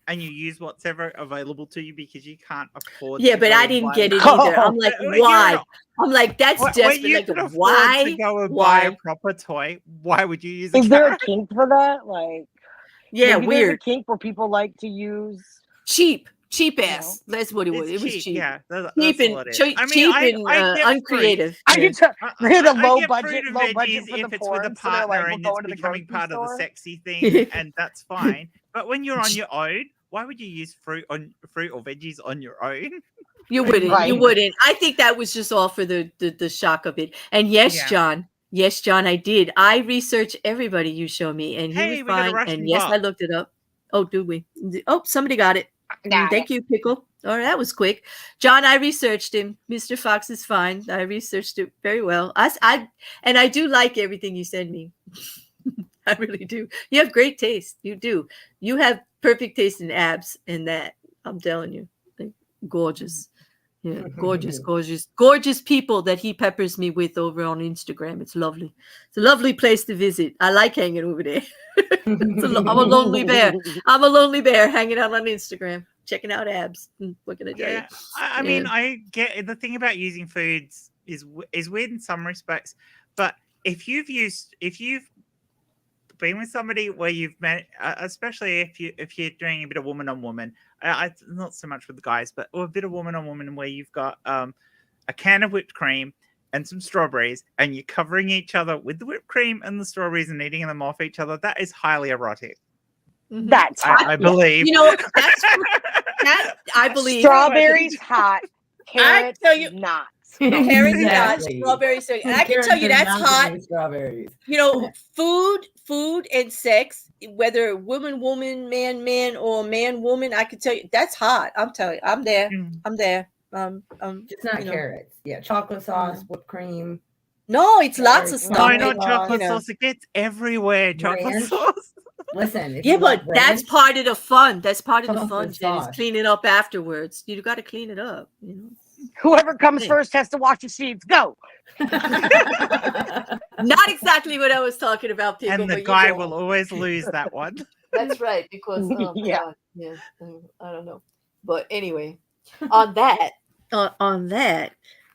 S1: and you use what's ever available to you because you can't afford.
S3: Yeah, but I didn't get it either. I'm like, why? I'm like, that's desperate.
S1: You
S3: like,
S1: could afford
S3: why?
S1: To go and
S3: why?
S1: buy a proper toy. Why would you use?
S2: Is there a kink for that? Like,
S3: yeah,
S2: maybe
S3: weird.
S2: There's a kink where people like to use
S3: cheap ass. That's what it was. It was cheap.
S1: Yeah, that's
S3: cheap and uncreative.
S2: I get to the low budget
S1: if
S2: for
S1: it's
S2: the porn,
S1: with a
S2: so they're
S1: partner
S2: like,
S1: and
S2: we'll
S1: it's
S2: go to the
S1: becoming part of the
S2: store.
S1: sexy thing, and that's fine. But when you're on your own, why would you use fruit or veggies on your own?
S3: You wouldn't.
S2: Right.
S3: You wouldn't. I think that was just all for the shock of it. And yes, John. Yes, John, I did. I researched everybody you show me, and he was fine. And yes, I looked it up. Oh, do we? Oh, somebody got it. Thank you, Pickle. All right, that was quick. John, I researched him. Mr. Fox is fine. I researched it very well. I do like everything you send me. I really do. You have great taste. You do. You have perfect taste in abs and that. I'm telling you. Like, gorgeous. Yeah, gorgeous people that he peppers me with over on Instagram. It's lovely. It's a lovely place to visit. I like hanging over there. I'm a lonely bear. I'm a lonely bear hanging out on Instagram, checking out abs. What can I tell you?
S1: I mean, I get the thing about using foods is weird in some respects, but if you've been with somebody where you've met, especially if you're doing a bit of woman on woman, not so much with the guys, but a bit of woman on woman where you've got a can of whipped cream and some strawberries, and you're covering each other with the whipped cream and the strawberries and eating them off each other. That is highly erotic.
S2: That's hot.
S1: I believe.
S3: You know, that I believe.
S2: Strawberries hot. Carrots not.
S3: Carrots not. Strawberries. And I can tell you that's hot.
S4: Strawberries.
S3: You know, food and sex, whether woman, man, or man, woman, I can tell you that's hot. I'm telling you, I'm there. I'm there.
S4: It's not carrots. Yeah, chocolate sauce, whipped cream.
S3: No, it's lots of stuff.
S1: No, not chocolate sauce. It gets everywhere. Chocolate sauce.
S4: Listen,
S3: but that's part of the fun. That's part of the fun, Jen, is clean it up afterwards. You got to clean it up. You know,
S2: whoever comes first has to wash the sheets. Go.
S3: Not exactly what I was talking about, Pickle.
S1: And the guy will always lose that one.
S3: That's right, because I don't know, but anyway, on that,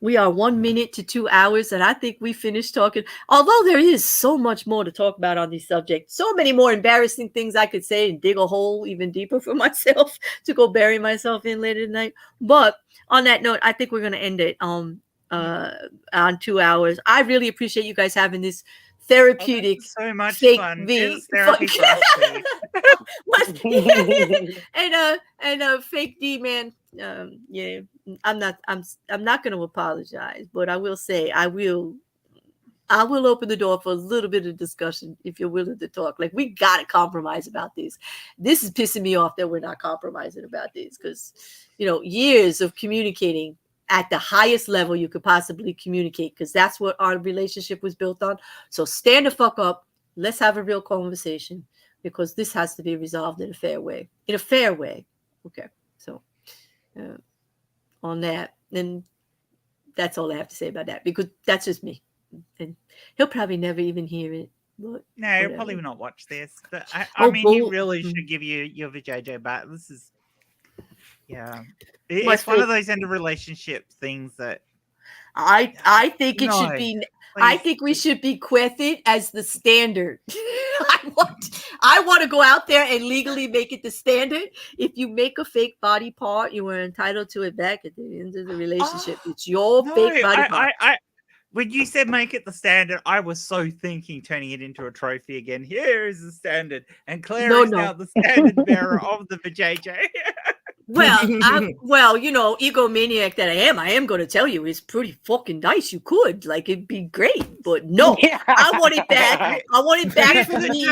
S3: we are 1 minute to 2 hours, and I think we finished talking. Although there is so much more to talk about on these subjects, so many more embarrassing things I could say and dig a hole even deeper for myself to go bury myself in later tonight. But on that note, I think we're going to end it on 2 hours. I really appreciate you guys having this therapeutic,
S1: so much
S3: fake
S1: fun.
S3: therapy and fake D man. Yeah, I'm not going to apologize, but I will say I will open the door for a little bit of discussion if you're willing to talk. Like, we got to compromise about this. This is pissing me off that we're not compromising about this, because, you know, years of communicating at the highest level you could possibly communicate, because that's what our relationship was built on. So stand the fuck up. Let's have a real conversation, because this has to be resolved in a fair way. Okay. So on that, and that's all I have to say about that, because that's just me. And he'll probably never even hear it. But
S1: no, he'll probably not watch this. But I mean, he really should give you your VJJ back. This is, it's one of those end of relationship things that
S3: I think it should be. Please. I think we should bequeath it as the standard. I want to go out there and legally make it the standard. If you make a fake body part, you are entitled to it back at the end of the relationship. It's your fake body part.
S1: When you said make it the standard, I was so thinking turning it into a trophy again. Here is the standard, and Claire is now the standard bearer of the VJJ.
S3: Well, you know, egomaniac that I am going to tell you, it's pretty fucking nice. You could, like, it'd be great, but no, I want it back. I want it back for me.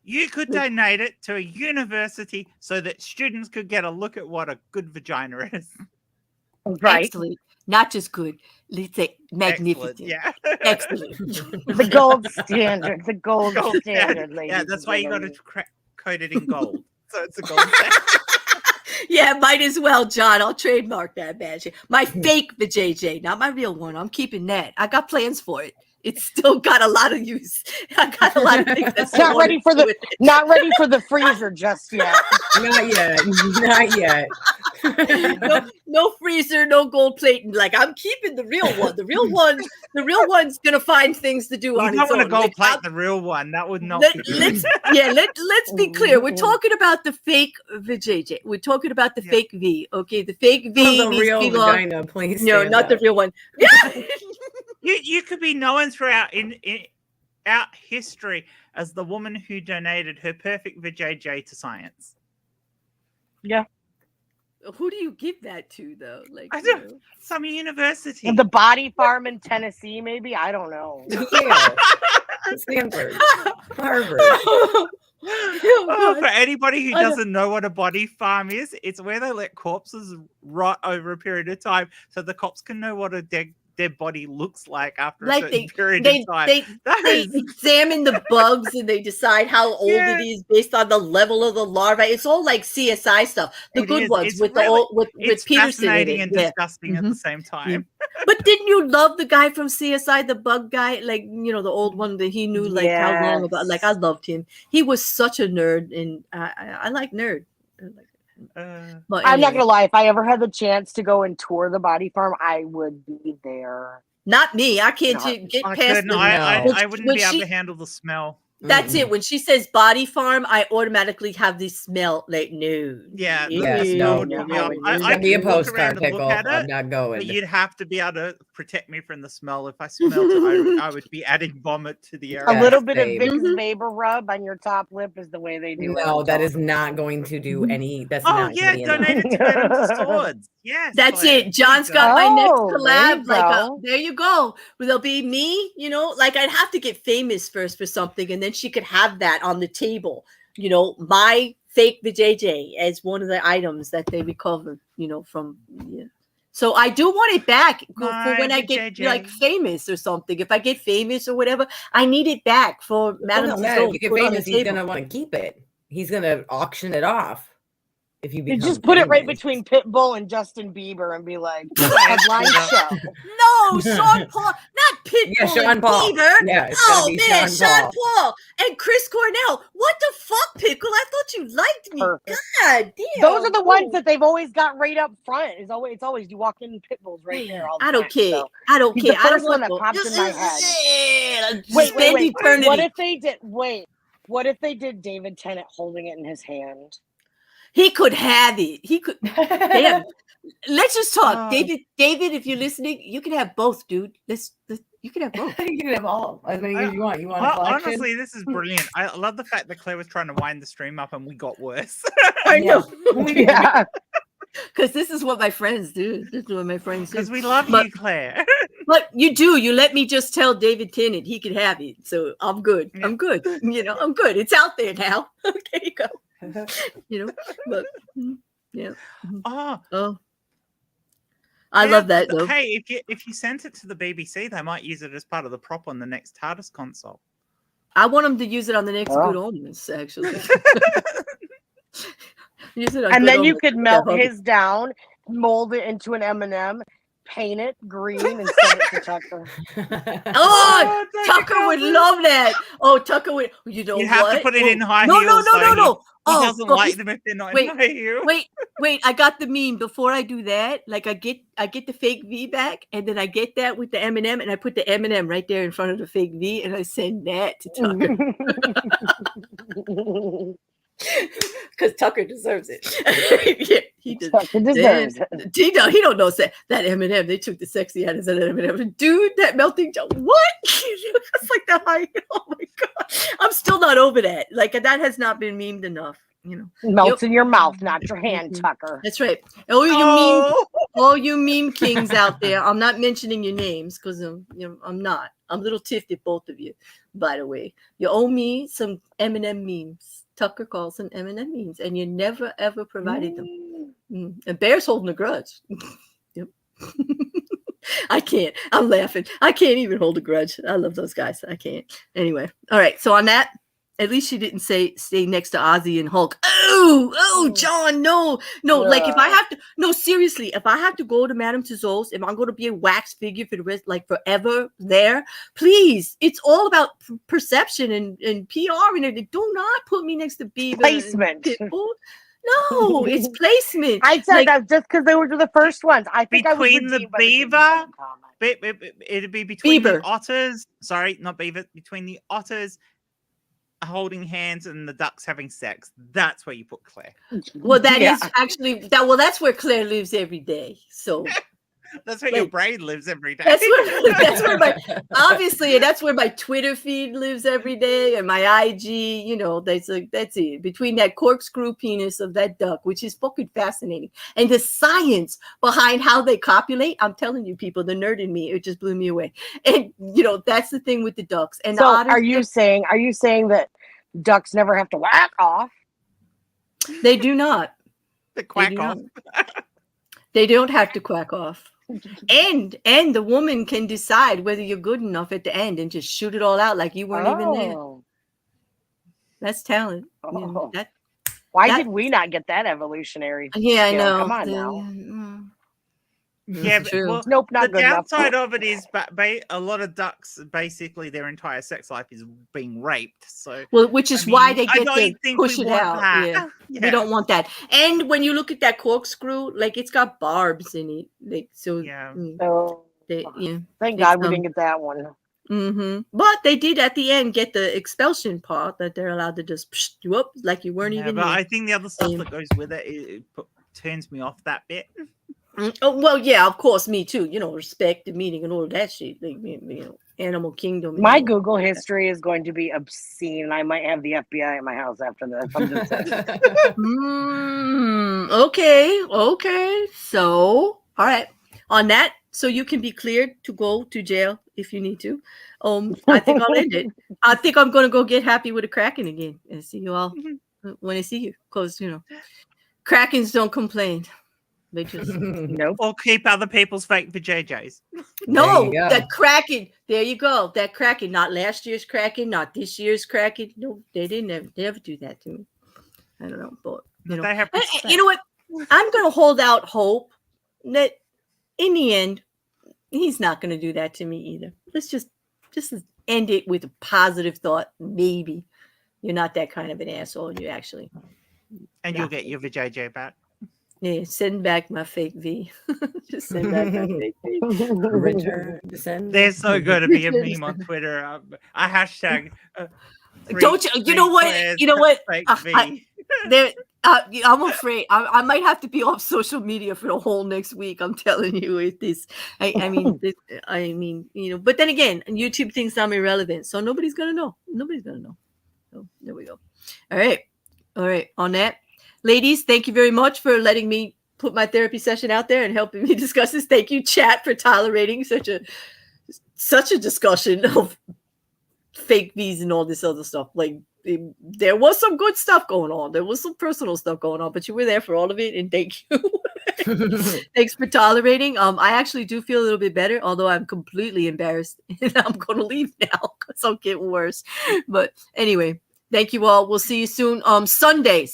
S1: You could donate it to a university so that students could get a look at what a good vagina is.
S2: Right.
S3: Excellent. Not just good. Let's say magnificent.
S1: Excellent, yeah.
S3: Excellent.
S2: The gold standard. The gold standard, ladies.
S1: Yeah, that's why you got to coat it in gold. So it's a gold standard.
S3: Yeah, might as well, John. I'll trademark that badge. My fake vajayjay, not my real one. I'm keeping that. I got plans for it. It's still got a lot of use. I got a lot of things that's
S2: not ready for the freezer just yet.
S4: Not yet. Not yet.
S3: No freezer, no gold plating. Like, I'm keeping the real one. The real one's gonna find things to do on its own.
S1: You don't want to gold plate the real one. That would not be good.
S3: Let's be clear. We're talking about the fake vajayjay. We're talking about the fake V. Okay, the fake V.
S4: The real vagina, please.
S3: No, not the real one.
S1: You could be known throughout in our history as the woman who donated her perfect vajayjay to science.
S2: Yeah.
S3: Who do you give that to, though? Like,
S1: I don't know. Some university.
S2: The Body Farm in Tennessee, maybe? I don't know.
S4: Yeah. Stanford. Harvard.
S1: For anybody who doesn't know what a body farm is, it's where they let corpses rot over a period of time so the cops can know what a dead body looks like after a certain period of time.
S3: They examine the bugs and they decide how old it is based on the level of the larvae. It's all like CSI stuff. The good ones
S1: it's
S3: with
S1: really,
S3: with Peterson.
S1: Fascinating and disgusting at the same time.
S3: But didn't you love the guy from CSI, the bug guy? Like, you know, the old one that he knew like how long about. Like, I loved him. He was such a nerd, and I like nerd.
S2: But I'm not gonna lie, if I ever had the chance to go and tour the Body Farm, I would be there.
S3: Not me. I can't get past the
S1: I wouldn't be able to handle the smell.
S3: That's it. When she says Body Farm, I automatically have the smell. Like, no.
S1: Yeah.
S4: No. I'd be a postcard, Pickle. I'm not going.
S1: But you'd have to be able to protect me from the smell. If I smelled it, I would be adding vomit to the area.
S2: A little bit of Vicks Vapor rub on your top lip is the way they do it.
S4: No, that is not going to do any. That's
S1: donate it to Venom Swords. Yes.
S3: That's it. John's got my next collab. There you go. There'll be me, you know, like I'd have to get famous first for something, and then she could have that on the table, you know, my fake vajayjay as one of the items that they recovered, you know, from. So I do want it back for when I get like famous or something. If I get famous or whatever, I need it back for Madame Tussauds.
S4: If you get famous, he's gonna want to keep it. He's gonna auction it off. If you
S2: just put it right between Pitbull and Justin Bieber and be like, headline show.
S3: No, Sean Paul, not Pitbull.
S4: Yeah, Sean Paul.
S3: Bieber.
S4: Yeah,
S3: oh man, Sean Paul and Chris Cornell. What the fuck, Pickle? I thought you liked me. Perfect. God damn.
S2: Those are the ones that they've always got right up front. It's always you walk in, Pitbull's right there. All the
S3: I don't
S2: time,
S3: care.
S2: So.
S3: I don't care.
S2: The first one that pops in my head. Wait. What if they did? What if they did David Tennant holding it in his hand?
S3: He could have it. He could. Damn. Let's just talk, David. David, if you're listening, you can have both, dude. You can have both.
S4: You can have all. As many as you want. You want a collection?
S1: Honestly, this is brilliant. I love the fact that Claire was trying to wind the stream up and we got worse.
S3: I know. Yeah. Because this is what my friends do. This is what my friends do.
S1: Because we love you, Claire.
S3: But you do. You let me just tell David Tennant he can have it. So I'm good. Yeah. I'm good. You know, I'm good. It's out there now. There you go. You know, but yeah. I love that though.
S1: Hey, if you sent it to the BBC, they might use it as part of the prop on the next TARDIS console.
S3: I want them to use it on the next Good Omens, actually.
S2: And then you could melt his down, mold it into an M&M, paint it green, and send it to Tucker.
S3: Tucker would love that. Oh, Tucker would. You know
S1: you have to put it in high
S3: heels.
S1: No. He doesn't like them if they're not in high heels.
S3: Wait. I got the meme. Before I do that, like I get the fake V back, and then I get that with the M&M, and I put the M&M right there in front of the fake V, and I send that to Tucker. Because Tucker deserves it. Yeah, he does. Tucker deserves it. He don't know that M&M. They took the sexy out of that M&M. Dude, that melting down. What? It's like the high. Oh my god! I'm still not over that. Like that has not been memed enough. You know,
S2: melts in your mouth, not your hand, Tucker.
S3: That's right. All you meme kings out there. I'm not mentioning your names because I'm not. I'm a little tiffed at both of you. By the way, you owe me some M&M memes. Tucker calls them M&M memes, and you never ever provided them. And Bear's holding a grudge. Yep. I can't. I'm laughing. I can't even hold a grudge. I love those guys. I can't. Anyway. All right. So on that, at least she didn't stay next to Ozzy and Hulk. Oh, John, no. Like if I have to, no, seriously, if I have to go to Madame Tussauds, if I'm going to be a wax figure for the rest, like forever there, please. It's all about perception and PR and everything. Do not put me next to Beaver.
S2: Placement.
S3: Pitbull. No, it's placement.
S2: I said that just because they were the first ones. I think
S1: between the beaver, it'd be between
S3: Beaver.
S1: the otters. Sorry, not beaver. Between the otters holding hands and the ducks having sex. That's where you put Claire.
S3: Well, that is actually that. Well, that's where Claire lives every day. So
S1: that's where your brain lives every day.
S3: That's where my obviously, and that's where my Twitter feed lives every day, and my IG. You know, that's it. Between that corkscrew penis of that duck, which is fucking fascinating, and the science behind how they copulate. I'm telling you, people, the nerd in me, it just blew me away. And you know, that's the thing with the ducks. And
S2: so,
S3: the otters,
S2: are you saying that ducks never have to whack off?
S3: They do not.
S1: The quack off.
S3: They don't have to quack off. And the woman can decide whether you're good enough at the end and just shoot it all out like you weren't even there. That's talent.
S2: Oh.
S3: Yeah,
S2: Why did we not get that evolutionary?
S3: Yeah, I know.
S2: Come on now.
S1: Yeah, but, well,
S2: nope, not
S1: the
S2: good enough.
S1: downside of it is, a lot of ducks, basically, their entire sex life is being raped. So,
S3: which is why they get to push it out.
S1: Yeah.
S3: We don't want that. And when you look at that corkscrew, like it's got barbs in it, like so.
S1: Yeah.
S2: Thank God we didn't get that one.
S3: Mm-hmm. But they did at the end get the expulsion part that they're allowed to just whoop like you weren't even.
S1: But
S3: there.
S1: I think the other stuff that goes with it turns me off that bit.
S3: Oh, well, yeah, of course, me too. You know, respect the meaning and all that shit. Like, you know, animal kingdom.
S2: My Google history is going to be obscene. I might have the FBI at my house after this. I'm just saying.
S3: Okay. So, all right. On that, so you can be cleared to go to jail if you need to. I think I'll end it. I think I'm going to go get happy with a Kraken again and see you all when I see you. Because, you know, Krakens don't complain. They just
S1: or keep other people's fake vajayjays.
S3: No, that Kraken. There you go. That Kraken, not last year's Kraken, not this year's Kraken. No, they didn't ever do that to me. I don't know, but you know, you know what? I'm going to hold out hope that in the end, he's not going to do that to me either. Let's just end it with a positive thought. Maybe you're not that kind of an asshole. You actually,
S1: and you'll get your vajayjay back.
S3: Yeah, send back my fake V. Just send back my fake V.
S4: Return.
S1: There's so going to be a meme on Twitter. A hashtag.
S3: Don't you? You know what? You know what? I'm afraid I might have to be off social media for the whole next week. I'm telling you, with this. I mean, you know. But then again, YouTube thinks I'm irrelevant, so nobody's gonna know. Nobody's gonna know. So there we go. All right. On that. Ladies, thank you very much for letting me put my therapy session out there and helping me discuss this. Thank you, chat, for tolerating such a discussion of fake V's and all this other stuff. Like there was some good stuff going on. There was some personal stuff going on, but you were there for all of it, and thank you. Thanks for tolerating. I actually do feel a little bit better, although I'm completely embarrassed and I'm going to leave now because I'll get worse. But anyway. Thank you all. We'll see you soon. Sunday.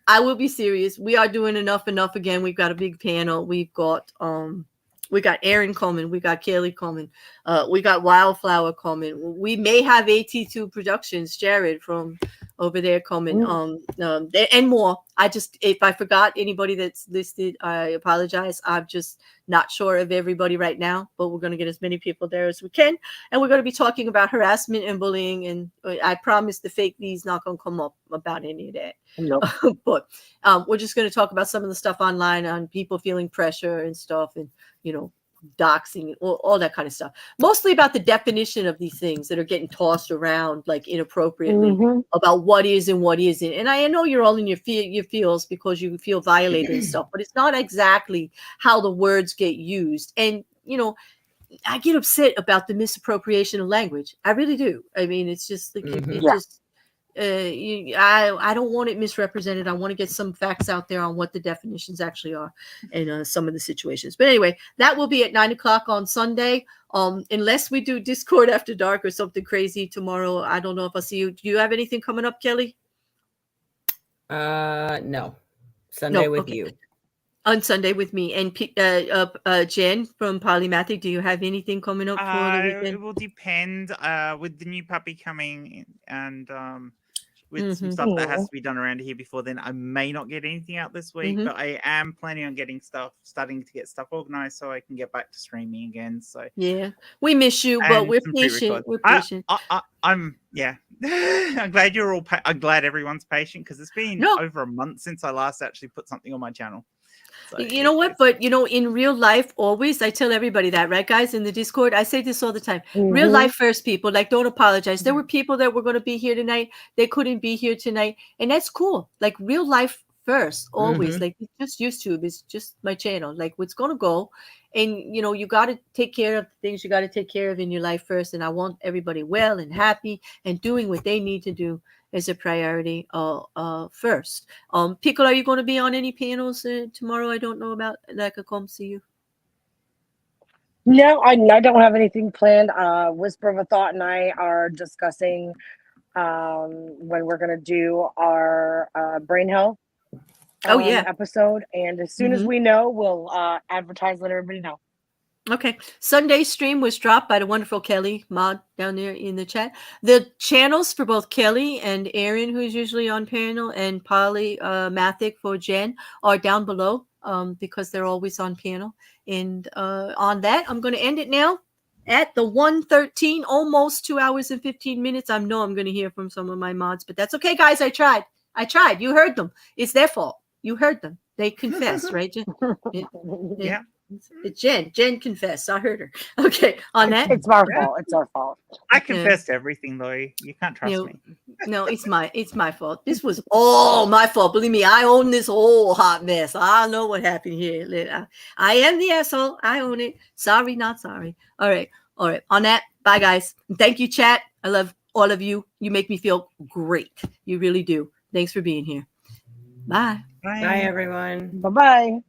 S3: I will be serious. We are doing enough again. We've got a big panel. We've got Aaron coming. We got Kaylee coming. We got Wildflower coming. We may have AT2 Productions, Jared from over there coming. And more. If I forgot anybody that's listed, I apologize. I'm just not sure of everybody right now, but we're going to get as many people there as we can. And we're going to be talking about harassment and bullying. And I promise the fake V's not going to come up about any of that.
S2: No.
S3: But we're just going to talk about some of the stuff online on people feeling pressure and stuff, and, you know, doxing, all that kind of stuff. Mostly about the definition of these things that are getting tossed around like inappropriately about what is and what isn't. And I know you're all in your feels because you feel violated and stuff, but it's not exactly how the words get used. And, you know, I get upset about the misappropriation of language. I really do. I mean, it's just like, I don't want it misrepresented. I want to get some facts out there on what the definitions actually are and some of the situations. But anyway, that will be at 9:00 on Sunday. Unless we do Discord after dark or something crazy tomorrow. I don't know if I'll see you. Do you have anything coming up, Kelly?
S4: No. Sunday with you.
S3: On Sunday with me. And Jen from Polymathic, do you have anything coming up for the weekend?
S1: It will depend with the new puppy coming and with some stuff that has to be done around here before then. I may not get anything out this week, but I am planning on starting to get stuff organized so I can get back to streaming again. So
S3: yeah, we miss you, but we're patient. We're patient.
S1: I'm glad you're all. I'm glad everyone's patient because it's been over a month since I last actually put something on my channel. So,
S3: you know what? But in real life, always I tell everybody that, right, guys? In the Discord, I say this all the time. Real life first, people. Like, don't apologize. There were people that were going to be here tonight. They couldn't be here tonight, and that's cool. Like, real life first, always. Like, it's just YouTube. It's just my channel. Like, what's going to go, and you got to take care of things you got to take care of in your life first. And I want everybody well and happy and doing what they need to do as a priority first. Pickle, are you going to be on any panels tomorrow? I don't know about, like, I come see you.
S2: No, I don't have anything planned. Whisper of a Thought and I are discussing when we're going to do our brain health episode. And as soon as we know, we'll advertise, let everybody know.
S3: Okay. Sunday's stream was dropped by the wonderful Kelly Mod down there in the chat. The channels for both Kelly and Aaron, who's usually on panel, and Polymathic for Jen are down below because they're always on panel. And on that, I'm going to end it now at the 1:13, almost 2 hours and 15 minutes. I know I'm going to hear from some of my mods, but that's okay, guys. I tried. You heard them. It's their fault. You heard them. They confessed, right, Jen?
S1: Yeah.
S3: Jen confessed. I heard her. Okay, on that.
S2: It's our fault. It's our fault.
S1: I confessed everything, though. You can't trust me.
S3: No, it's my fault. This was all my fault. Believe me, I own this whole hot mess. I know what happened here. I am the asshole. I own it. Sorry, not sorry. All right. On that, bye, guys. Thank you, chat. I love all of you. You make me feel great. You really do. Thanks for being here. Bye.
S4: Bye, everyone.
S2: Bye-bye.